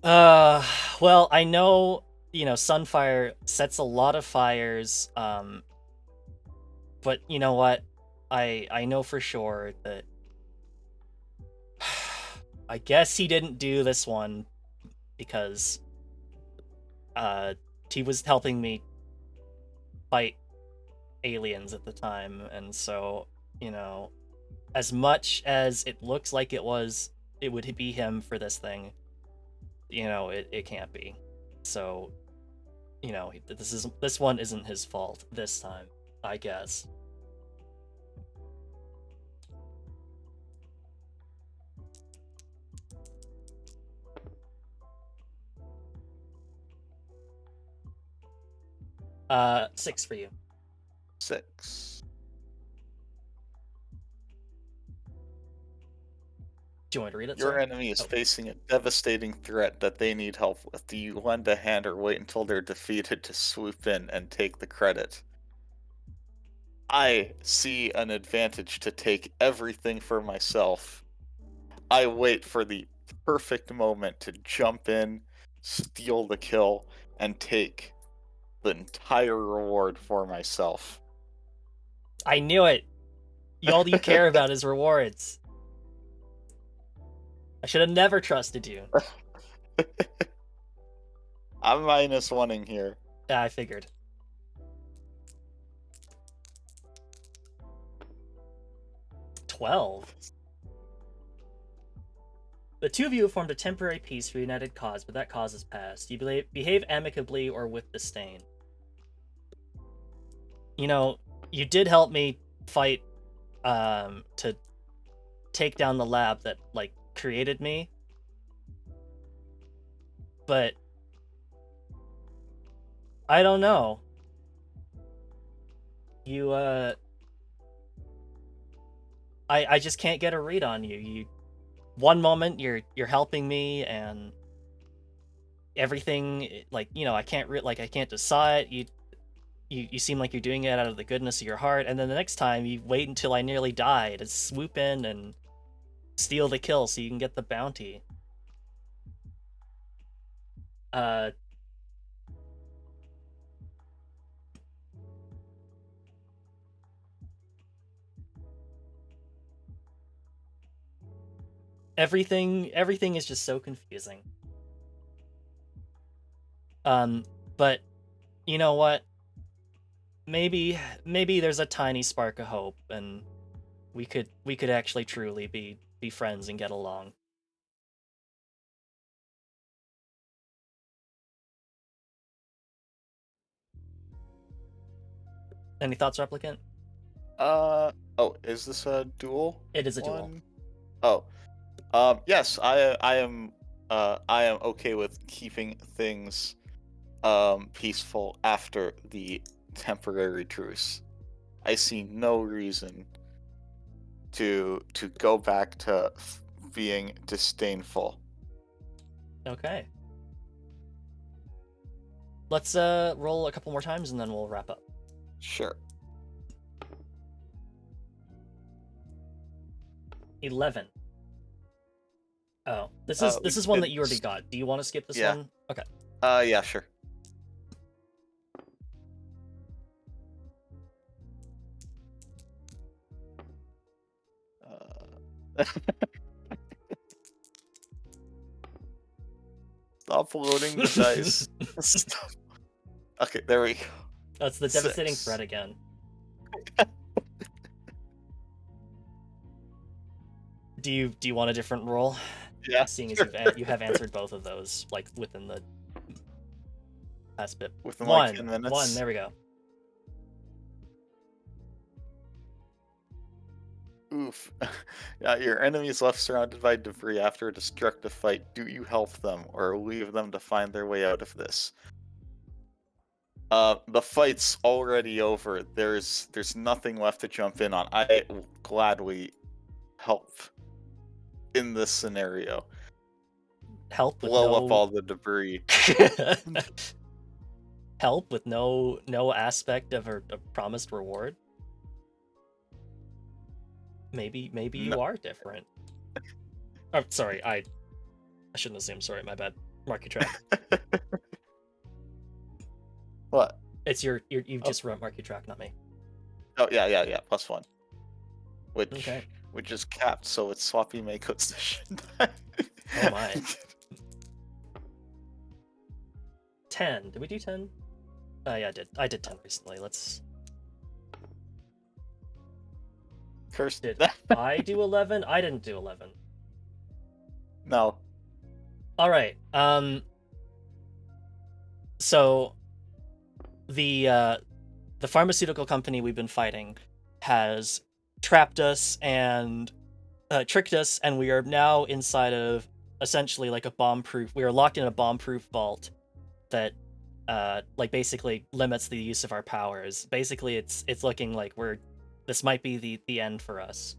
Well, I know, Sunfire sets a lot of fires, but you know what? I know for sure that I guess he didn't do this one because he was helping me fight aliens at the time, and so, you know, as much as it looks like it would be him for this thing, it can't be. So, this one isn't his fault this time, I guess. Six for you. 6. Do you want me to read it? Your Sorry. enemy is Oh, facing a devastating threat that they need help with. Do you lend a hand or wait until they're defeated to swoop in and take the credit? I see an advantage to take everything for myself. I wait for the perfect moment to jump in, steal the kill, and take the entire reward for myself. I knew it. All you care about is rewards. I should have never trusted you. I'm -1ing here. Yeah, I figured. 12. The two of you have formed a temporary peace for a united cause, but that cause is past. You behave amicably or with disdain. You did help me fight to take down the lab that, like, created me. But I don't know. You I just can't get a read on you. One moment you're helping me and everything, like, I can't decide. You seem like you're doing it out of the goodness of your heart, and then the next time you wait until I nearly die to swoop in and steal the kill so you can get the bounty. Uh everything is just so confusing. But you know what? Maybe there's a tiny spark of hope, and we could actually truly be friends and get along. Any thoughts, Replicant? Oh, is this a dual It is a duel. one? Oh, yes, I am okay with keeping things, peaceful after the temporary truce. I see no reason to go back to being disdainful. Okay. Let's roll a couple more times and then we'll wrap up. Sure. 11. Oh, this is one that you already got. Do you want to skip this Yeah. one? Okay. Yeah, sure. Stop loading the dice. Stop. Okay, there we go. That's the devastating 6. threat again. Do you want a different roll? Yeah. Seeing as Sure. you have answered both of those, like, within the past bit. Within like 10 minutes. One. There we go. Oof. Yeah, your enemy is left surrounded by debris after a destructive fight. Do you help them or leave them to find their way out of this? The fight's already over. There's nothing left to jump in on. I will gladly help in this scenario. Help with Blow no up all the debris. help with no aspect of a promised reward. Maybe you No. are different. Oh, sorry, I shouldn't assume. Sorry, my bad. Mark your track. What? It's you've Oh. just wrote mark your track, not me. Oh, yeah, +1. Okay. which is capped, so it's swappy Mako session. Oh my. 10. Did we do 10? Yeah, I did. I did 10 recently. Let's... Cursed. Did I do 11? I didn't do 11. No. Alright, so... The pharmaceutical company we've been fighting has trapped us and tricked us, and we are now inside of essentially like a bomb-proof... We are locked in a bomb-proof vault that like basically limits the use of our powers. Basically, it's looking like this might be the end for us.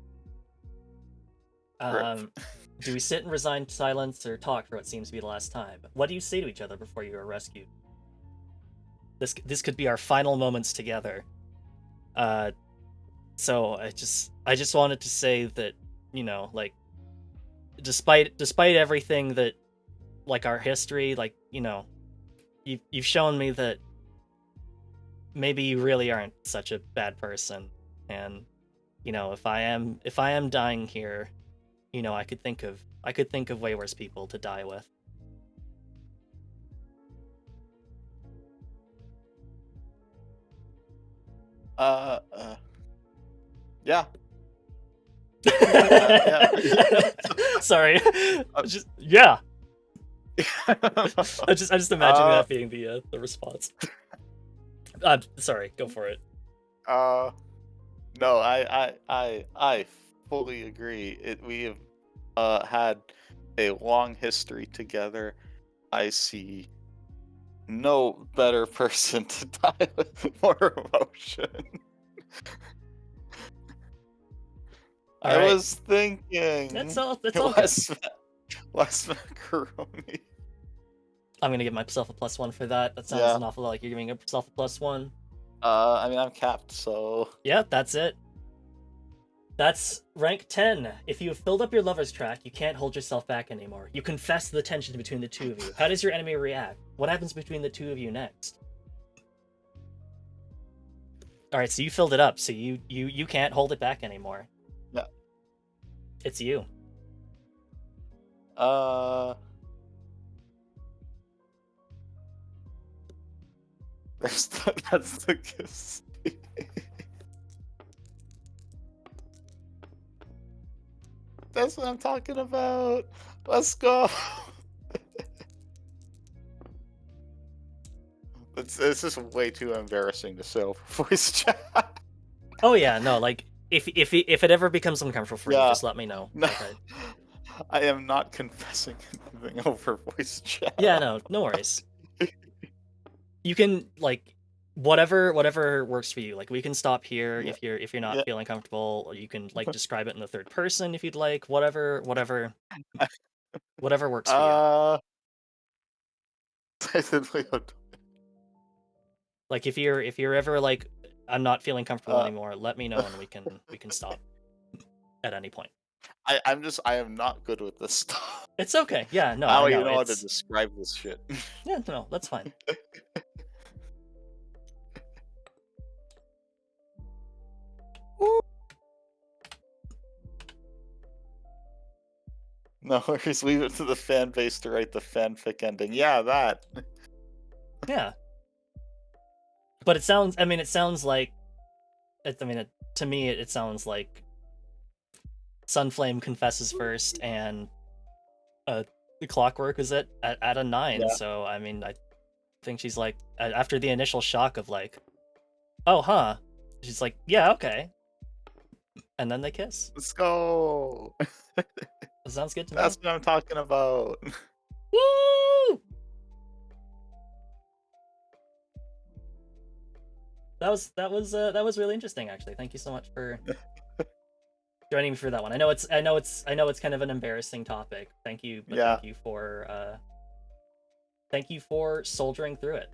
Do we sit in resigned silence or talk for what seems to be the last time? What do you say to each other before you are rescued? This could be our final moments together. So I just wanted to say that, you know, like, despite everything that, like, our history, like, you know, you've shown me that maybe you really aren't such a bad person, and, you know, if I am dying here, you know, I could think of way worse people to die with. Yeah. Yeah. Sorry. Just yeah. I just imagine that being the response. Sorry, go for it. No, I fully agree. We have had a long history together. I see no better person to die with more emotion. All I right. was thinking. That's all good. Less macaroni. I'm gonna give myself a +1 for that. That sounds an awful lot like you're giving yourself a +1. I mean, I'm capped, so... Yeah, that's it. That's rank 10. If you have filled up your lover's track, you can't hold yourself back anymore. You confess the tension between the two of you. How does your enemy react? What happens between the two of you next? Alright, so you filled it up, so you can't hold it back anymore. Yeah. It's you. That's the kiss. That's what I'm talking about. Let's go. It's just way too embarrassing to say over voice chat. Oh yeah, no, like, if it ever becomes uncomfortable for you, just let me know. No, okay. I am not confessing anything over voice chat. Yeah, no worries. You can, like, whatever works for you. Like, we can stop here if you're not feeling comfortable, or you can, like, describe it in the third person if you'd like. Whatever works for you. Like, if you're ever like, I'm not feeling comfortable anymore, let me know and we can stop at any point. I am not good with this stuff. It's okay. Yeah, no, I I don't know. even know how to describe this shit. Yeah, no, that's fine. No, just leave it to the fan base to write the fanfic ending. Yeah, that. Yeah. But it sounds like, to me, it sounds like Sunflame confesses first, and the Clockwork is at a 9. Yeah. So, I mean, I think she's like, after the initial shock of like, oh, huh? She's like, yeah, okay. And then they kiss. Let's go. That sounds good to me. That's what I'm talking about. Woo! That was really interesting, actually. Thank you so much for joining me for that one. I know it's kind of an embarrassing topic. Thank you, but thank you for soldiering through it.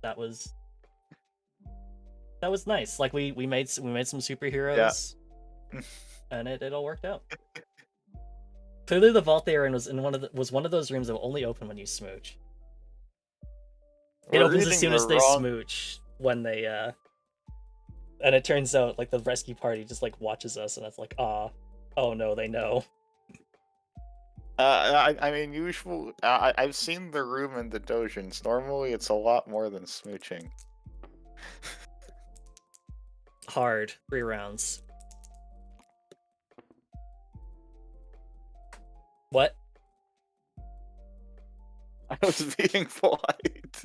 That was nice. Like, we made some superheroes, and it all worked out. Clearly, the vault they were in was one of those rooms that will only open when you smooch. It opens as soon as they smooch when they And it turns out like the rescue party just like watches us, and it's like, oh no, they know. I mean, I've seen the room in the dojins. Normally, it's a lot more than smooching. Hard 3 rounds. What? I was being polite.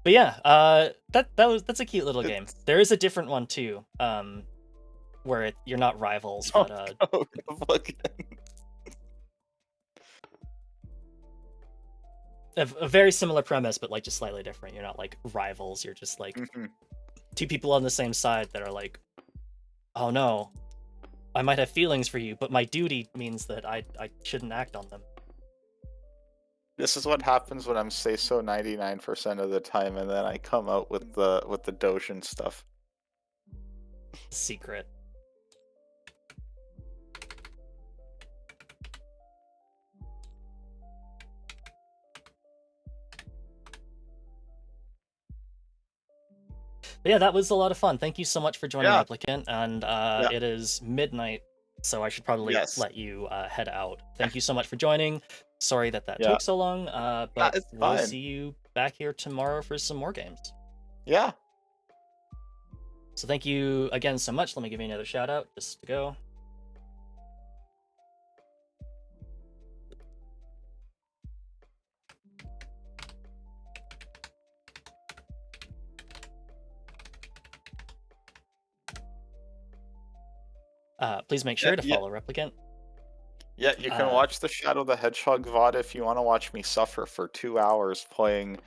But yeah, that's a cute little game. It's There is a different one too, where you're not rivals, don't but go to fucking. a very similar premise, but like just slightly different. You're not like rivals. You're just like Mhm. two people on the same side that are like, oh no, I might have feelings for you, but my duty means that I shouldn't act on them. This is what happens when I'm say so 99% of the time, and then I come out with the dojin stuff. Secret. But yeah, that was a lot of fun. Thank you so much for joining, Yeah. Replicant. And Yeah. it is midnight, so I should probably Yes. let you head out. Thank you so much for joining. Sorry that Yeah. took so long, Yeah, but it's we'll fine. see you back here tomorrow for some more games. Yeah. So thank you again so much. Let me give you another shout out just to go. Please make Yeah. sure to Yeah. follow Replicant. Yeah. You can Uh, watch the Shadow the Hedgehog VOD if you want to watch me suffer for 2 hours playing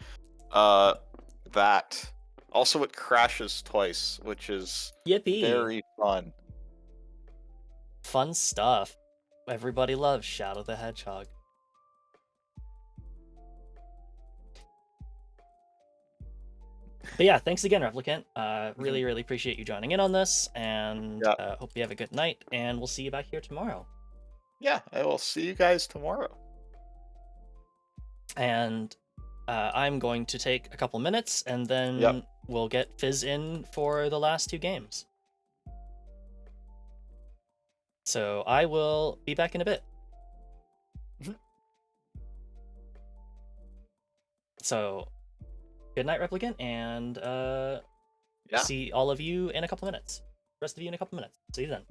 uh that. Also, it crashes twice, which is Yippee! very fun. Fun stuff. Everybody loves Shadow the Hedgehog. But yeah, thanks again, Replicant. Mhm. Really appreciate you joining in on this, and Yeah. hope you have a good night, and we'll see you back here tomorrow. Yeah. I will see you guys tomorrow. And I'm going to take a couple minutes, and Yep. then we'll get Fizz in for the last 2 games. So I will be back in a bit. Mhm. So good night, Replicant, and Yeah. see all of you in a couple minutes. Rest of you in a couple minutes. See you then.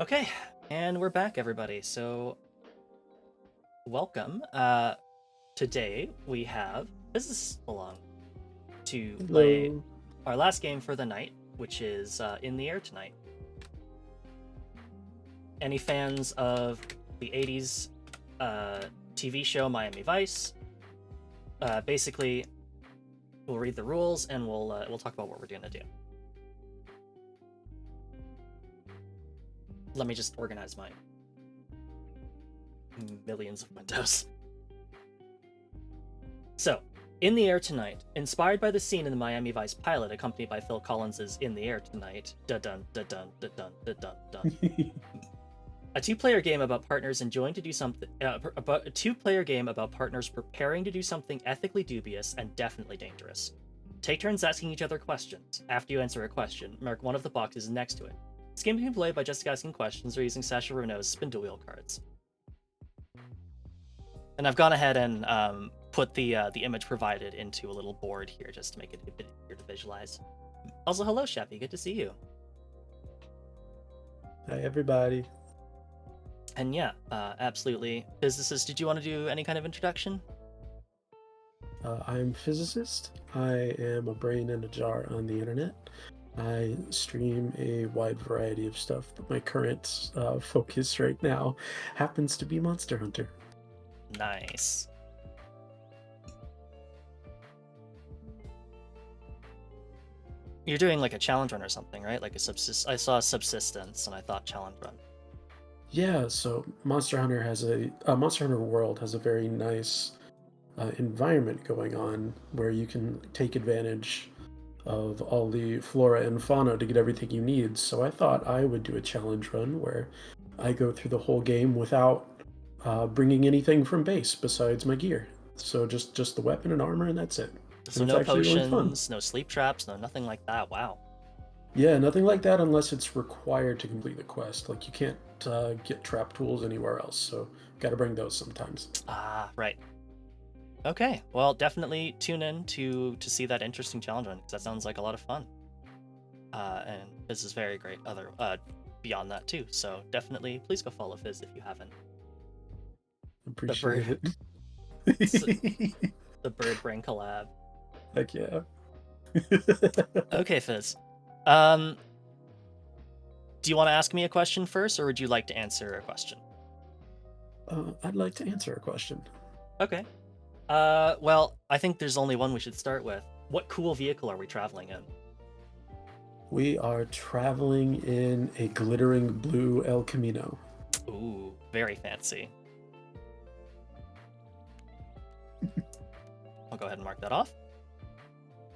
Okay, and we're back, everybody. So, welcome. Today we have physicists along to play Hello. our last game for the night, which is In the Air Tonight. Any fans of the 80s TV show Miami Vice? Basically, we'll read the rules and we'll talk about what we're going to do. Let me just organize my millions of windows. So, In the Air Tonight, inspired by the scene in the Miami Vice pilot, accompanied by Phil Collins's In the Air Tonight, da-dun, da-dun, da-dun, da-dun, dun. A two-player game about partners enjoying to do something. About a two-player game about partners preparing to do something ethically dubious and definitely dangerous. Take turns asking each other questions. After you answer a question, mark one of the boxes next to it. This game can be played by just asking questions or using Sasha Renault's spindle wheel cards. And I've gone ahead and put the image provided into a little board here just to make it a bit easier to visualize. Also, hello, Sheppy. Good to see you. Hi, everybody. And yeah, absolutely. Physicist, did you want to do any kind of introduction? I'm physicist. I am a brain in a jar on the internet. I stream a wide variety of stuff, but my current focus right now happens to be Monster Hunter. Nice. You're doing like a challenge run or something, right? Like I saw subsistence, and I thought challenge run. Yeah, so Monster Hunter has Monster Hunter World has a very nice environment going on where you can take advantage of all the flora and fauna to get everything you need. So I thought I would do a challenge run where I go through the whole game without bringing anything from base besides my gear. So just the weapon and armor, and that's it. So And it's no actually really fun. potions, no sleep traps, no nothing like that. Wow. Yeah, nothing like that unless it's required to complete the quest. Like you can't get trap tools anywhere else, so got to bring those sometimes. Ah, right. Okay, well, definitely tune in to see that interesting challenge run, because that sounds like a lot of fun. And Fizz is very great beyond that too, so definitely please go follow Fizz if you haven't. Appreciate it. The Bird Brain collab. Heck yeah. Okay, Fizz. Do you want to ask me a question first, or would you like to answer a question? I'd like to answer a question. Okay. Well, I think there's only one we should start with. What cool vehicle are we traveling in? We are traveling in a glittering blue El Camino. Ooh, very fancy. I'll go ahead and mark that off.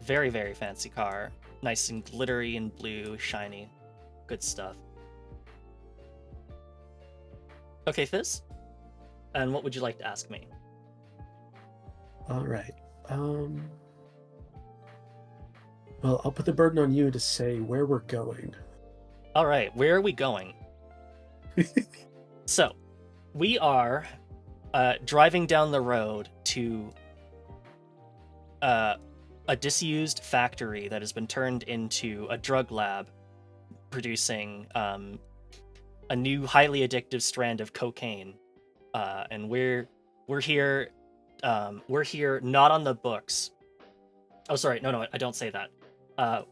Very, very fancy car. Nice and glittery and blue, shiny. Good stuff. Okay, Fizz. And what would you like to ask me? All right. Well, I'll put the burden on you to say where we're going. All right, where are we going? So, we are driving down the road to a disused factory that has been turned into a drug lab, producing a new highly addictive strand of cocaine. And we're here. We're here not on the books. Oh, sorry. No, I don't say that.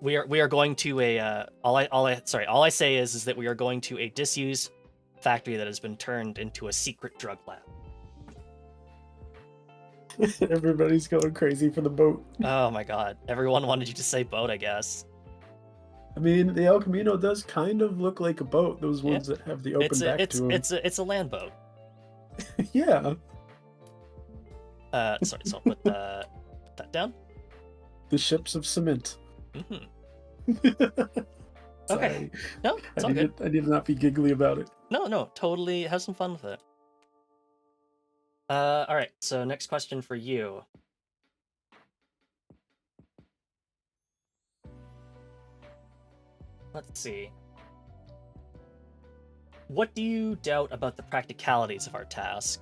We are going to a all I say is that we are going to a disused factory that has been turned into a secret drug lab. Everybody's going crazy for the boat. Oh my god. Everyone wanted you to say boat, I guess. I mean, the El Camino does kind of look like a boat. Those ones that have the open back to them. It's a land boat. Yeah. Sorry, so I'll put that down. The ships of cement. Mm-hmm. Okay. No, it's all good. I need to not be giggly about it. No, totally have some fun with it. All right, so next question for you. Let's see. What do you doubt about the practicalities of our task?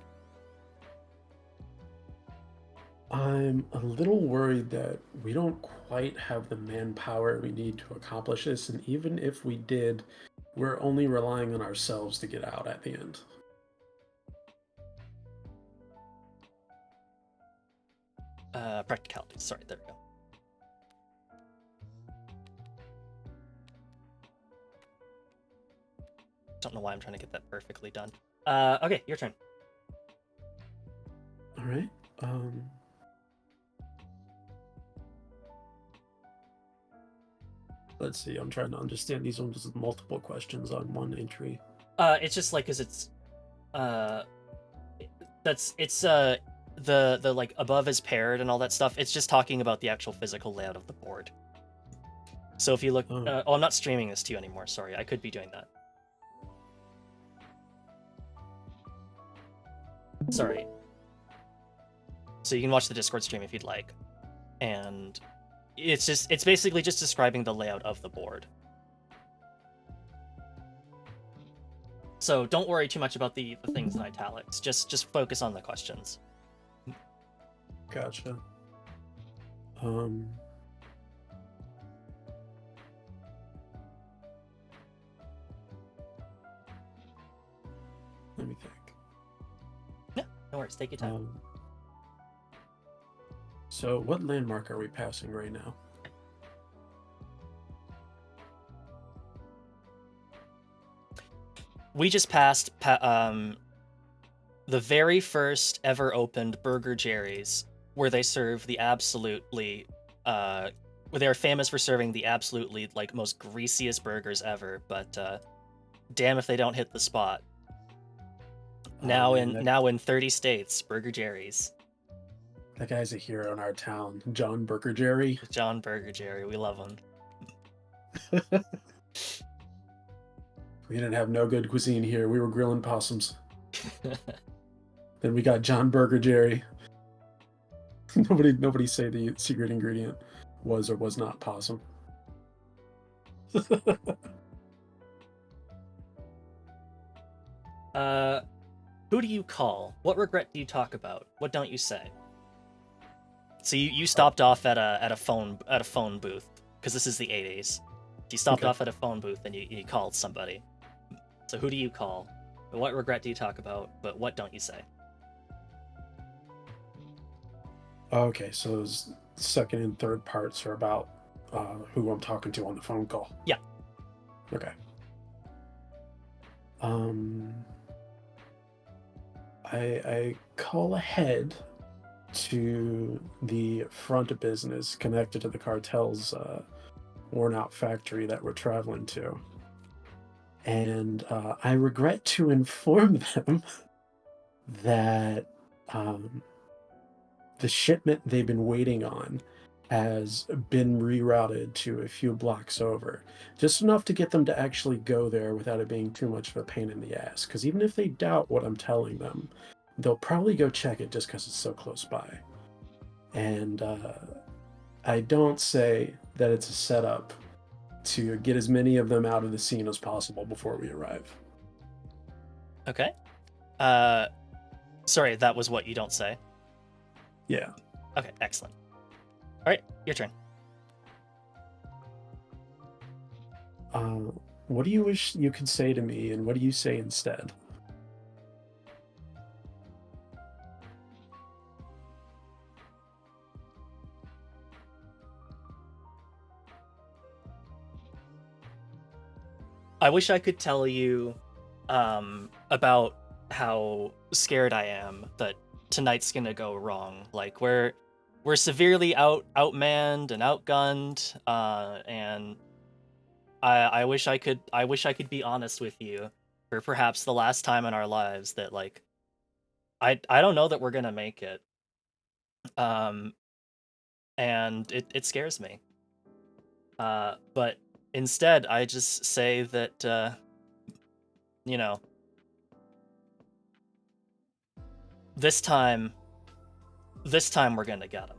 I'm a little worried that we don't quite have the manpower we need to accomplish this, and even if we did, we're only relying on ourselves to get out at the end. Practicality. Sorry, there we go. Don't know why I'm trying to get that perfectly done. Okay, your turn. All right. Let's see. I'm trying to understand these ones with multiple questions on one entry. It's just like, cause it's, the like above is paired and all that stuff. It's just talking about the actual physical layout of the board. So if you look, Oh. I'm not streaming this to you anymore. Sorry, I could be doing that. Sorry. So you can watch the Discord stream if you'd like, and it's basically just describing the layout of the board. So don't worry too much about the things in italics. Just focus on the questions. Gotcha. Let me think. Yeah, no worries. Take your time. So what landmark are we passing right now? We just passed the very first ever opened Burger Jerry's, where they serve the absolutely where they're famous for serving the absolutely like most greasiest burgers ever, but damn if they don't hit the spot. Now in 30 states, Burger Jerry's. That guy's a hero in our town, John Burger Jerry. John Burger Jerry, we love him. We didn't have no good cuisine here. We were grilling possums. Then we got John Burger Jerry. Nobody say the secret ingredient was or was not possum. Who do you call? What regret do you talk about? What don't you say? So you stopped off at a phone booth, because this is the 80s. You stopped off at a phone booth and you called somebody. So who do you call? What regret do you talk about? But what don't you say? Okay, so those second and third parts are about who I'm talking to on the phone call. Yeah. Okay. I call ahead to the front of business connected to the cartel's worn out factory that we're traveling to. And I regret to inform them that the shipment they've been waiting on has been rerouted to a few blocks over, just enough to get them to actually go there without it being too much of a pain in the ass. Because even if they doubt what I'm telling them, they'll probably go check it just because it's so close by. And I don't say that it's a setup to get as many of them out of the scene as possible before we arrive. Okay. Sorry, that was what you don't say? Yeah. Okay, excellent. All right, your turn. What do you wish you could say to me, and what do you say instead? I wish I could tell you about how scared I am that tonight's gonna go wrong. Like we're severely outmanned and outgunned, and I wish I could be honest with you for perhaps the last time in our lives that like I don't know that we're gonna make it. And it scares me. But instead I just say that you know, this time we're gonna get him.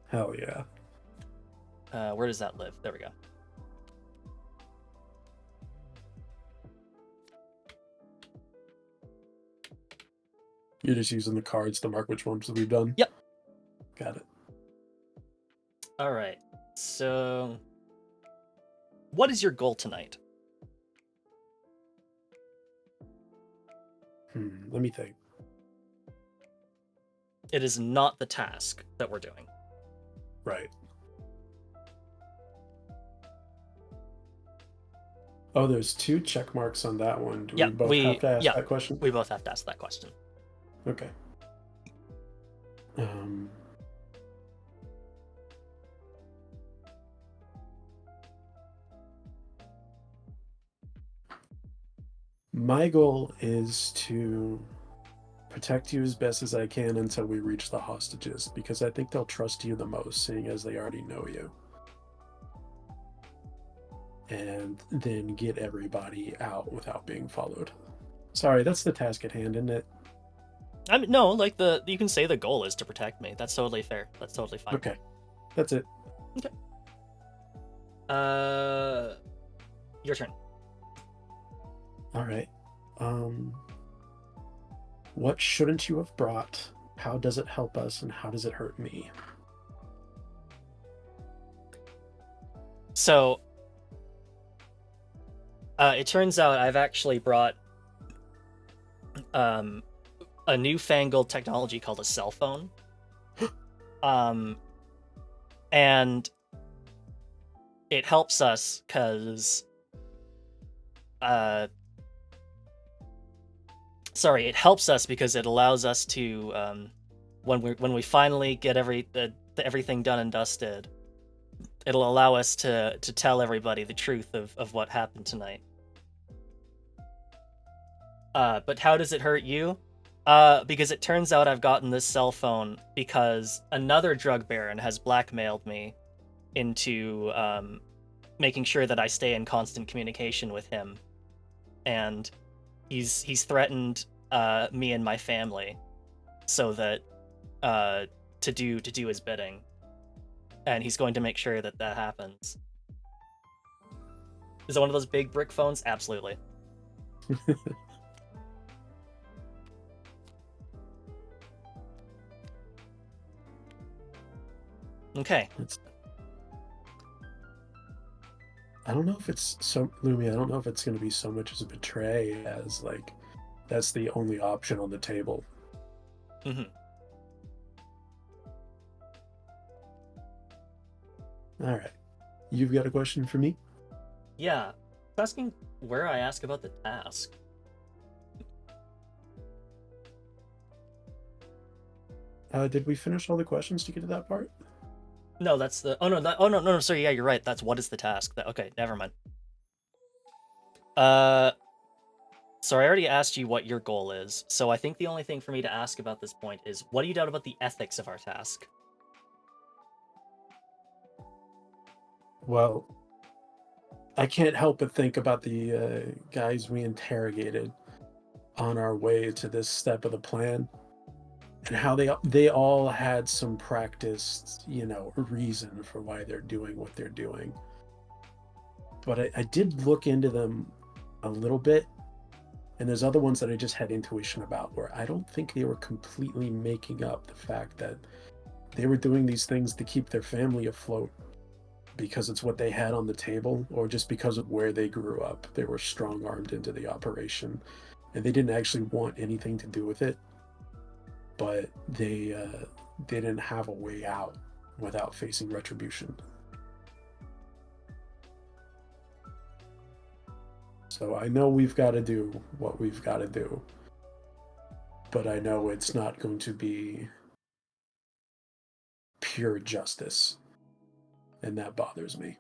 Hell yeah. Where does that live? There we go. You're just using the cards to mark which ones we've done? Yep. Got it. All right. So, what is your goal tonight? Let me think. It is not the task that we're doing. Right. Oh, there's 2 check marks on that one. Do we both have to ask that question? We both have to ask that question. Okay. My goal is to protect you as best as I can until we reach the hostages, because I think they'll trust you the most, seeing as they already know you. And then get everybody out without being followed. Sorry, that's the task at hand, isn't it? I mean, no, like you can say the goal is to protect me. That's totally fair. That's totally fine. Okay, that's it. Okay. Your turn. All right. What shouldn't you have brought? How does it help us, and how does it hurt me? So, it turns out I've actually brought a newfangled technology called a cell phone. And it helps us because it helps us because it allows us to when we finally get everything done and dusted, it'll allow us to tell everybody the truth of what happened tonight. But how does it hurt you? Because it turns out I've gotten this cell phone because another drug baron has blackmailed me into making sure that I stay in constant communication with him, and he's threatened me and my family so that to do his bidding, and he's going to make sure that happens. Is it one of those big brick phones? Absolutely. Okay. I don't know if it's so, Lumi, I don't know if it's going to be so much as a betray as, like, that's the only option on the table. Mm-hmm. All right. You've got a question for me? Yeah. Asking where I ask about the task. Did we finish all the questions to get to that part? No, that's the... no, sorry, yeah, you're right. That's what is the task. Okay, never mind. So I already asked you what your goal is, so I think the only thing for me to ask about this point is, what do you doubt about the ethics of our task? Well, I can't help but think about the guys we interrogated on our way to this step of the plan, and how they all had some practiced, reason for why they're doing what they're doing. But I did look into them a little bit, and there's other ones that I just had intuition about, where I don't think they were completely making up the fact that they were doing these things to keep their family afloat because it's what they had on the table, or just because of where they grew up. They were strong-armed into the operation, and they didn't actually want anything to do with it, but they didn't have a way out without facing retribution. So I know we've got to do what we've got to do, but I know it's not going to be pure justice, and that bothers me.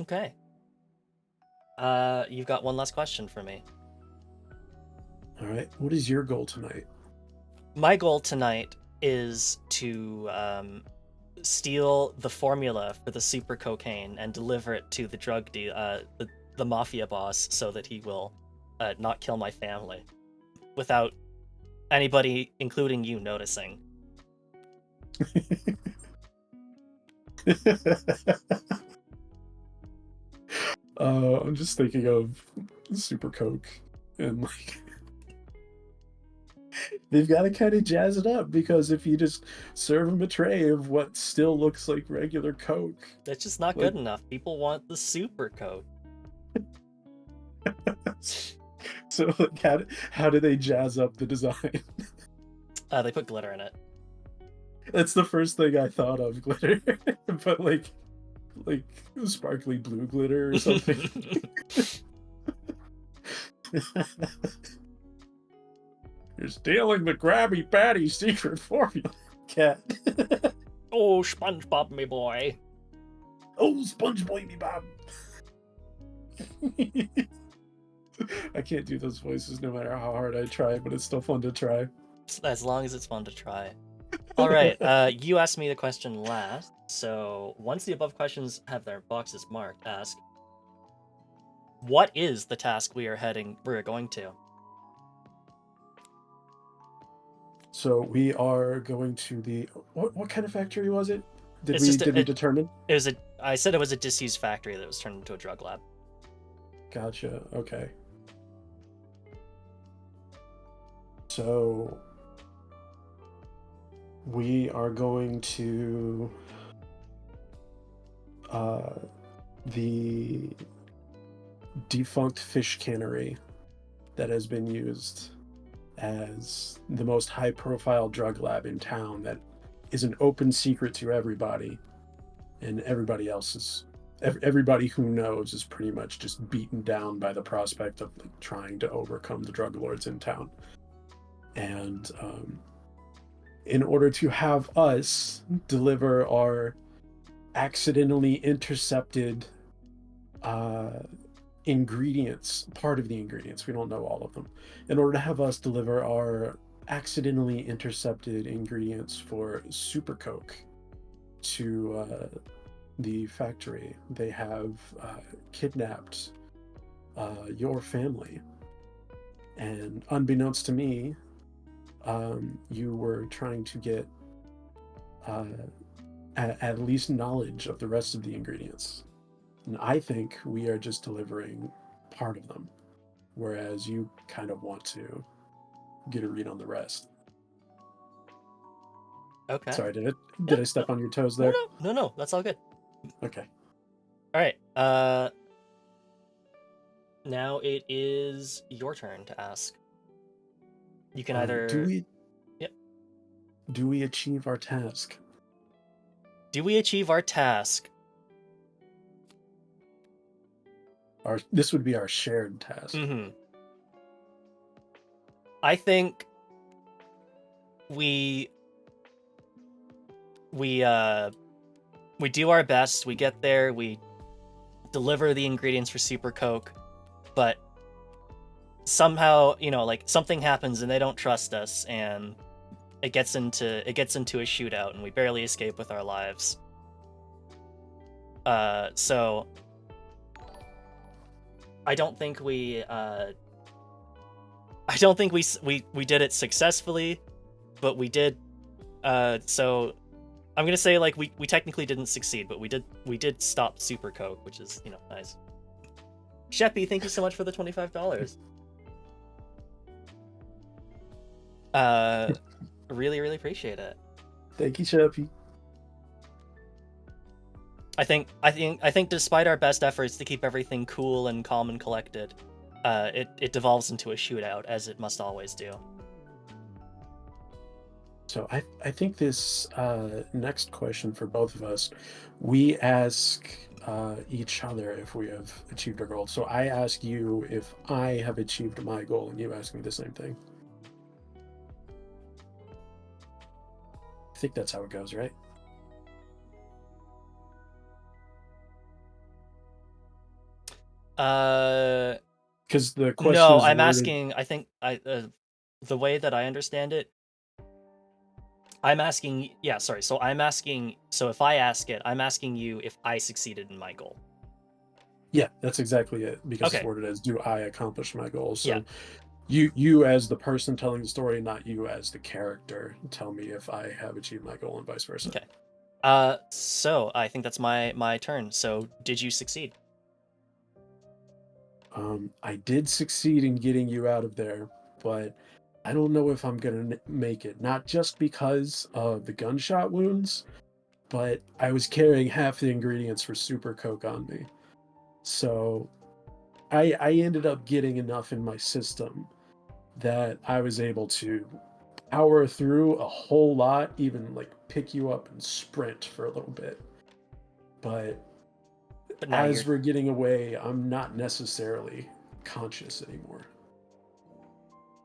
Okay. You've got one last question for me. All right. What is your goal tonight? My goal tonight is to steal the formula for the super cocaine and deliver it to the drug deal, the mafia boss, so that he will not kill my family without anybody, including you, noticing. I'm just thinking of Super Coke, and like they've got to kind of jazz it up, because if you just serve them a tray of what still looks like regular Coke, That's just not good enough. People want the super coke. So like, how do they jazz up the design? They put glitter in it. That's the first thing I thought of, glitter. But like sparkly blue glitter or something. You're stealing the Krabby Patty secret formula, cat. Oh, SpongeBob, me boy. Oh, Sponge Baby Bob. I can't do those voices no matter how hard I try, but it's still fun to try. As long as it's fun to try. All right, you asked me the question last, so once the above questions have their boxes marked, ask, what is the task we're going to? So we are going to the what kind of factory was it? Did It's we just did we determine? I said it was a disused factory that was turned into a drug lab. Gotcha. Okay. So we are going to the defunct fish cannery that has been used as the most high-profile drug lab in town, that is an open secret to everybody, and everybody who knows is pretty much just beaten down by the prospect of like trying to overcome the drug lords in town. And in order to have us deliver our accidentally intercepted ingredients, part of the ingredients, we don't know all of them, in order to have us deliver our accidentally intercepted ingredients for Super Coke to the factory, they have kidnapped your family. And unbeknownst to me, you were trying to get at least knowledge of the rest of the ingredients. And I think we are just delivering part of them, whereas you kind of want to get a read on the rest. Okay. Sorry, did I step on your toes there? No, that's all good. Okay. All right. Now it is your turn to ask. You can either do we achieve our task? Do we achieve our task? This would be our shared task. Mm-hmm. I think we do our best. We get there. We deliver the ingredients for Super Coke, but somehow, like something happens and they don't trust us, and it gets into a shootout, and we barely escape with our lives. So I don't think we did it successfully, but we did. So I'm gonna say like we technically didn't succeed, but we did stop Super Coke, which is nice. Sheppy, thank you so much for the $25. Really, really appreciate it. Thank you, Sheppy. I think despite our best efforts to keep everything cool and calm and collected, it devolves into a shootout, as it must always do. So I think this next question for both of us, we ask each other if we have achieved our goal. So I ask you if I have achieved my goal, and you ask me the same thing. I think that's how it goes, right? Because the question No, is I'm worded... asking. I think the way that I understand it, I'm asking. Yeah, sorry. So I'm asking. So if I ask it, I'm asking you if I succeeded in my goal. Yeah, that's exactly it. Because Okay. it's worded as, do I accomplish my goals? So yeah. you as the person telling the story, not you as the character, tell me if I have achieved my goal, and vice versa. Okay. So I think that's my turn. So did you succeed? I did succeed in getting you out of there, but I don't know if I'm gonna make it. Not just because of the gunshot wounds, but I was carrying half the ingredients for Super Coke on me. So I ended up getting enough in my system that I was able to power through a whole lot, even like pick you up and sprint for a little bit. But But now you're as we're getting away, I'm not necessarily conscious anymore.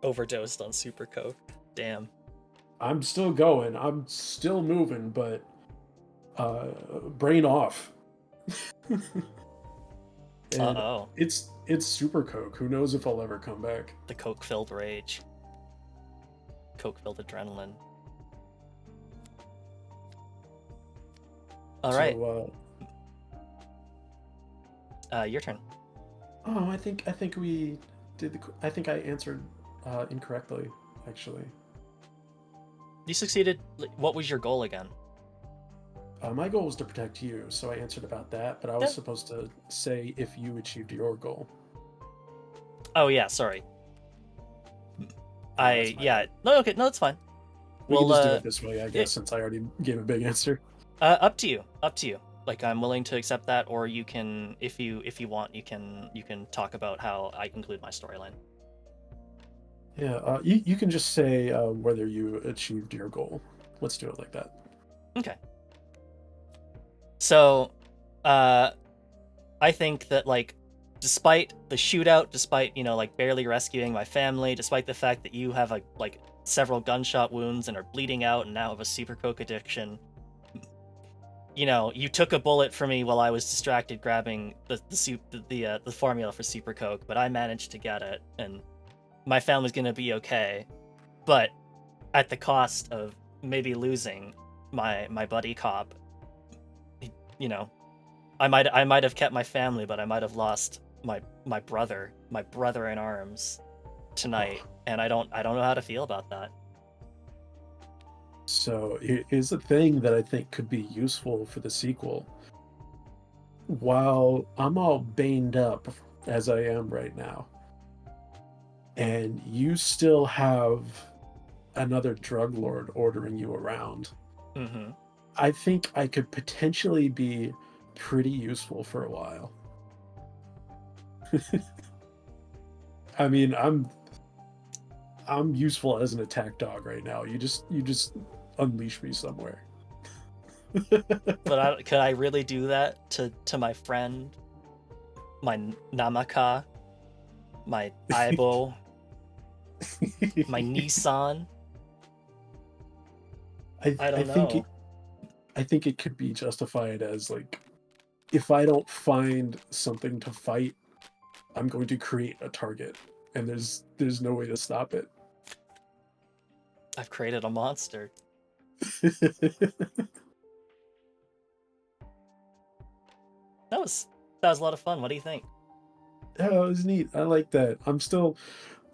overdosed on super coke. Damn. I'm still going, I'm still moving, but brain off. And Uh-oh. it's super coke. Who knows if I'll ever come back? The coke-filled rage. Coke-filled adrenaline. All right. So Your turn. oh, I think we did I think I answered incorrectly, actually. You succeeded. What was your goal again? My goal was to protect you, so I answered about that, but I was Yeah. supposed to say if you achieved your goal. Oh yeah, sorry. That's my bad. No, okay, no, that's fine. We can Well, just do it this way, I guess, since I already gave a big answer. up to you. Up to you. Like, I'm willing to accept that, or you can, if you want, you can talk about how I conclude my storyline. Yeah, you can just say whether you achieved your goal. Let's do it like that. Okay. So, I think that, like, despite the shootout, despite, you know, like, barely rescuing my family, despite the fact that you have, like several gunshot wounds and are bleeding out and now have a super coke addiction, you know, you took a bullet for me while I was distracted grabbing the formula for super coke, but I managed to get it, and my family's gonna be okay, but at the cost of maybe losing my buddy cop. You know, I might have kept my family, but I might have lost my brother in arms tonight, and I don't know how to feel about that. So here's a thing that I think could be useful for the sequel. While I'm all baned up as I am right now, and you still have another drug lord ordering you around, Mm-hmm. I think I could potentially be pretty useful for a while. I mean, I'm useful as an attack dog right now. You just unleash me somewhere. But could I really do that to my friend, my Namaka, my Aibo, my Nissan? I don't know. I think it could be justified as like, if I don't find something to fight, I'm going to create a target, and there's no way to stop it. I've created a monster. That was a lot of fun. What do you think? Yeah, it was neat. I like that. I'm still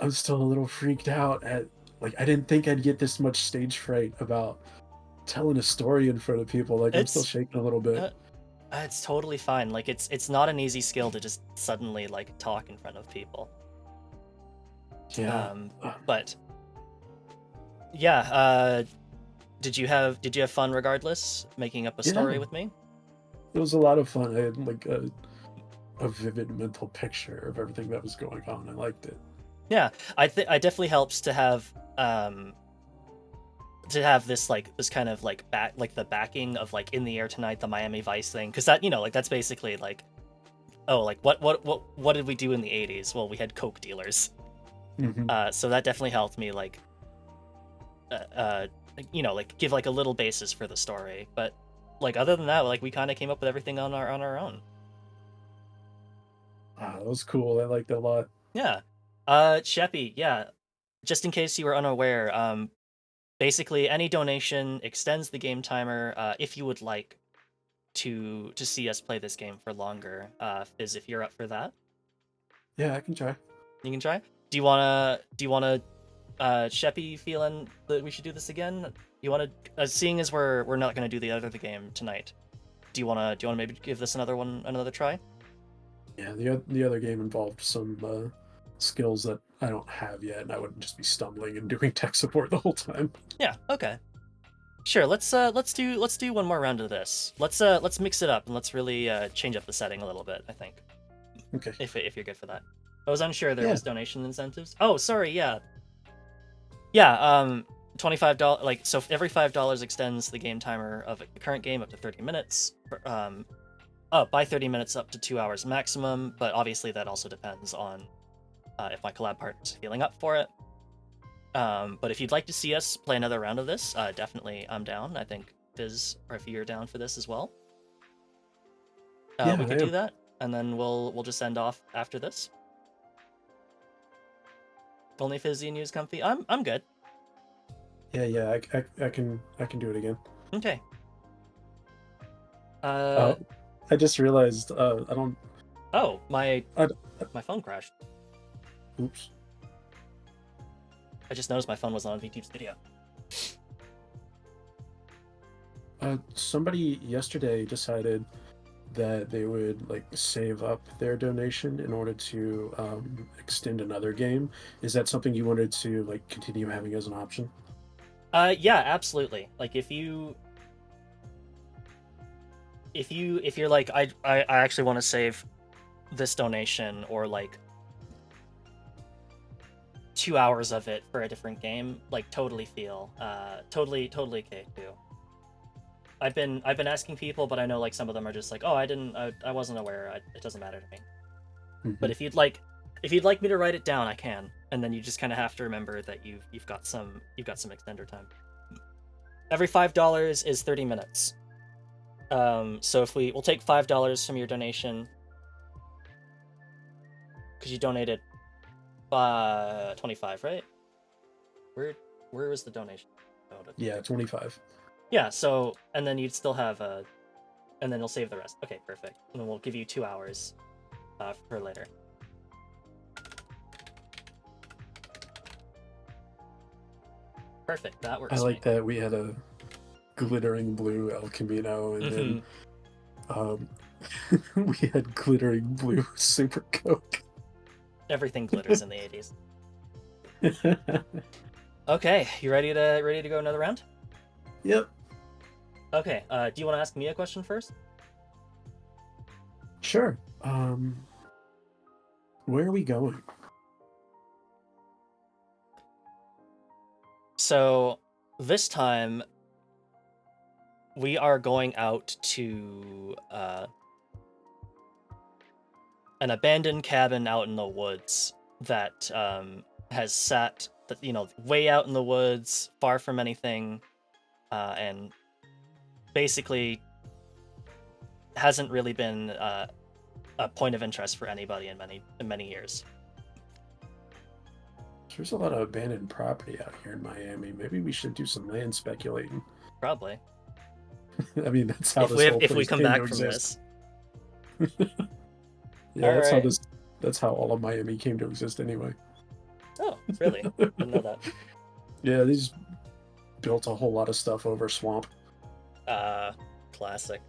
a little freaked out at, like, I didn't think I'd get this much stage fright about telling a story in front of people. Like, I'm still shaking a little bit. It's totally fine. Like, it's not an easy skill to just suddenly, like, talk in front of people. Yeah. But yeah, did you have fun regardless making up a story with me? It was a lot of fun. I had like a vivid mental picture of everything that was going on. I liked it. Yeah, I definitely helps to have this kind of like the backing of, like, In the Air Tonight, the Miami Vice thing, because that, you know, like, that's basically like, oh, like what did we do in the 80s? Well, we had coke dealers. Mm-hmm. So that definitely helped me, like, you know, like, give like a little basis for the story. But, like, other than that, like, we kind of came up with everything on our own. That was cool. I liked it a lot. Yeah. Sheppy, yeah. Just in case you were unaware, basically any donation extends the game timer. If you would like to see us play this game for longer, if you're up for that. Yeah, I can try. You can try. Do you wanna Sheppy, feeling that we should do this again? You wanna, seeing as we're not gonna do the other game tonight, do you wanna maybe give this another try? Yeah, the other game involved some skills that I don't have yet, and I wouldn't just be stumbling and doing tech support the whole time. Yeah. Okay. Sure. Let's do one more round of this. Let's mix it up and let's really change up the setting a little bit, I think. Okay. if you're good for that. I was unsure there Yeah. was donation incentives. Oh, sorry, yeah. Yeah, $25, like, so every $5 extends the game timer of the current game up to 30 minutes. By 30 minutes up to 2 hours maximum, but obviously that also depends on if my collab partner's feeling up for it. But if you'd like to see us play another round of this, definitely I'm down. I think Fizz, or if you're down for this as well, Yeah, we I could do am. that, and then we'll just end off after this. Only Fizzy and use comfy. I'm good. Yeah. I can do it again. Okay. I just realized I don't. Oh, my I, phone crashed. oops. I just noticed my phone wasn't on VTube Studio. Somebody yesterday decided that they would like save up their donation in order to extend another game. Is that something you wanted to like continue having as an option? Yeah, absolutely. Like if you're like I actually want to save this donation, or like 2 hours of it for a different game, like totally totally okay too. I've been asking people, but I know like some of them are just like, oh, I wasn't aware. It doesn't matter to me. But Mhm. if you'd like me to write it down, I can, and then you just kind of have to remember that you've got some extender time. Every $5 is 30 minutes. So if we'll take $5 from your donation, because you donated 25, right? Where was the donation? Yeah, 25. Yeah, so, and then you'd still have and then you'll save the rest. Okay, perfect. And then we'll give you 2 hours for later. Perfect, that works I for me. like that we had a glittering blue El Camino, and then we had glittering blue Super Coke. Everything glitters in the 80s. Okay, you ready to go another round? Yep. Okay, do you want to ask me a question first? Sure. Where are we going? So, this time we are going out to an abandoned cabin out in the woods that has sat, way out in the woods, far from anything, and basically hasn't really been a point of interest for anybody in many years. There's a lot of abandoned property out here in Miami. Maybe we should do some land speculating. Probably. I mean, that's how this whole If we place come came to back from exist. this. Yeah, All right. that's how all of Miami came to exist anyway. Oh, really? Didn't know that. Yeah, they just built a whole lot of stuff over swamp. Classic.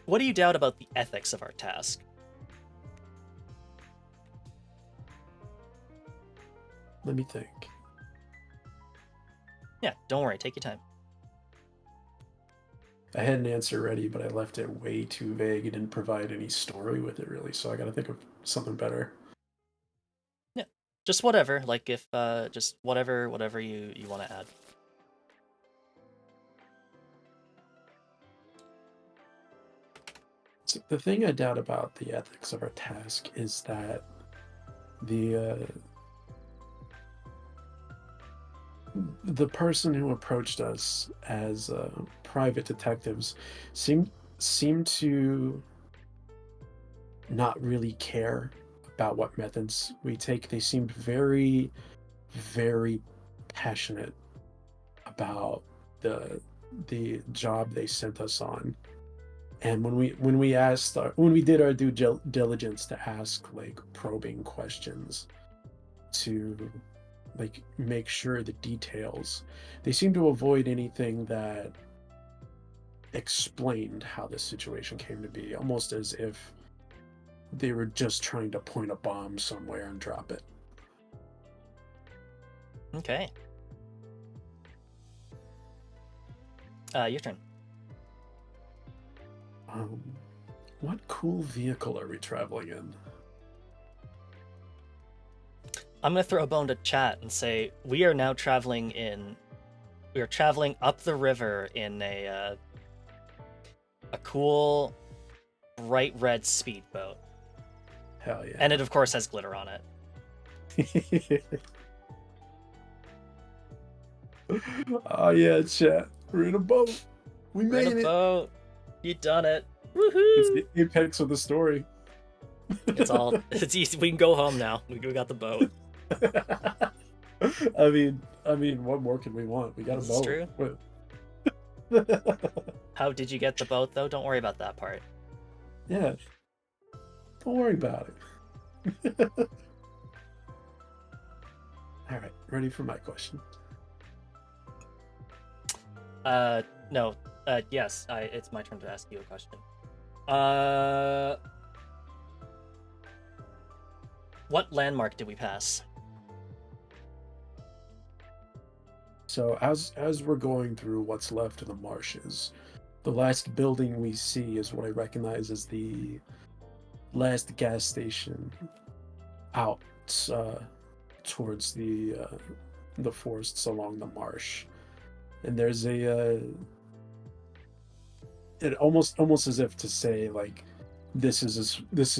What do you doubt about the ethics of our task? Let me think. Yeah, don't worry, take your time. I had an answer ready, but I left it way too vague. It didn't provide any story with it, really, so I gotta think of something better. Yeah, just whatever. Like if just whatever you want to add. So the thing I doubt about the ethics of our task is that the person who approached us as private detectives seemed to not really care about what methods we take. They seemed very, very passionate about the job they sent us on. And when we did our due diligence to ask like probing questions to like make sure the details, they seem to avoid anything that explained how this situation came to be, almost as if they were just trying to point a bomb somewhere and drop it. Okay. Your turn. What cool vehicle are we traveling in? I'm gonna throw a bone to chat and say we are now traveling up the river in a cool bright red speedboat. Hell yeah. And it of course has glitter on it. Oh yeah, chat. We're in a boat. We We're made in a it. boat. You done it. It's Woohoo! the apex of the story. It's easy. We can go home now. We got the boat. I mean, what more can we want? We got a This is boat. true. How did you get the boat though? Don't worry about that part. Yeah. Don't worry about it. All right, ready for my question. No. Yes. It's my turn to ask you a question. What landmark did we pass? So as we're going through what's left of the marshes, the last building we see is what I recognize as the last gas station out towards the forests along the marsh, and there's it almost as if to say like this is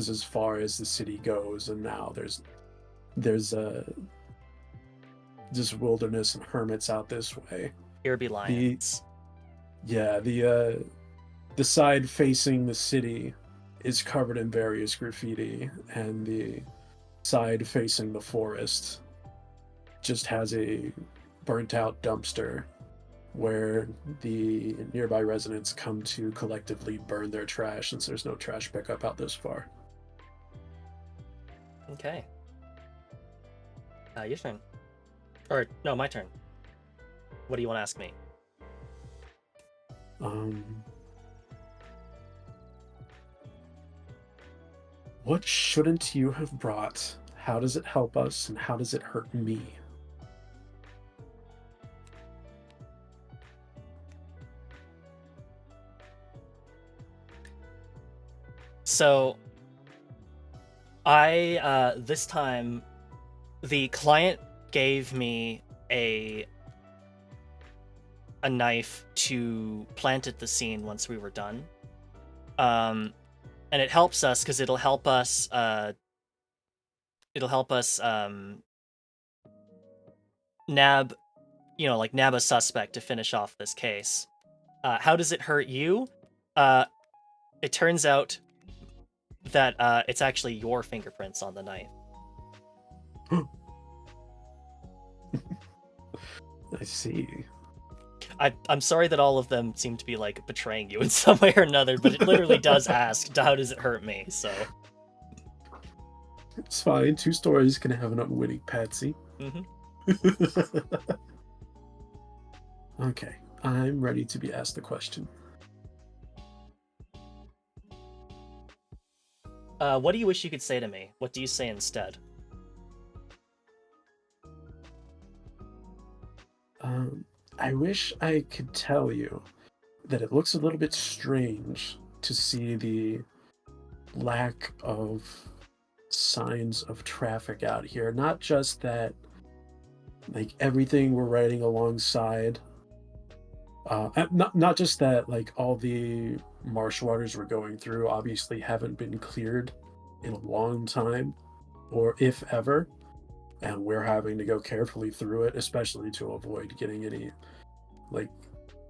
as far as the city goes, and now there's just wilderness and hermits out this way. Here be lions. The side facing the city is covered in various graffiti, and the side facing the forest just has a burnt out dumpster where the nearby residents come to collectively burn their trash since there's no trash pickup out this far. Okay. Your turn. Or no, my turn. What do you want to ask me? What shouldn't you have brought? How does it help us, and how does it hurt me? So, this time, the client gave me a knife to plant at the scene once we were done. And it helps us because it'll help us nab a suspect to finish off this case. How does it hurt you? It turns out that it's actually your fingerprints on the knife. I see. I'm sorry that all of them seem to be like betraying you in some way or another, but it literally does ask, how does it hurt me? So it's fine. Two stories can have an unwitting patsy. Okay, I'm ready to be asked the question. What do you wish you could say to me? What do you say instead? I wish I could tell you that it looks a little bit strange to see the lack of signs of traffic out here. Not just that, like, everything we're riding alongside, not just that, like, all the marsh waters we're going through obviously haven't been cleared in a long time, or if ever, and we're having to go carefully through it, especially to avoid getting any like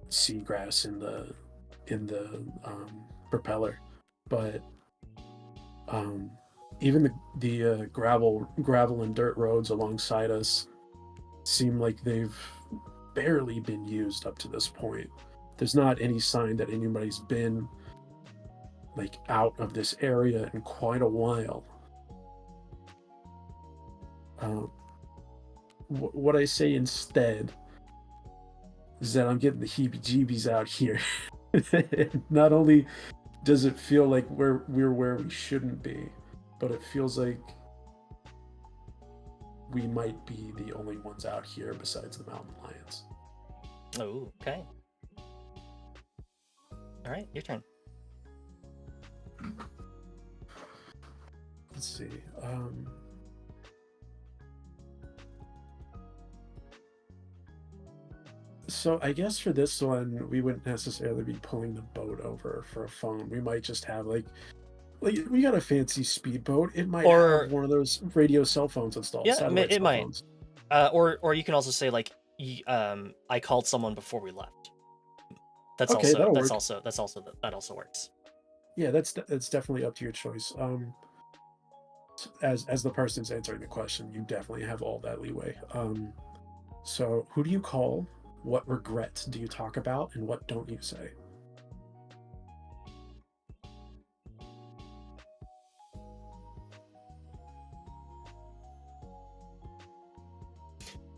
seagrass in the propeller. But even the gravel and dirt roads alongside us seem like they've barely been used up to this point. There's not any sign that anybody's been like out of this area in quite a while. What I say instead is that I'm getting the heebie-jeebies out here. Not only does it feel like we're where we shouldn't be, but it feels like we might be the only ones out here besides the mountain lions. Oh, okay. All right, your turn. Let's see. So I guess for this one, we wouldn't necessarily be pulling the boat over for a phone. We might just have like we got a fancy speedboat. It might have Or one of those radio cell phones installed, yeah, satellite it cell might. phones. Or you can also say like, I called someone before we left. That Okay, that'll work. also works. Yeah, that's definitely up to your choice. As the person's answering the question, you definitely have all that leeway. So who do you call? What regret do you talk about, and what don't you say?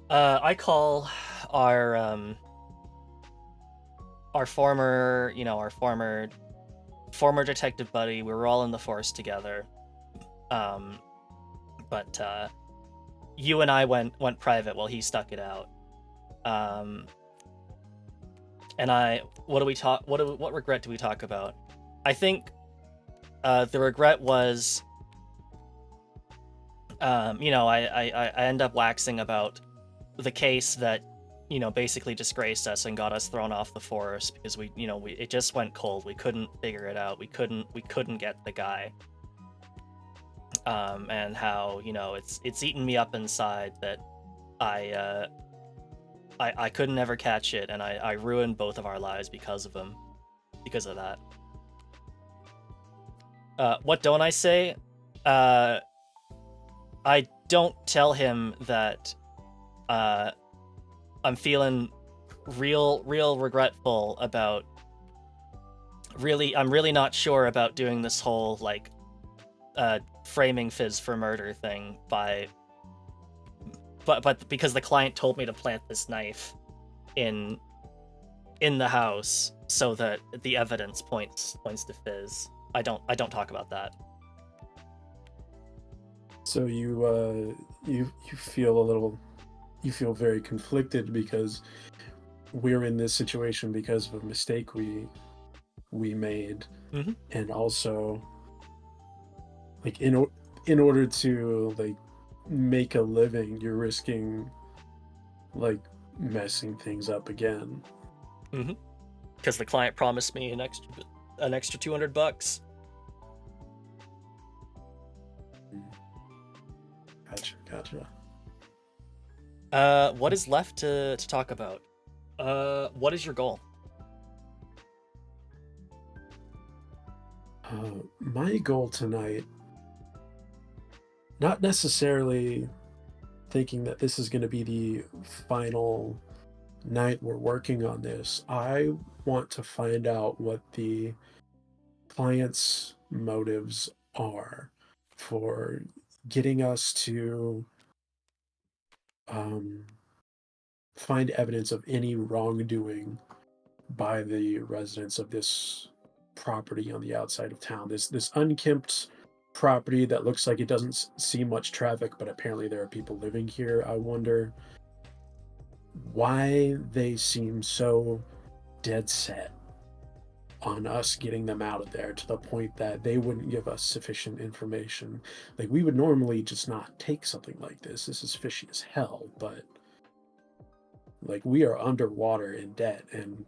I call our former, former detective buddy. We were all in the force together. But you and I went private while he stuck it out. And what regret do we talk about? I think the regret was, I end up waxing about the case that, basically disgraced us and got us thrown off the force because it just went cold. We couldn't figure it out. We couldn't get the guy. And how, it's eaten me up inside that I couldn't ever catch it, and I ruined both of our lives because of him, because of that. What don't I say? I don't tell him that I'm feeling real regretful about I'm really not sure about doing this whole like framing Fizz for murder thing but because the client told me to plant this knife in the house so that the evidence points to Fizz. I don't talk about that. So you feel very conflicted because we're in this situation because of a mistake we made, mm-hmm. and also like in order to like make a living, you're risking like messing things up again. Mm-hmm. Because the client promised me an extra $200. Gotcha. What is left to talk about? What is your goal? My goal tonight, not necessarily thinking that this is going to be the final night we're working on this. I want to find out what the client's motives are for getting us to find evidence of any wrongdoing by the residents of this property on the outside of town. This unkempt property that looks like it doesn't see much traffic, but apparently there are people living here. I wonder why they seem so dead set on us getting them out of there to the point that they wouldn't give us sufficient information. Like, we would normally just not take something like this. This is fishy as hell, but like, we are underwater in debt, and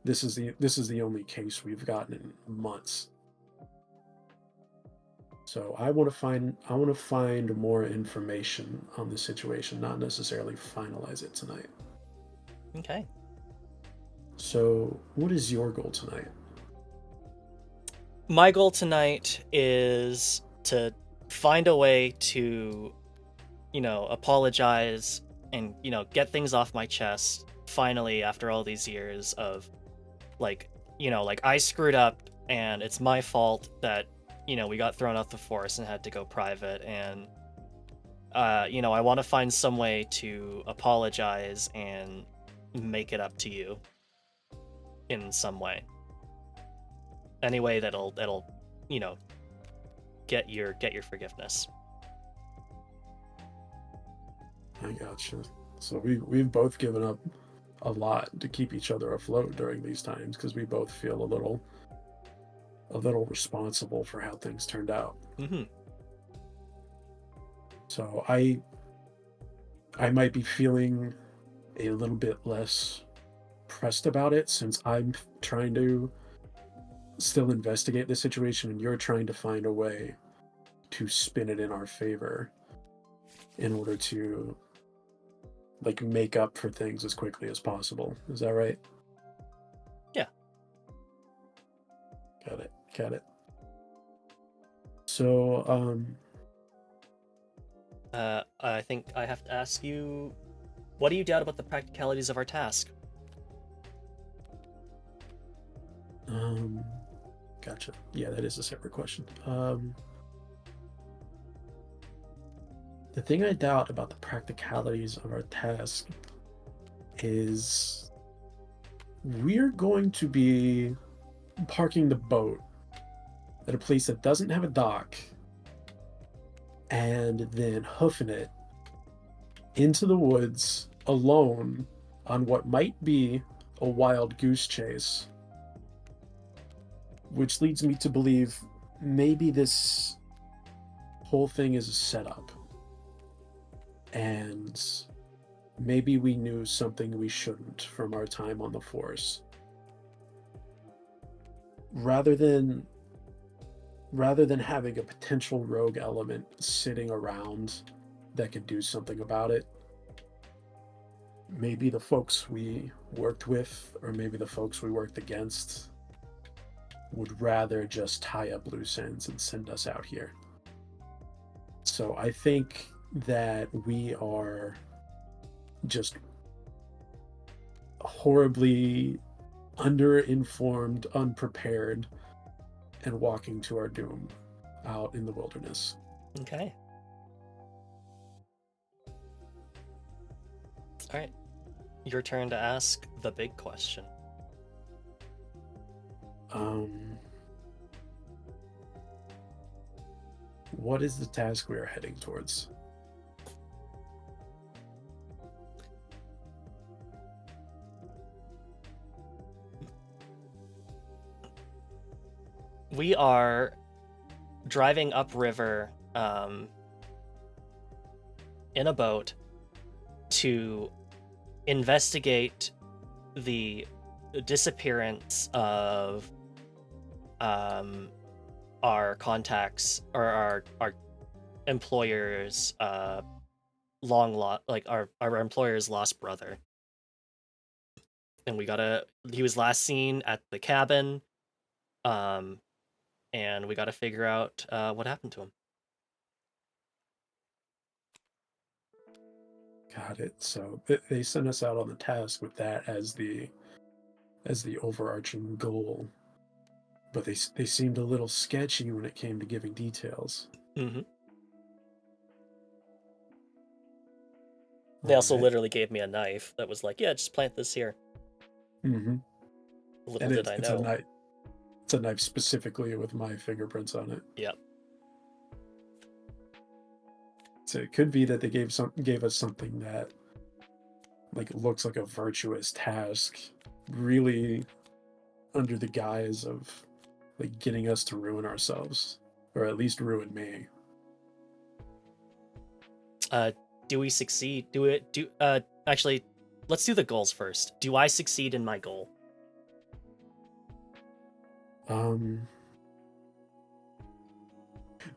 this is the only case we've gotten in months. So I want to find more information on the situation, not necessarily finalize it tonight. Okay. So, what is your goal tonight? My goal tonight is to find a way to, apologize and, get things off my chest finally after all these years of like, I screwed up and it's my fault that, we got thrown off the force and had to go private, and I want to find some way to apologize and make it up to you in some way. Any way that'll get your forgiveness. I gotcha. So we've both given up a lot to keep each other afloat during these times because we both feel a little responsible for how things turned out. Mm-hmm. So I might be feeling a little bit less pressed about it since I'm trying to still investigate the situation and you're trying to find a way to spin it in our favor in order to like make up for things as quickly as possible. Is that right? Yeah. Got it. So, I think I have to ask you, what do you doubt about the practicalities of our task? Gotcha. Yeah, that is a separate question. The thing I doubt about the practicalities of our task is we're going to be parking the boat at a place that doesn't have a dock and then hoofing it into the woods alone on what might be a wild goose chase, which leads me to believe maybe this whole thing is a setup and maybe we knew something we shouldn't from our time on the force. Rather than having a potential rogue element sitting around that could do something about it, maybe the folks we worked with or maybe the folks we worked against would rather just tie up loose ends and send us out here. So I think that we are just horribly underinformed, unprepared, and walking to our doom out in the wilderness. Okay. All right. Your turn to ask the big question. What is the task we are heading towards? We are driving upriver in a boat to investigate the disappearance of our contacts or our employer's our employer's lost brother. And he was last seen at the cabin, and we gotta figure out what happened to him. Got it. So they sent us out on the task with that as the overarching goal, but they seemed a little sketchy when it came to giving details. Mm-hmm. They also literally gave me a knife that was like, yeah, just plant this here. Mm-hmm. Little did I know. It's a knife specifically with my fingerprints on it. Yep. So it could be that they gave us something that like looks like a virtuous task, really under the guise of like getting us to ruin ourselves, or at least ruin me. Do we succeed? Actually, let's do the goals first. Do I succeed in my goal?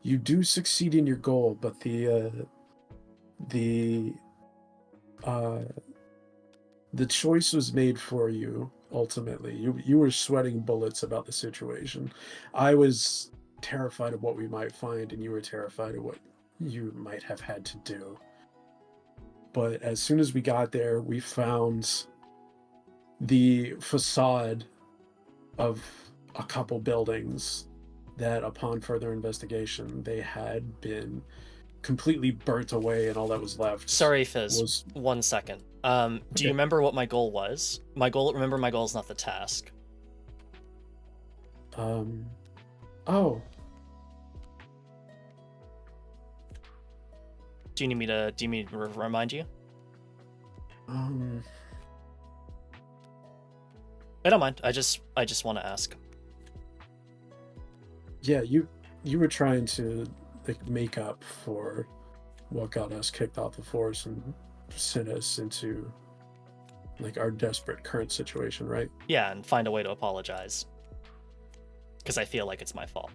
You do succeed in your goal, but the choice was made for you ultimately. You were sweating bullets about the situation. I was terrified of what we might find, and you were terrified of what you might have had to do. But as soon as we got there, we found the facade of a couple buildings that, upon further investigation, they had been completely burnt away, and all that was left. Sorry, Fizz. 1 second. Do you remember what my goal was? Remember, my goal is not the task. Oh. Do you need me to remind you? Um, I don't mind. I just want to ask. yeah, you were trying to like make up for what got us kicked off the force and sent us into like our desperate current situation, right? Yeah, and find a way to apologize. Because I feel like it's my fault.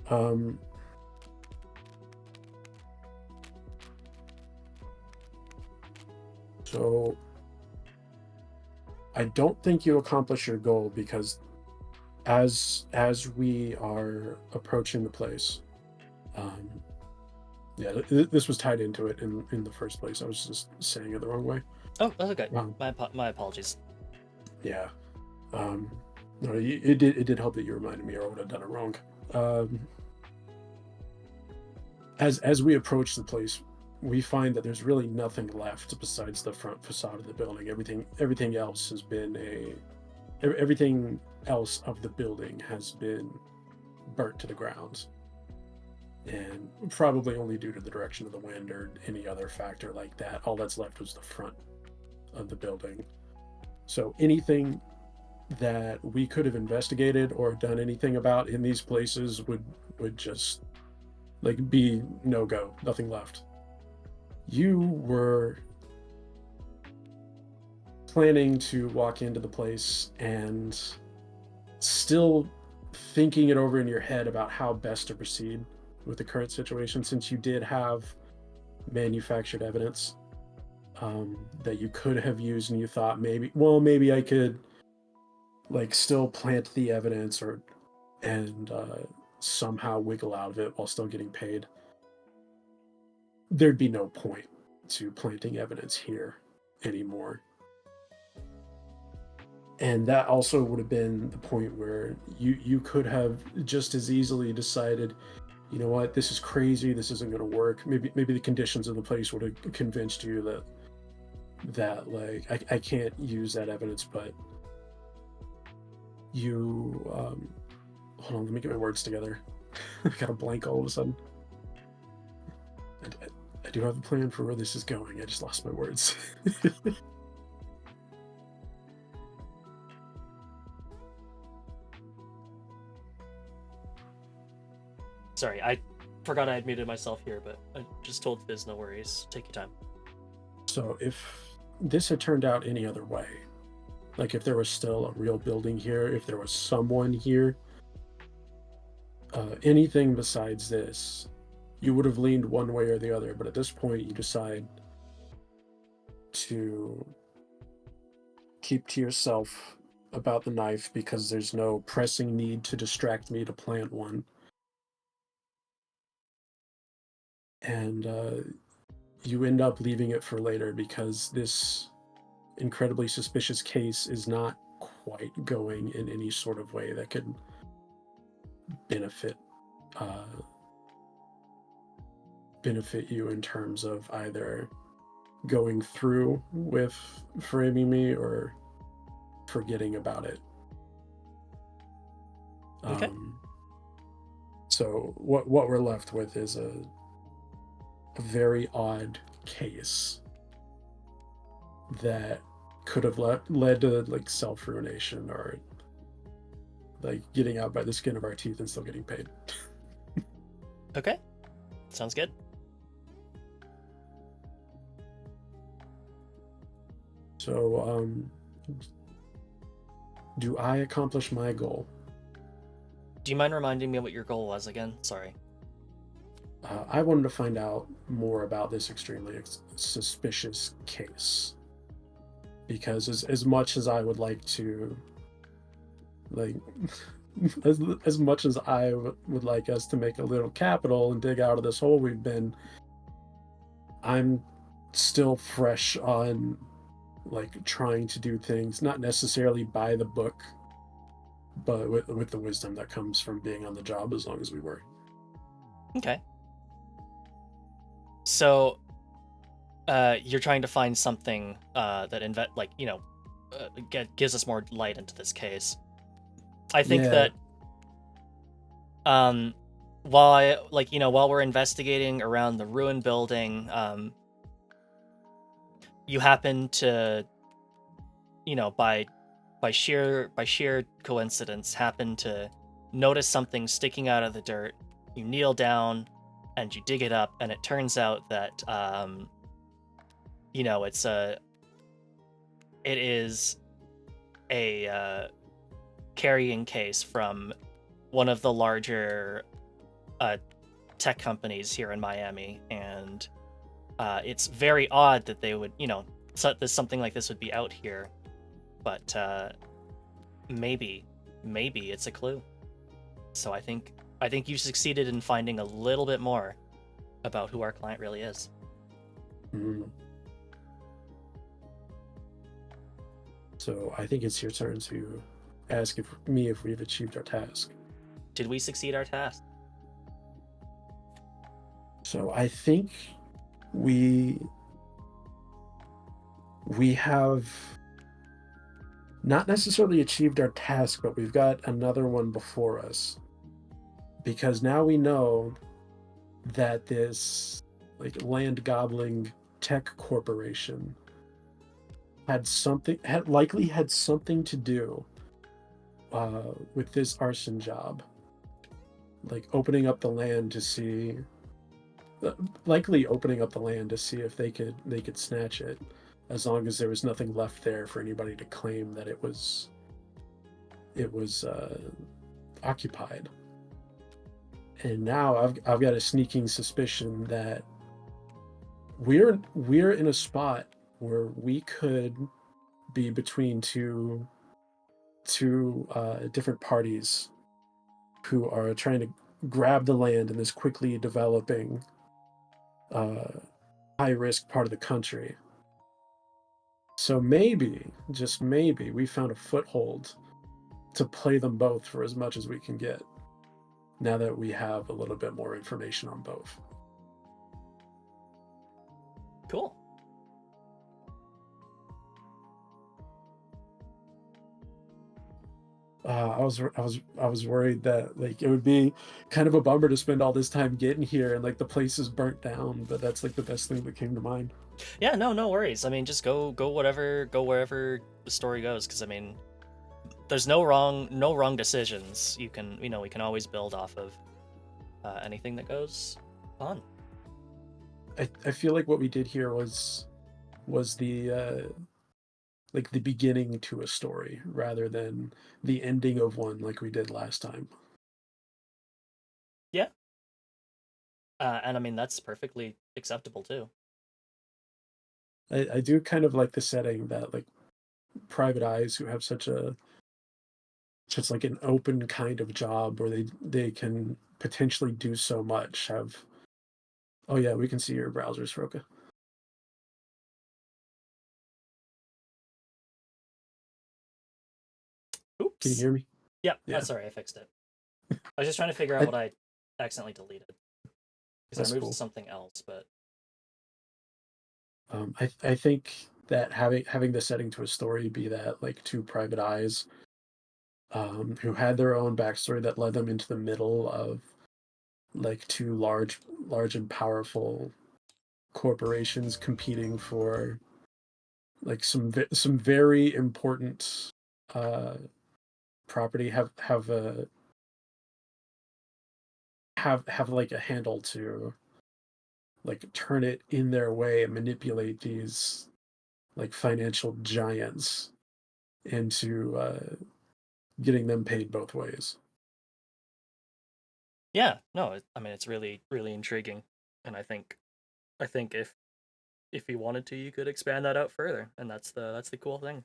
Um, so I don't think you accomplish your goal because as we are approaching the place, um, yeah, this was tied into it in the first place. I was just saying it the wrong way. Oh, that's okay. Um, My apologies. yeah. Um, no, it did help that you reminded me, or I would have done it wrong. Um, as we approach the place, we find that there's really nothing left besides the front facade of the building. Everything else has been everything else of the building has been burnt to the ground, and probably only due to the direction of the wind or any other factor like that. All that's left was the front of the building. So anything that we could have investigated or done anything about in these places would just like be no go, nothing left. You were planning to walk into the place and still thinking it over in your head about how best to proceed with the current situation, since you did have manufactured evidence that you could have used, and you thought maybe I could like still plant the evidence or and somehow wiggle out of it while still getting paid. There'd be no point to planting evidence here anymore. And that also would have been the point where you could have just as easily decided, you know what, this is crazy, this isn't going to work. Maybe the conditions of the place would have convinced you that like I can't use that evidence, but you hold on, let me get my words together. I got a blank all of a sudden. I do have a plan for where this is going. I just lost my words. Sorry, I forgot I had muted myself here, but I just told Fizz no worries. Take your time. So if this had turned out any other way, like if there was still a real building here, if there was someone here, anything besides this, you would have leaned one way or the other. But at this point, you decide to keep to yourself about the knife because there's no pressing need to distract me to plant one. And you end up leaving it for later because this incredibly suspicious case is not quite going in any sort of way that could benefit uh, benefit you in terms of either going through with framing me or forgetting about it. Okay. So what we're left with is a very odd case that could have led to like self-ruination or like getting out by the skin of our teeth and still getting paid. Okay. Sounds good. So do I accomplish my goal? Do you mind reminding me what your goal was again? Sorry. I wanted to find out more about this extremely suspicious case, because as much as I would like to, like, as much as I would like us to make a little capital and dig out of this hole we've been, I'm still fresh on like trying to do things not necessarily by the book, but with the wisdom that comes from being on the job as long as we were. Okay. So, you're trying to find something that gives us more light into this case. I think that while we're investigating around the ruined building, you happen to, by sheer coincidence, happen to notice something sticking out of the dirt. You kneel down and you dig it up, and it turns out that it is a carrying case from one of the larger tech companies here in Miami, and it's very odd that they would, something like this would be out here, but maybe it's a clue. So I think you succeeded in finding a little bit more about who our client really is. Mm. So I think it's your turn to ask if we've achieved our task. Did we succeed our task? So I think we have not necessarily achieved our task, but we've got another one before us. Because now we know that this land gobbling tech corporation likely had something to do with this arson job, opening up the land to see, likely opening up the land to see if they could snatch it, as long as there was nothing left there for anybody to claim that it was occupied. And now I've got a sneaking suspicion that we're in a spot where we could be between two different parties who are trying to grab the land in this quickly developing high risk part of the country. So maybe, just maybe, we found a foothold to play them both for as much as we can get, now that we have a little bit more information on both. Cool. I was worried that it would be kind of a bummer to spend all this time getting here and the place is burnt down, but that's the best thing that came to mind. Yeah, no worries. I mean, just go wherever the story goes, because I mean, there's no wrong decisions. We can always build off of anything that goes on. I feel like what we did here was the the beginning to a story rather than the ending of one like we did last time. Yeah. And I mean, that's perfectly acceptable too. I do kind of like the setting that private eyes who have such an open kind of job where they can potentially do so much have. Oh yeah, we can see your browsers, Roka. Can you Oops. hear me? Yeah. Yeah, Sorry, I fixed it. I was just trying to figure out I, what I accidentally deleted, because I that's moved to cool. something else, but I think that having the setting to a story be that two private eyes who had their own backstory that led them into the middle of two large and powerful corporations competing for some very important uh property have a handle to turn it in their way and manipulate these financial giants into getting them paid both ways. yeah, no, I mean, it's really intriguing, and I think if you wanted to, you could expand that out further, and that's the cool thing.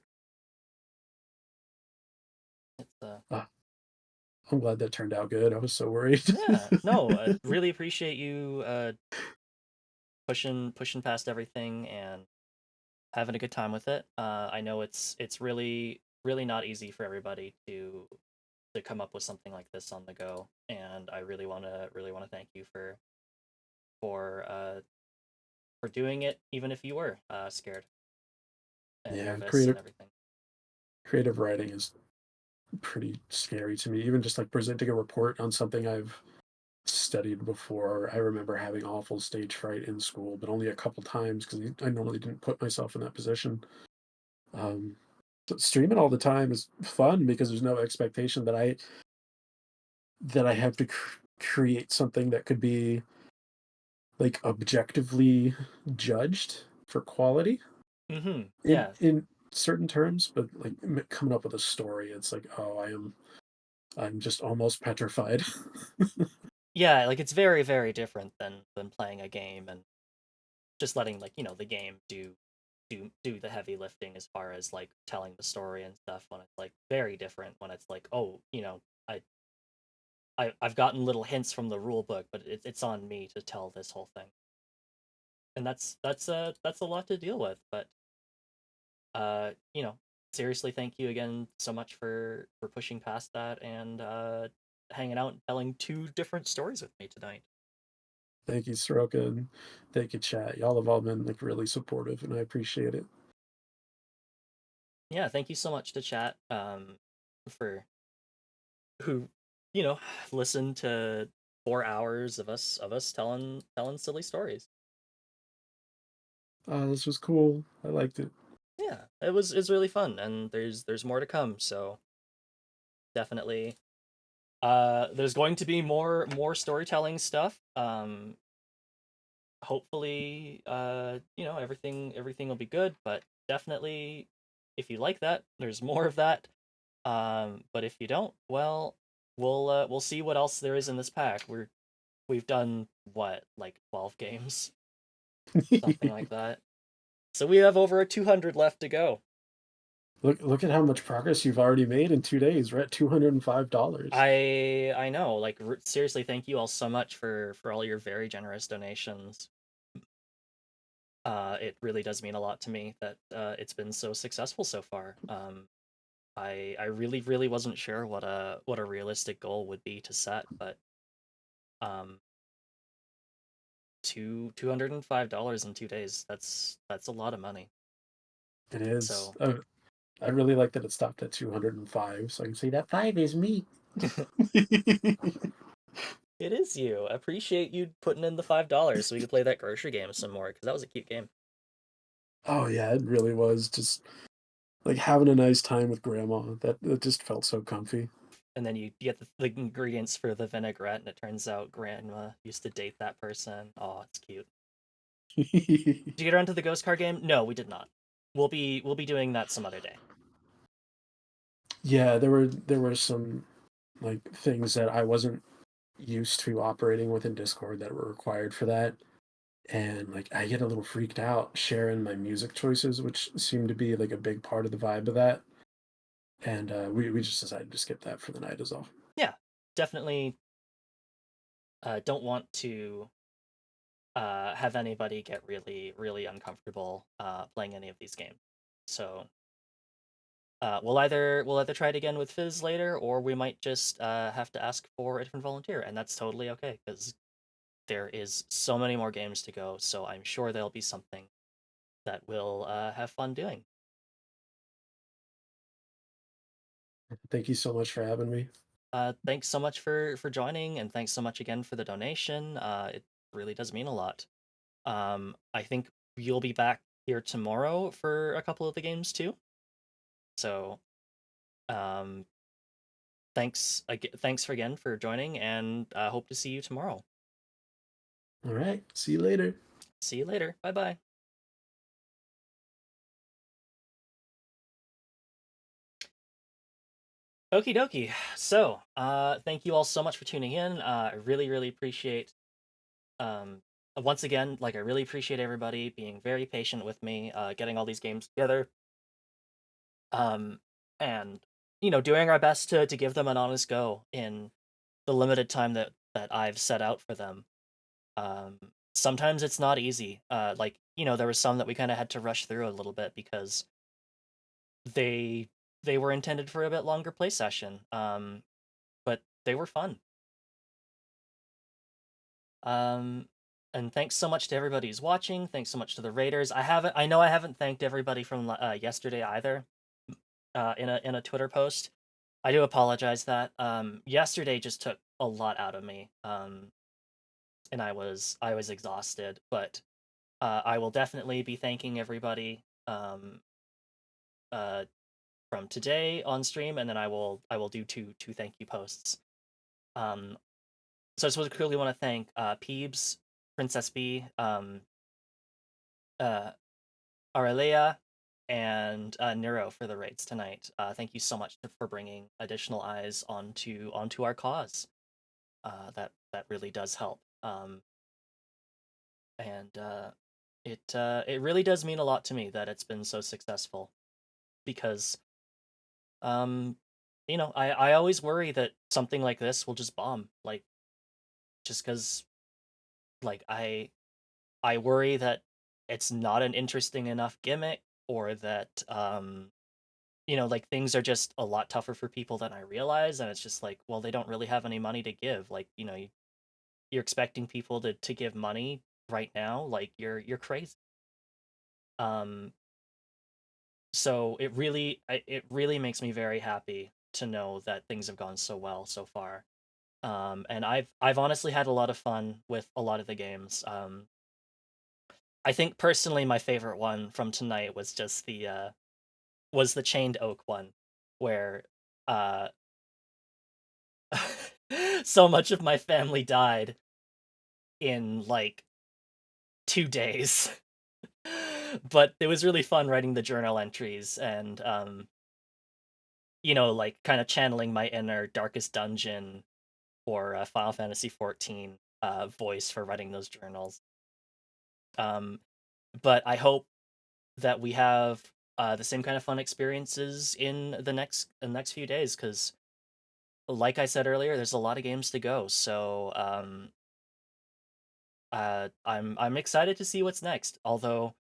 It's uh, I'm glad that turned out good. I was so worried. yeah, no, I really appreciate you pushing past everything and having a good time with it. I know it's really not easy for everybody to come up with something like this on the go, and I really want to thank you for uh for doing it, even if you were scared and Yeah, nervous and everything. creative writing is pretty scary to me. Even just presenting a report on something studied before. I remember having awful stage fright in school, but only a couple times because I normally didn't put myself in that position. Um, so streaming all the time is fun because there's no expectation that I have to create something that could be like objectively judged for quality in Yeah. certain terms, but like coming up with a story, it's like, oh, I'm just almost petrified. Yeah, like it's very, very different than playing a game and just letting like, the game do the heavy lifting as far as like telling the story and stuff when it's like very different when it's like, oh, I I've gotten little hints from the rule book, but it's on me to tell this whole thing. And that's a lot to deal with, but uh, you know, seriously, thank you again so much for pushing past that and hanging out and telling two different stories with me tonight. Thank you, Soroka, and thank you, chat. Y'all have all been like really supportive, and I appreciate it. Yeah, thank you so much to chat for who you know listened to 4 hours of us telling silly stories. This was cool. I liked it. Yeah, it's really fun, and there's more to come. So definitely, there's going to be more storytelling stuff. Hopefully, everything will be good. But definitely, if you like that, there's more of that. But if you don't, well, we'll see what else there is in this pack. We've done what, like 12 games, something like that. So we have over 200 left to go. Look at how much progress you've already made in 2 days. We're at $205. I know, like seriously, thank you all so much for all your very generous donations. It really does mean a lot to me that it's been so successful so far. I really wasn't sure what a realistic goal would be to set, but um $205 in 2 days, that's a lot of money. It is. So I really like that it stopped at 205, so I can say that five is me. it is you. Appreciate you putting in the $5 so we could play that grocery game some more because that was a cute game. Oh yeah, it really was just like having a nice time with grandma. That just felt so comfy. And then you get the ingredients for the vinaigrette, and it turns out grandma used to date that person. Oh, it's cute. Did you get around to the ghost car game? No, we did not. We'll be doing that some other day. Yeah, there were some like things that I wasn't used to operating within Discord that were required for that. And like I get a little freaked out sharing my music choices, which seem to be like a big part of the vibe of that. And we just decided to skip that for the night as well. Yeah, definitely. Don't want to have anybody get really uncomfortable playing any of these games. So we'll either try it again with Fizz later, or we might just have to ask for a different volunteer, and that's totally okay because there is so many more games to go. So I'm sure there'll be something that we'll have fun doing. Thank you so much for having me. Thanks so much for joining, and thanks so much again for the donation. It really does mean a lot. I think you'll be back here tomorrow for a couple of the games too. So, um, thanks again for joining, and hope to see you tomorrow. All right. See you later. See you later. Bye bye. Okie dokie. So, thank you all so much for tuning in. I really appreciate, um, once again, like I really appreciate everybody being very patient with me, getting all these games together, um, and doing our best to give them an honest go in the limited time that I've set out for them. Um, Sometimes it's not easy. Like there was some that we kind of had to rush through a little bit because they they were intended for a bit longer play session. But they were fun. Um, and thanks so much to everybody who's watching. Thanks so much to the raiders. I know I haven't thanked everybody from yesterday either. In a Twitter post, I do apologize that yesterday just took a lot out of me. And I was exhausted, but I will definitely be thanking everybody uh, from today on stream, and then I will do two thank you posts. Um, so I just clearly want to thank Peebs, Princess B, uh, Aurelia, and Nero for the raids tonight. Thank you so much for bringing additional eyes onto our cause. That really does help. And it really does mean a lot to me that it's been so successful because um I always worry that something like this will just bomb, like just because like I worry that it's not an interesting enough gimmick, or that like things are just a lot tougher for people than I realize, and it's just like, well, they don't really have any money to give. Like, you're expecting people to give money right now, like you're crazy. um so it really makes me very happy to know that things have gone so well so far. And I've honestly had a lot of fun with a lot of the games. I think personally my favorite one from tonight was just the chained oak one, where uh so much of my family died in like 2 days. But it was really fun writing the journal entries, and like kind of channeling my inner Darkest Dungeon or Final Fantasy 14 voice for writing those journals. Um, but I hope that we have the same kind of fun experiences in the next few days, because, like I said earlier, there's a lot of games to go. So I'm excited to see what's next. Although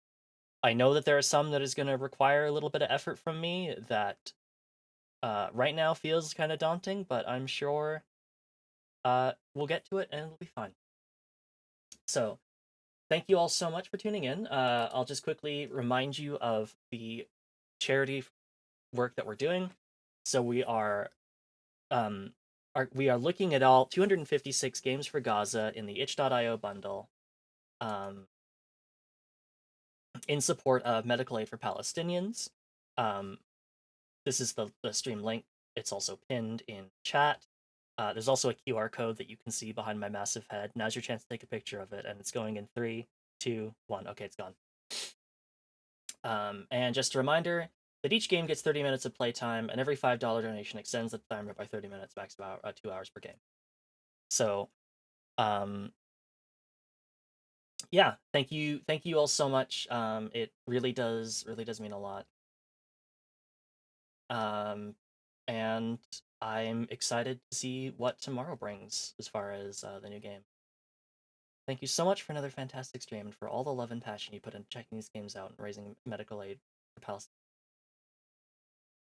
I know that there are some that is going to require a little bit of effort from me that right now feels kind of daunting, but I'm sure we'll get to it and it'll be fine. So thank you all so much for tuning in. I'll just quickly remind you of the charity work that we're doing. So we are looking at all 256 games for Gaza in the itch.io bundle, um, in support of medical aid for Palestinians. Um, this is the stream link. It's also pinned in chat. There's also a QR code that you can see behind my massive head. Now's your chance to take a picture of it, and it's going in 3, 2, 1. Okay, it's gone. And just a reminder that each game gets 30 minutes of playtime, and every $5 donation extends the timer by 30 minutes, max about 2 hours per game. So, um, yeah, thank you all so much. It really does mean a lot. Um, and I'm excited to see what tomorrow brings as far as the new game. Thank you so much for another fantastic stream, and for all the love and passion you put into checking these games out and raising medical aid for Palestine.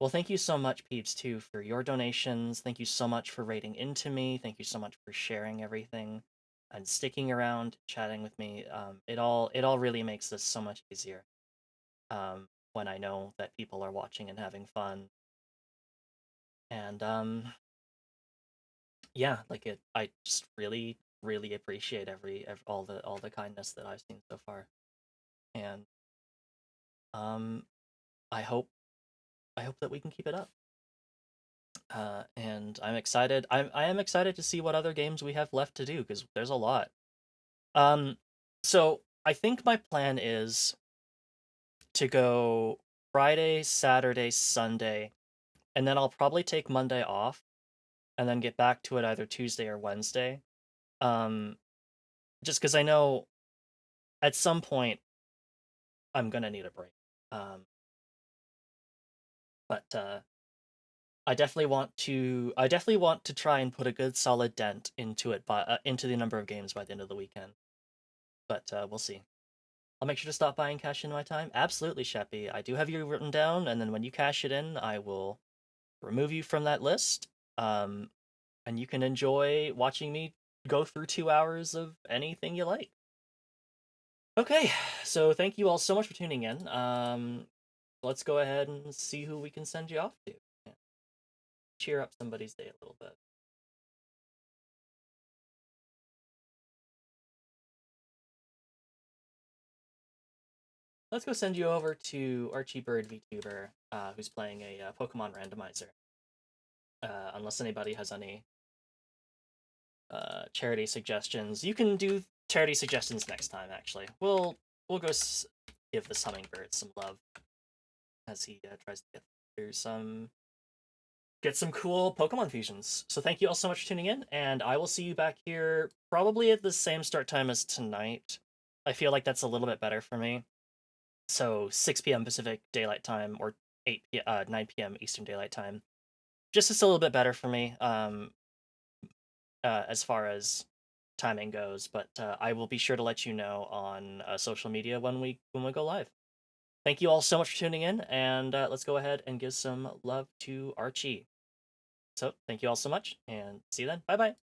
Well, thank you so much, Peeps, too, for your donations. Thank you so much for rating into me. Thank you so much for sharing everything and sticking around, chatting with me. It all really makes this so much easier, when I know that people are watching and having fun. And yeah, like I just really, really appreciate all the kindness that I've seen so far. And um, I hope that we can keep it up. And I'm excited. I am excited to see what other games we have left to do, because there's a lot. Um, so I think my plan is to go Friday, Saturday, Sunday, and then I'll probably take Monday off, and then get back to it either Tuesday or Wednesday. Um, just because I know at some point I'm gonna need a break. Um, but I definitely want to try and put a good solid dent into it into the number of games by the end of the weekend. But we'll see. I'll make sure to stop by and cash in my time. Absolutely, Sheppy. I do have you written down, and then when you cash it in, I will remove you from that list. Um, and you can enjoy watching me go through 2 hours of anything you like. Okay, so thank you all so much for tuning in. Let's go ahead and see who we can send you off to. Yeah. Cheer up somebody's day a little bit. let's go send you over to Archie Bird VTuber, who's playing a Pokemon randomizer. Unless anybody has any charity suggestions, you can do charity suggestions next time. Actually, we'll go give this hummingbird some love as he tries to get through get some cool Pokemon fusions. So thank you all so much for tuning in, and I will see you back here probably at the same start time as tonight. I feel like that's a little bit better for me. So 6 p.m. Pacific Daylight Time or 9 p.m. Eastern Daylight Time. Just a little bit better for me as far as timing goes, but I will be sure to let you know on social media when we go live. Thank you all so much for tuning in, and let's go ahead and give some love to Archie. So thank you all so much, and see you then. Bye bye.